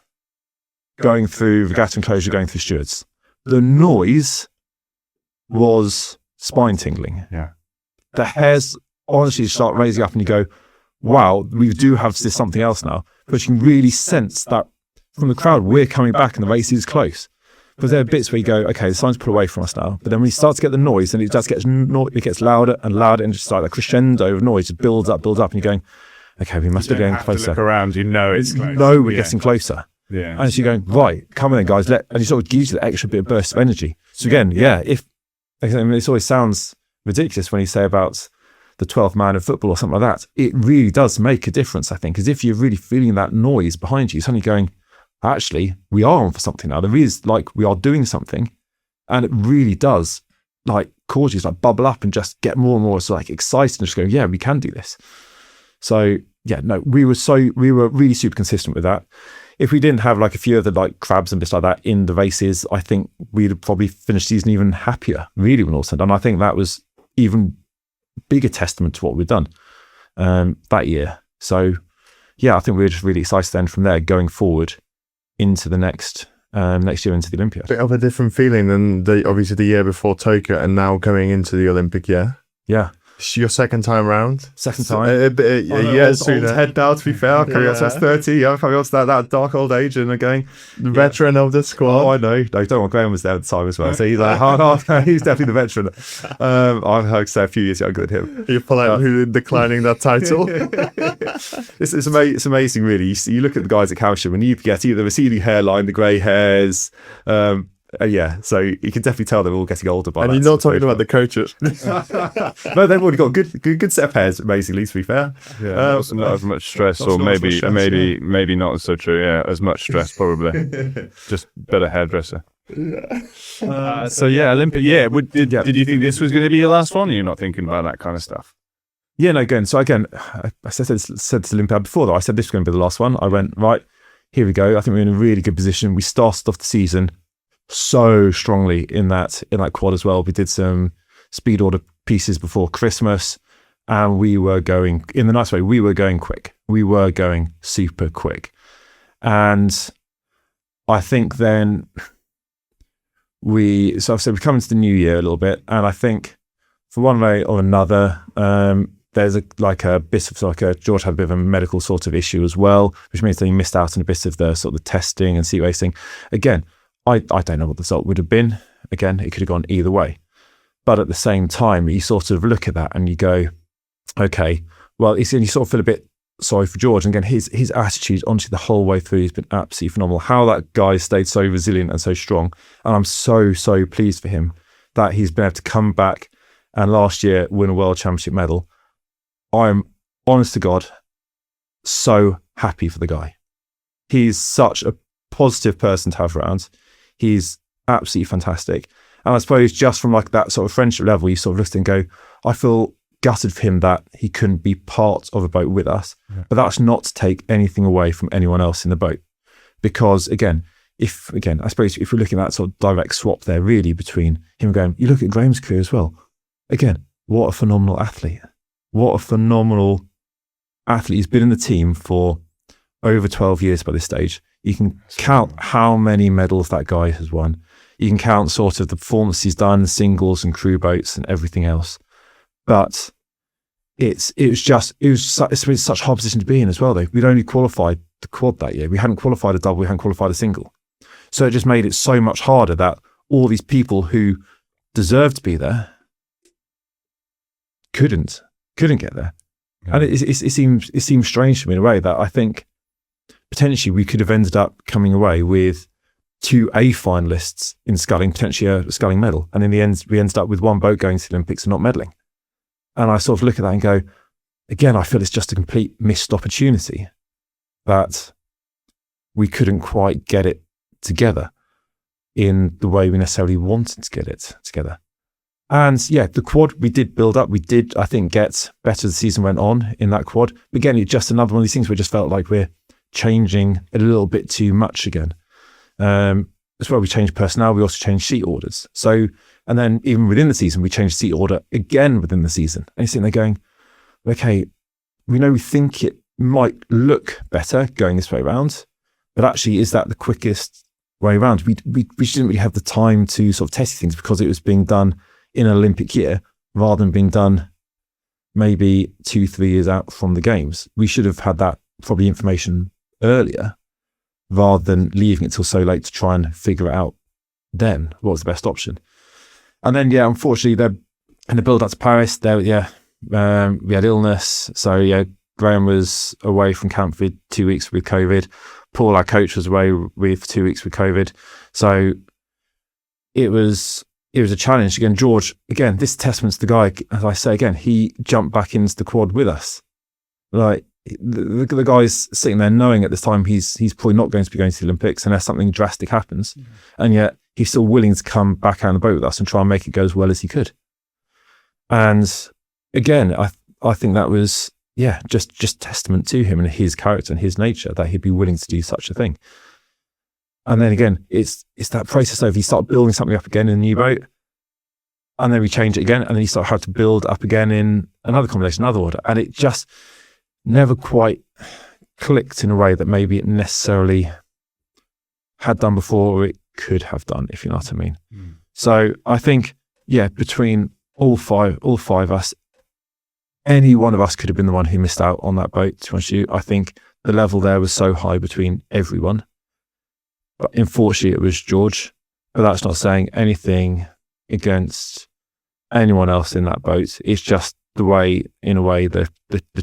going through regatta enclosure, going through stewards. The noise was spine tingling. Yeah. The hairs honestly start raising up and you go, wow, we do have this something else now. But you can really sense that from the crowd, we're coming back and the race is close. Because there are bits where you go, okay, the sign's put away from us now. But then when you start to get the noise, and it gets louder and louder, and just like a crescendo of noise, it builds up, and you're going, okay, we must be getting closer. Look around, it's close. No, we're getting closer. Yeah. And so you're going, right, come on then, guys, and you sort of gives you the extra bit of burst of energy. So again, it always sounds ridiculous when you say about the 12th man of football or something like that. It really does make a difference, I think, because if you're really feeling that noise behind you, suddenly going, actually, we are on for something now. There is we are doing something, and it really does cause you to bubble up and just get more and more excited and just go, yeah, we can do this. So yeah, no, we were really super consistent with that. If we didn't have a few other crabs and bits like that in the races, I think we'd have probably finished the season even happier, really, when all said and done. I think that was even bigger testament to what we've done that year. So yeah, I think we were just really excited then from there going forward into the next year, into the Olympiad. Bit of a different feeling than obviously the year before Tokyo, and now going into the Olympic year. Yeah. It's your second time round. Second time. Sooner. Old head now, to be fair. Coming up to 30, coming up to that dark old age, and again, the veteran of the squad. Oh, I know. No, don't want Graham was there at the time as well. So he's he's definitely the veteran. I'm a few years younger than him. You're politely declining that title. It's amazing, really. You look at the guys at Cowsham, and you get either the receding hairline, the grey hairs. So you can definitely tell they're all getting older by and that. And you're not talking about the coaches. No, they've already got good set of hairs, amazingly, to be fair. Yeah, not as much stress, or maybe not so true. Yeah, as much stress, probably. Just better hairdresser. Olympic. Yeah, did you think this was going to be your last one? Or you're not thinking about that kind of stuff? Yeah, no, again. So again, I said to Olympiad before, though, I said this was going to be the last one. I went, right, here we go. I think we're in a really good position. We started off the season so strongly in that quad as well. We did some speed order pieces before Christmas, and we were going, in the nice way, we were going quick. We were going super quick. And I think then we come into the new year a little bit, and I think for one way or another, there's a bit of George had a bit of a medical sort of issue as well, which means that he missed out on a bit of the sort of the testing and seat racing. Again, I don't know what the result would have been. Again, it could have gone either way. But at the same time, you sort of look at that and you go, okay, well, you sort of feel a bit sorry for George. And again, his attitude honestly the whole way through has been absolutely phenomenal. How that guy stayed so resilient and so strong. And I'm so pleased for him that he's been able to come back and last year win a World Championship medal. I'm, honest to God, so happy for the guy. He's such a positive person to have around. He's absolutely fantastic. And I suppose just from that sort of friendship level, you sort of look at it and go, I feel gutted for him that he couldn't be part of a boat with us. Yeah. But that's not to take anything away from anyone else in the boat. Because I suppose if we're looking at that sort of direct swap there really between him going, you look at Graham's career as well. Again, what a phenomenal athlete. What a phenomenal athlete. He's been in the team for over 12 years by this stage. You can count how many medals that guy has won. You can count sort of the performances he's done, singles and crew boats and everything else. But it's such a hard position to be in as well, though. We'd only qualified the quad that year. We hadn't qualified a double. We hadn't qualified a single. So it just made it so much harder that all these people who deserved to be there couldn't get there. Yeah. And it seems strange to me in a way that I think potentially we could have ended up coming away with 2 A finalists in sculling, potentially a sculling medal. And in the end, we ended up with one boat going to the Olympics and not medaling. And I sort of look at that and go, again, I feel it's just a complete missed opportunity that we couldn't quite get it together in the way we necessarily wanted to get it together. And yeah, the quad we did build up. We did, I think, get better as the season went on in that quad. But again, it's just another one of these things where it just felt like we're changing a little bit too much again. As well, we changed personnel. We also changed seat orders. So, and then even within the season, we changed seat order again within the season. And you're sitting there going, okay, we think it might look better going this way around, but actually, is that the quickest way around? We just didn't really have the time to sort of test things because it was being done in an Olympic year rather than being done maybe 2-3 years out from the games. We should have had that probably information earlier rather than leaving it till so late to try and figure it out then what was the best option. And then, unfortunately, in the build up to Paris, we had illness. So, Graham was away from camp for 2 weeks with COVID. Paul, our coach, was away with 2 weeks with COVID. So it was a challenge. Again, George, this testaments to the guy, as I say again, he jumped back into the quad with us. Like the guy's sitting there knowing at this time he's probably not going to be going to the Olympics unless something drastic happens. Mm-hmm. And yet he's still willing to come back out on the boat with us and try and make it go as well as he could. And again, I think that was, just testament to him and his character and his nature that he'd be willing to do such a thing. And then again, it's that process of you start building something up again in a new boat, and then we change it again, and then you start having to build up again in another combination, another order, and it just never quite clicked in a way that maybe it necessarily had done before, or it could have done, if you know what I mean. Mm. So I think, between all five of us, any one of us could have been the one who missed out on that boat. To be honest with you, I think the level there was so high between everyone. But unfortunately, it was George. But that's not saying anything against anyone else in that boat. It's just the way, in a way, the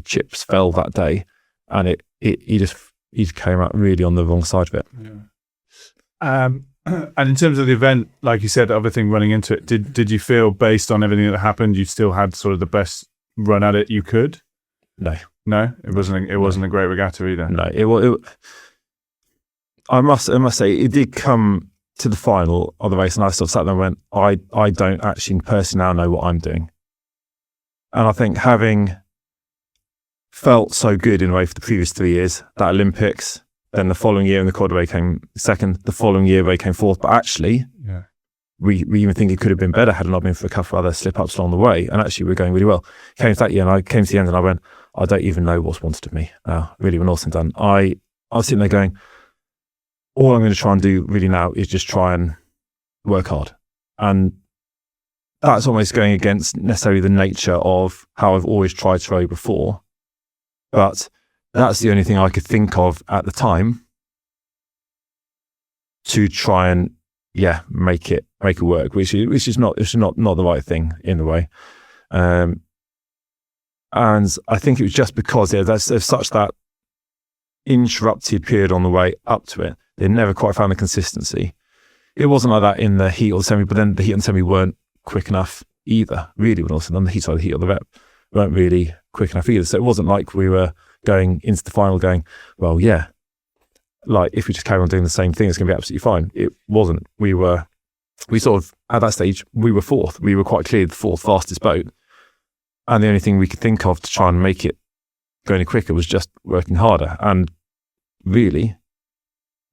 chips fell that day, and he just came out really on the wrong side of it. Yeah. And in terms of the event, like you said, everything running into it, did you feel, based on everything that happened, you still had sort of the best run at it you could? No, it wasn't a great regatta either. No, I must say it did come to the final of the race, and I sort of sat there and went, I don't actually personally now know what I'm doing. And I think, having felt so good in a way for the previous 3 years, that Olympics, then the following year in the quad, came second, the following year they came fourth, but actually we even think it could have been better had it not been for a couple of other slip-ups along the way, and actually we're going really well. Came to that year, and I came to the end and I went, I don't even know what's wanted of me. Really, when all said and done, I was sitting there going, all I'm going to try and do really now is just try and work hard. And that's almost going against necessarily the nature of how I've always tried to row before. But that's the only thing I could think of at the time to try and make it work, which is not the right thing in a way. And I think it was just because there's such that interrupted period on the way up to it. They never quite found the consistency. It wasn't like that in the heat or the semi, but then the heat and the semi weren't quick enough either, really. When also on the heat side, the heat or the rep weren't really quick enough either. So it wasn't like we were going into the final going, well, like if we just carry on doing the same thing, it's going to be absolutely fine. It wasn't. We sort of, at that stage, we were fourth. We were quite clearly the fourth fastest boat. And the only thing we could think of to try and make it go any quicker was just working harder. And really,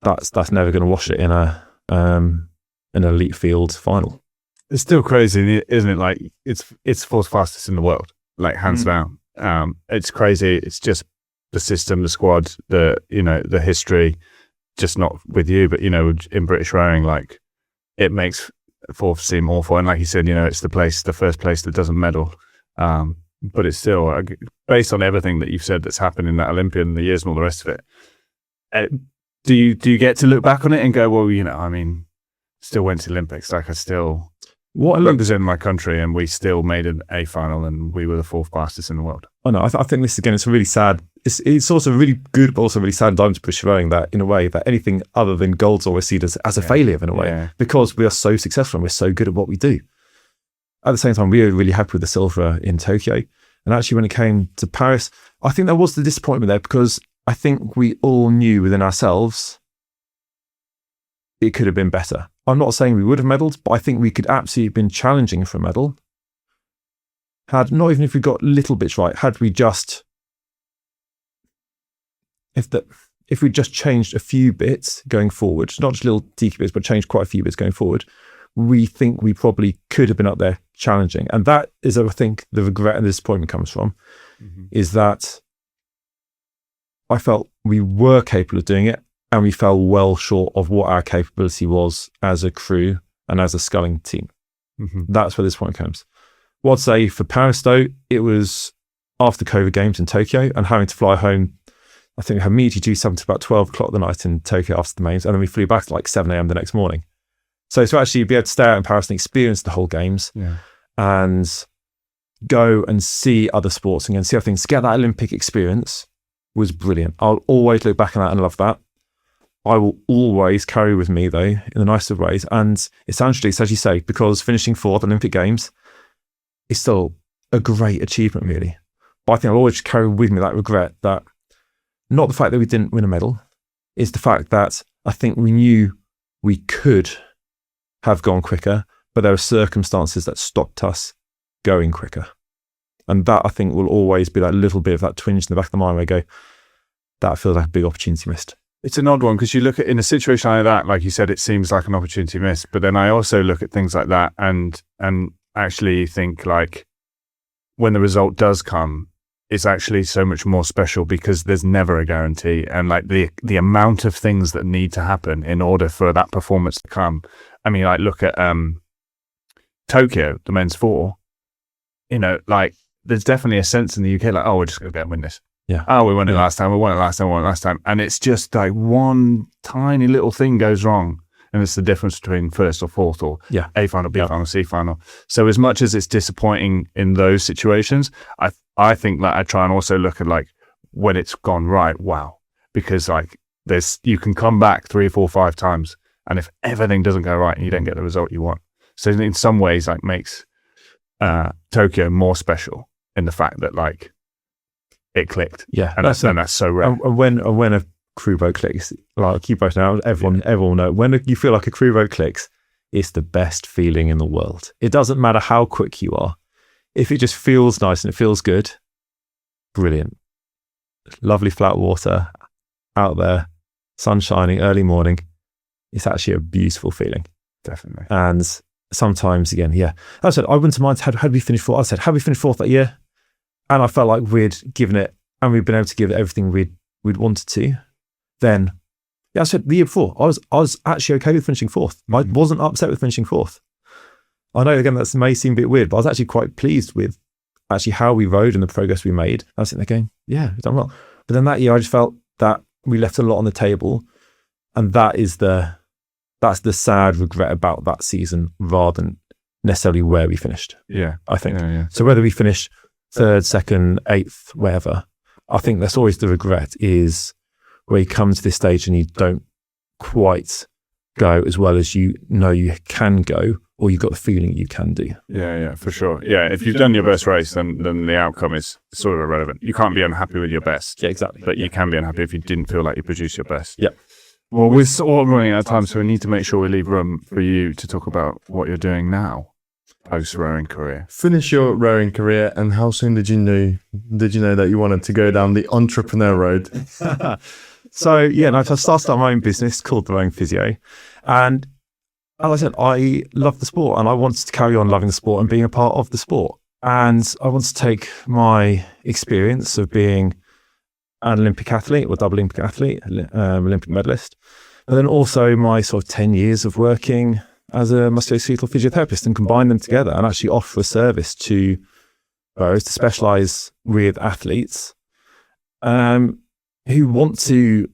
that's never going to wash it in an elite field final. It's still crazy, isn't it? Like it's fourth fastest in the world, like hands down. It's crazy. It's just the system, the squad, the history, just not with you, but in British rowing, like it makes fourth seem awful. And like you said, it's the first place that doesn't medal. But it's still, based on everything that you've said that's happened in that Olympian, the years and all the rest of it. Do you get to look back on it and go, well, still went to the Olympics. Like I looked as in my country, and we still made an A final, and we were the fourth fastest in the world. I know. I think this again, it's a really sad. It's also really good, but also really sad time to push rowing that in a way that anything other than gold's always seen as a failure in a way, because we are so successful and we're so good at what we do. At the same time, we were really happy with the silver in Tokyo, and actually when it came to Paris, I think there was the disappointment there because I think we all knew within ourselves it could have been better. I'm not saying we would have medalled, but I think we could absolutely have been challenging for a medal. Not even if we got little bits right, had we just, if we just changed a few bits going forward, not just little teaky bits, but changed quite a few bits going forward, we think we probably could have been up there challenging. And that is, I think, the regret and the disappointment comes from, is that I felt we were capable of doing it, and we fell well short of what our capability was as a crew and as a sculling team. That's where this point comes. What I'd say for Paris, though, it was after COVID Games in Tokyo and having to fly home. I think we had media due something to about 12 o'clock the night in Tokyo after the mains, and then we flew back at like 7 a.m. the next morning. So to actually be able to stay out in Paris and experience the whole games and go and see other sports and see other things, to get that Olympic experience was brilliant. I'll always look back on that and love that. I will always carry with me, though, in the nicest of ways. And it's actually, as you say, because finishing fourth Olympic Games is still a great achievement, really. But I think I'll always carry with me that regret, that not the fact that we didn't win a medal, is the fact that I think we knew we could have gone quicker, but there were circumstances that stopped us going quicker. And that, I think, will always be that little bit of that twinge in the back of the mind where I go, that feels like a big opportunity missed. It's an odd one, because you look at, in a situation like that, like you said, it seems like an opportunity missed. But then I also look at things like that and actually think, like, when the result does come, it's actually so much more special, because there's never a guarantee. And like the amount of things that need to happen in order for that performance to come. I mean, like, look at Tokyo, the men's 4, like, there's definitely a sense in the UK, like, oh, we're just going to go and win this. Yeah. Oh, we won it last time. We won it last time. We won it last time. And it's just like one tiny little thing goes wrong, and it's the difference between first or fourth, or A final, B final, C final. So as much as it's disappointing in those situations, I think that I try and also look at, like, when it's gone right, wow, because like you can come back 3, 4, 5 times, and if everything doesn't go right and you don't get the result you want, so in some ways, like, makes Tokyo more special in the fact that, like, it clicked. Yeah, and that's so rare. And when a crew vote clicks, like you both know, everyone will know, when you feel like a crew vote clicks, it's the best feeling in the world. It doesn't matter how quick you are. If it just feels nice and it feels good, brilliant. Lovely flat water out there, sun shining, early morning. It's actually a beautiful feeling. Definitely. And sometimes, again, as I said, I wouldn't have minded had we finished fourth. I said, had we finished fourth that year? And I felt like we'd given it, and we'd been able to give it everything we'd wanted to. Then, I said the year before, I was actually okay with finishing fourth. I wasn't upset with finishing fourth. I know, again, that may seem a bit weird, but I was actually quite pleased with actually how we rode and the progress we made. I was sitting there going, yeah, we've done well. But then that year, I just felt that we left a lot on the table, and that's the sad regret about that season, rather than necessarily where we finished. Yeah, I think. Yeah. So whether we finished 3rd, 2nd, 8th, wherever, I think that's always the regret, is where you come to this stage and you don't quite go as well as you know you can go, or you've got the feeling you can do. Yeah, for sure. Yeah, if you've done your best race, then the outcome is sort of irrelevant. You can't be unhappy with your best. Yeah, exactly. But you can be unhappy if you didn't feel like you produced your best. Yeah. Well, we're sort of running out of time, so we need to make sure we leave room for you to talk about what you're doing now, post-rowing career. Finish your rowing career, and how soon did you know that you wanted to go down the entrepreneur road? So, I started my own business called The Rowing Physio. And as I said, I love the sport, and I wanted to carry on loving the sport and being a part of the sport. And I wanted to take my experience of being an Olympic athlete, or double Olympic athlete, Olympic medalist, and then also my sort of 10 years of working as a musculoskeletal physiotherapist, and combine them together and actually offer a service to Barras to specialise with athletes who want to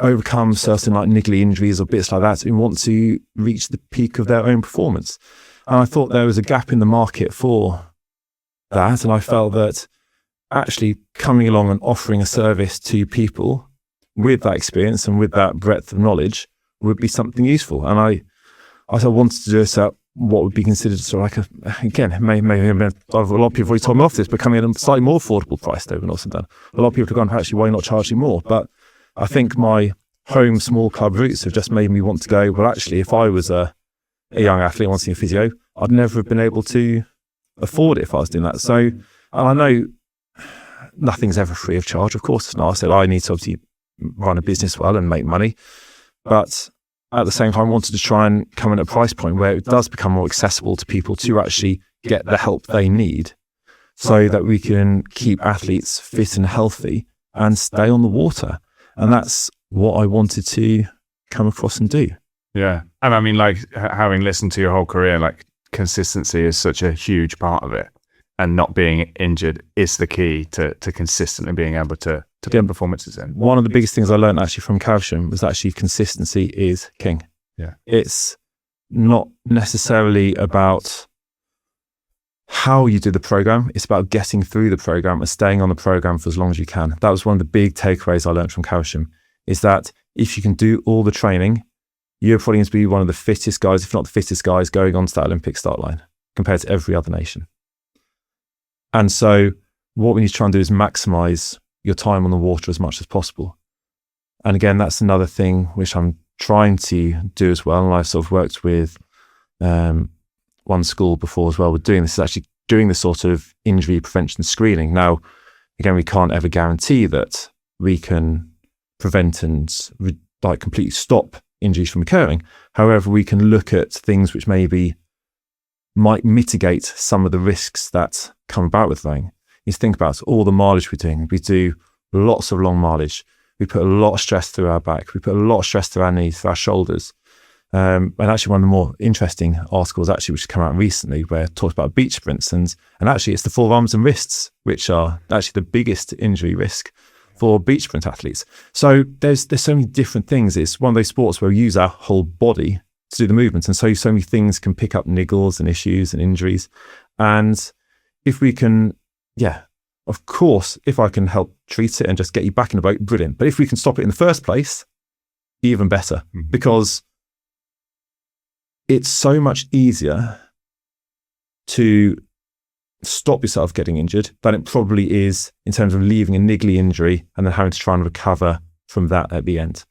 overcome certain like niggly injuries or bits like that, who want to reach the peak of their own performance. And I thought there was a gap in the market for that, and I felt that actually coming along and offering a service to people with that experience and with that breadth of knowledge would be something useful. And I wanted to do this at what would be considered sort of like a lot of people already told me off this, but coming at a slightly more affordable price though, and also done. A lot of people have gone, actually, why not charging more? But I think my home small club roots have just made me want to go, well, actually, if I was a young athlete wanting a physio, I'd never have been able to afford it if I was doing that. So, and I know nothing's ever free of charge, of course. It's not. I said I need to obviously run a business well and make money, but at the same time wanted to try and come in at a price point where it does become more accessible to people to actually get the help they need, so that we can keep athletes fit and healthy and stay on the water. And that's what I wanted to come across and do. Yeah. And I mean, like, having listened to your whole career, like, consistency is such a huge part of it. And not being injured is the key to consistently being able to put performances in. One of the biggest things I learned actually from Calcium was actually consistency is king. Yeah. It's not necessarily about how you do the program. It's about getting through the program and staying on the program for as long as you can. That was one of the big takeaways I learned from Calcium, is that if you can do all the training, you're probably going to be one of the fittest guys, if not the fittest guys, going onto that Olympic start line compared to every other nation. And so what we need to try and do is maximize your time on the water as much as possible. And again, that's another thing which I'm trying to do as well. And I've sort of worked with one school before as well with doing this, is actually doing this sort of injury prevention screening. Now, again, we can't ever guarantee that we can prevent and like completely stop injuries from occurring. However, we can look at things which maybe might mitigate some of the risks that come about with rowing. You think about all the mileage we're doing. We do lots of long mileage. We put a lot of stress through our back. We put a lot of stress through our knees, through our shoulders. And actually one of the more interesting articles actually which has come out recently where it talks about beach sprints and actually it's the forearms and wrists which are actually the biggest injury risk for beach sprint athletes. So there's so many different things. It's one of those sports where we use our whole body to do the movements, and so many things can pick up niggles and issues and injuries. And if we can, of course, if I can help treat it and just get you back in the boat, brilliant. But if we can stop it in the first place, even better, because it's so much easier to stop yourself getting injured than it probably is in terms of leaving a niggly injury and then having to try and recover from that at the end.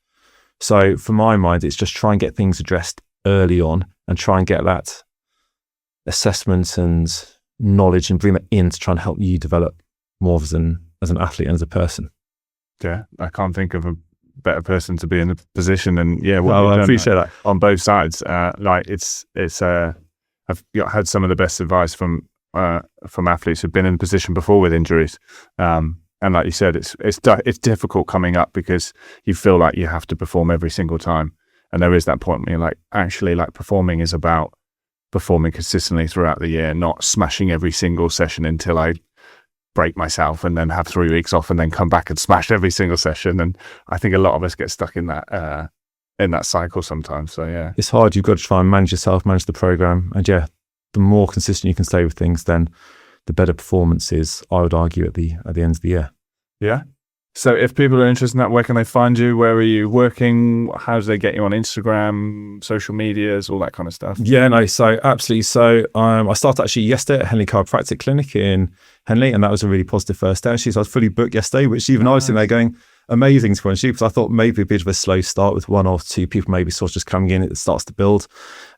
So for my mind, it's just try and get things addressed early on and try and get that assessment and knowledge and bring that in to try and help you develop more as an athlete and as a person. Yeah, I can't think of a better person to be in a position. And I appreciate that on both sides. I've had some of the best advice from athletes who've been in a position before with injuries. And like you said, it's difficult coming up because you feel like you have to perform every single time. And there is that point where you're like, actually, like, performing is about performing consistently throughout the year, not smashing every single session until I break myself and then have 3 weeks off and then come back and smash every single session. And I think a lot of us get stuck in that cycle sometimes. So yeah, it's hard. You've got to try and manage yourself, manage the program, and the more consistent you can stay with things, then the better performance is, I would argue, at the end of the year. Yeah. So if people are interested in that, where can they find you? Where are you working? How do they get you on Instagram, social medias, all that kind of stuff? Yeah, no, so absolutely. So I started actually yesterday at Henley Chiropractic Clinic in Henley, and that was a really positive first day. Actually, so I was fully booked yesterday, which even I was sitting there going, amazing to be because I thought maybe a bit of a slow start with one or two people maybe sort of just coming in, it starts to build.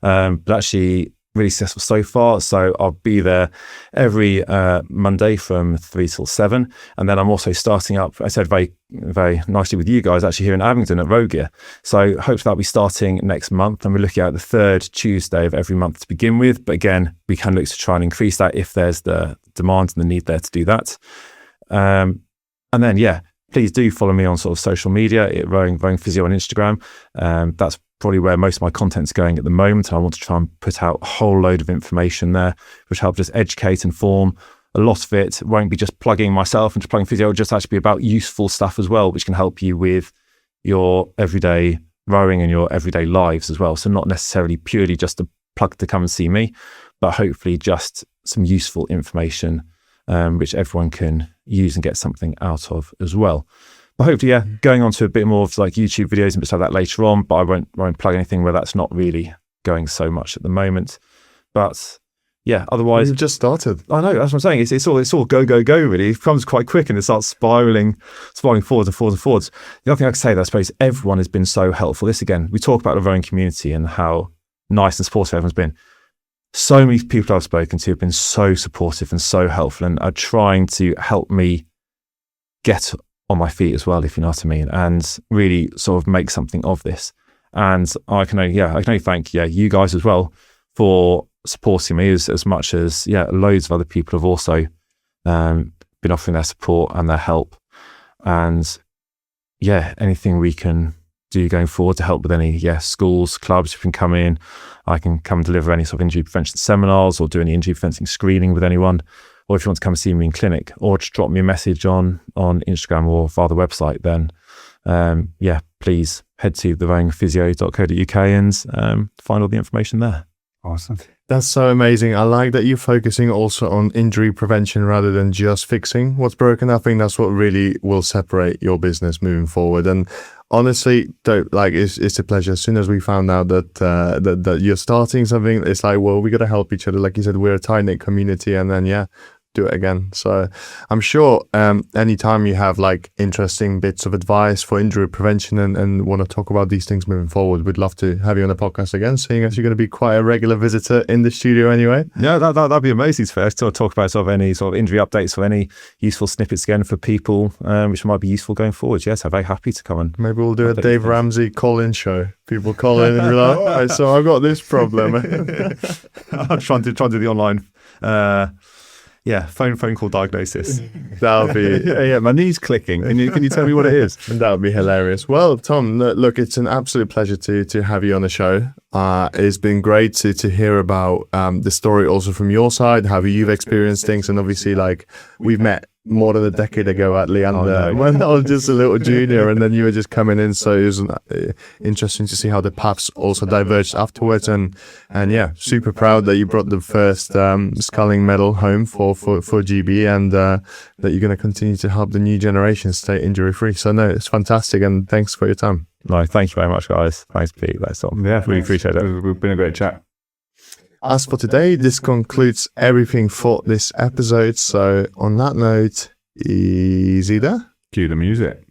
But actually really successful so far. So I'll be there every Monday from 3 till 7. And then I'm also starting up, I said very, very nicely with you guys, actually here in Abingdon at Rogear. So hopefully that'll be starting next month. And we're looking at the third Tuesday of every month to begin with. But again, we can look to try and increase that if there's the demand and the need there to do that. And then, please do follow me on sort of social media at Rowing Physio on Instagram. That's probably where most of my content's going at the moment. I want to try and put out a whole load of information there, which helps us educate and inform. A lot of it won't be just plugging myself and just plugging physio, it'll just actually be about useful stuff as well, which can help you with your everyday rowing and your everyday lives as well. So not necessarily purely just a plug to come and see me, but hopefully just some useful information, which everyone can use and get something out of as well. But hopefully, going on to a bit more of like YouTube videos and bits like that later on, but I won't plug anything where that's not really going so much at the moment. But otherwise, you've just started. I know, that's what I'm saying. It's all go really. It comes quite quick and it starts spiraling forwards and forwards and forwards. The other thing I can say that I suppose everyone has been so helpful. This again, we talk about the rowing community and how nice and supportive everyone's been. So many people I've spoken to have been so supportive and so helpful and are trying to help me get on my feet as well, if you know what I mean, and really sort of make something of this. And I can only thank you guys as well for supporting me as much as loads of other people have also been offering their support and their help. And anything we can do going forward to help with any schools, clubs, you can come in. I can come and deliver any sort of injury prevention seminars or do any injury prevention screening with anyone. Or if you want to come see me in clinic, or just drop me a message on Instagram or via the website, then please head to theroingphysio.co.uk and find all the information there. Awesome. That's so amazing. I like that you're focusing also on injury prevention rather than just fixing what's broken. I think that's what really will separate your business moving forward. And honestly, it's a pleasure. As soon as we found out that you're starting something, it's like, well, we got to help each other. Like you said, we're a tight-knit community, and then do it again. So I'm sure anytime you have like interesting bits of advice for injury prevention and want to talk about these things moving forward, we'd love to have you on the podcast again, seeing as you're going to be quite a regular visitor in the studio anyway. Yeah, that'd be amazing. To talk about sort of any sort of injury updates or any useful snippets again for people, which might be useful going forward. Yes, I'm very happy to come and maybe we'll do a Dave Ramsey call-in show. People call in and be like, all right, so I've got this problem. I'm trying to do the online phone call diagnosis. That'll be my knee's clicking. Can you tell me what it is? That would be hilarious. Well, Tom, look, it's an absolute pleasure to have you on the show. It's been great to hear about the story also from your side, how you've experienced things, and obviously like we've met more than a decade ago at Leander when I was just a little junior, and then you were just coming in, so it was interesting to see how the paths also diverged afterwards, and super proud that you brought the first sculling medal home for GB, and that you're going to continue to help the new generation stay injury free. So no, it's fantastic, and thanks for your time. No, thank you very much, guys. Thanks, Pete. That's all. Yeah, we appreciate it. It's been a great chat. As for today, this concludes everything for this episode. So on that note, easy there. Cue the music.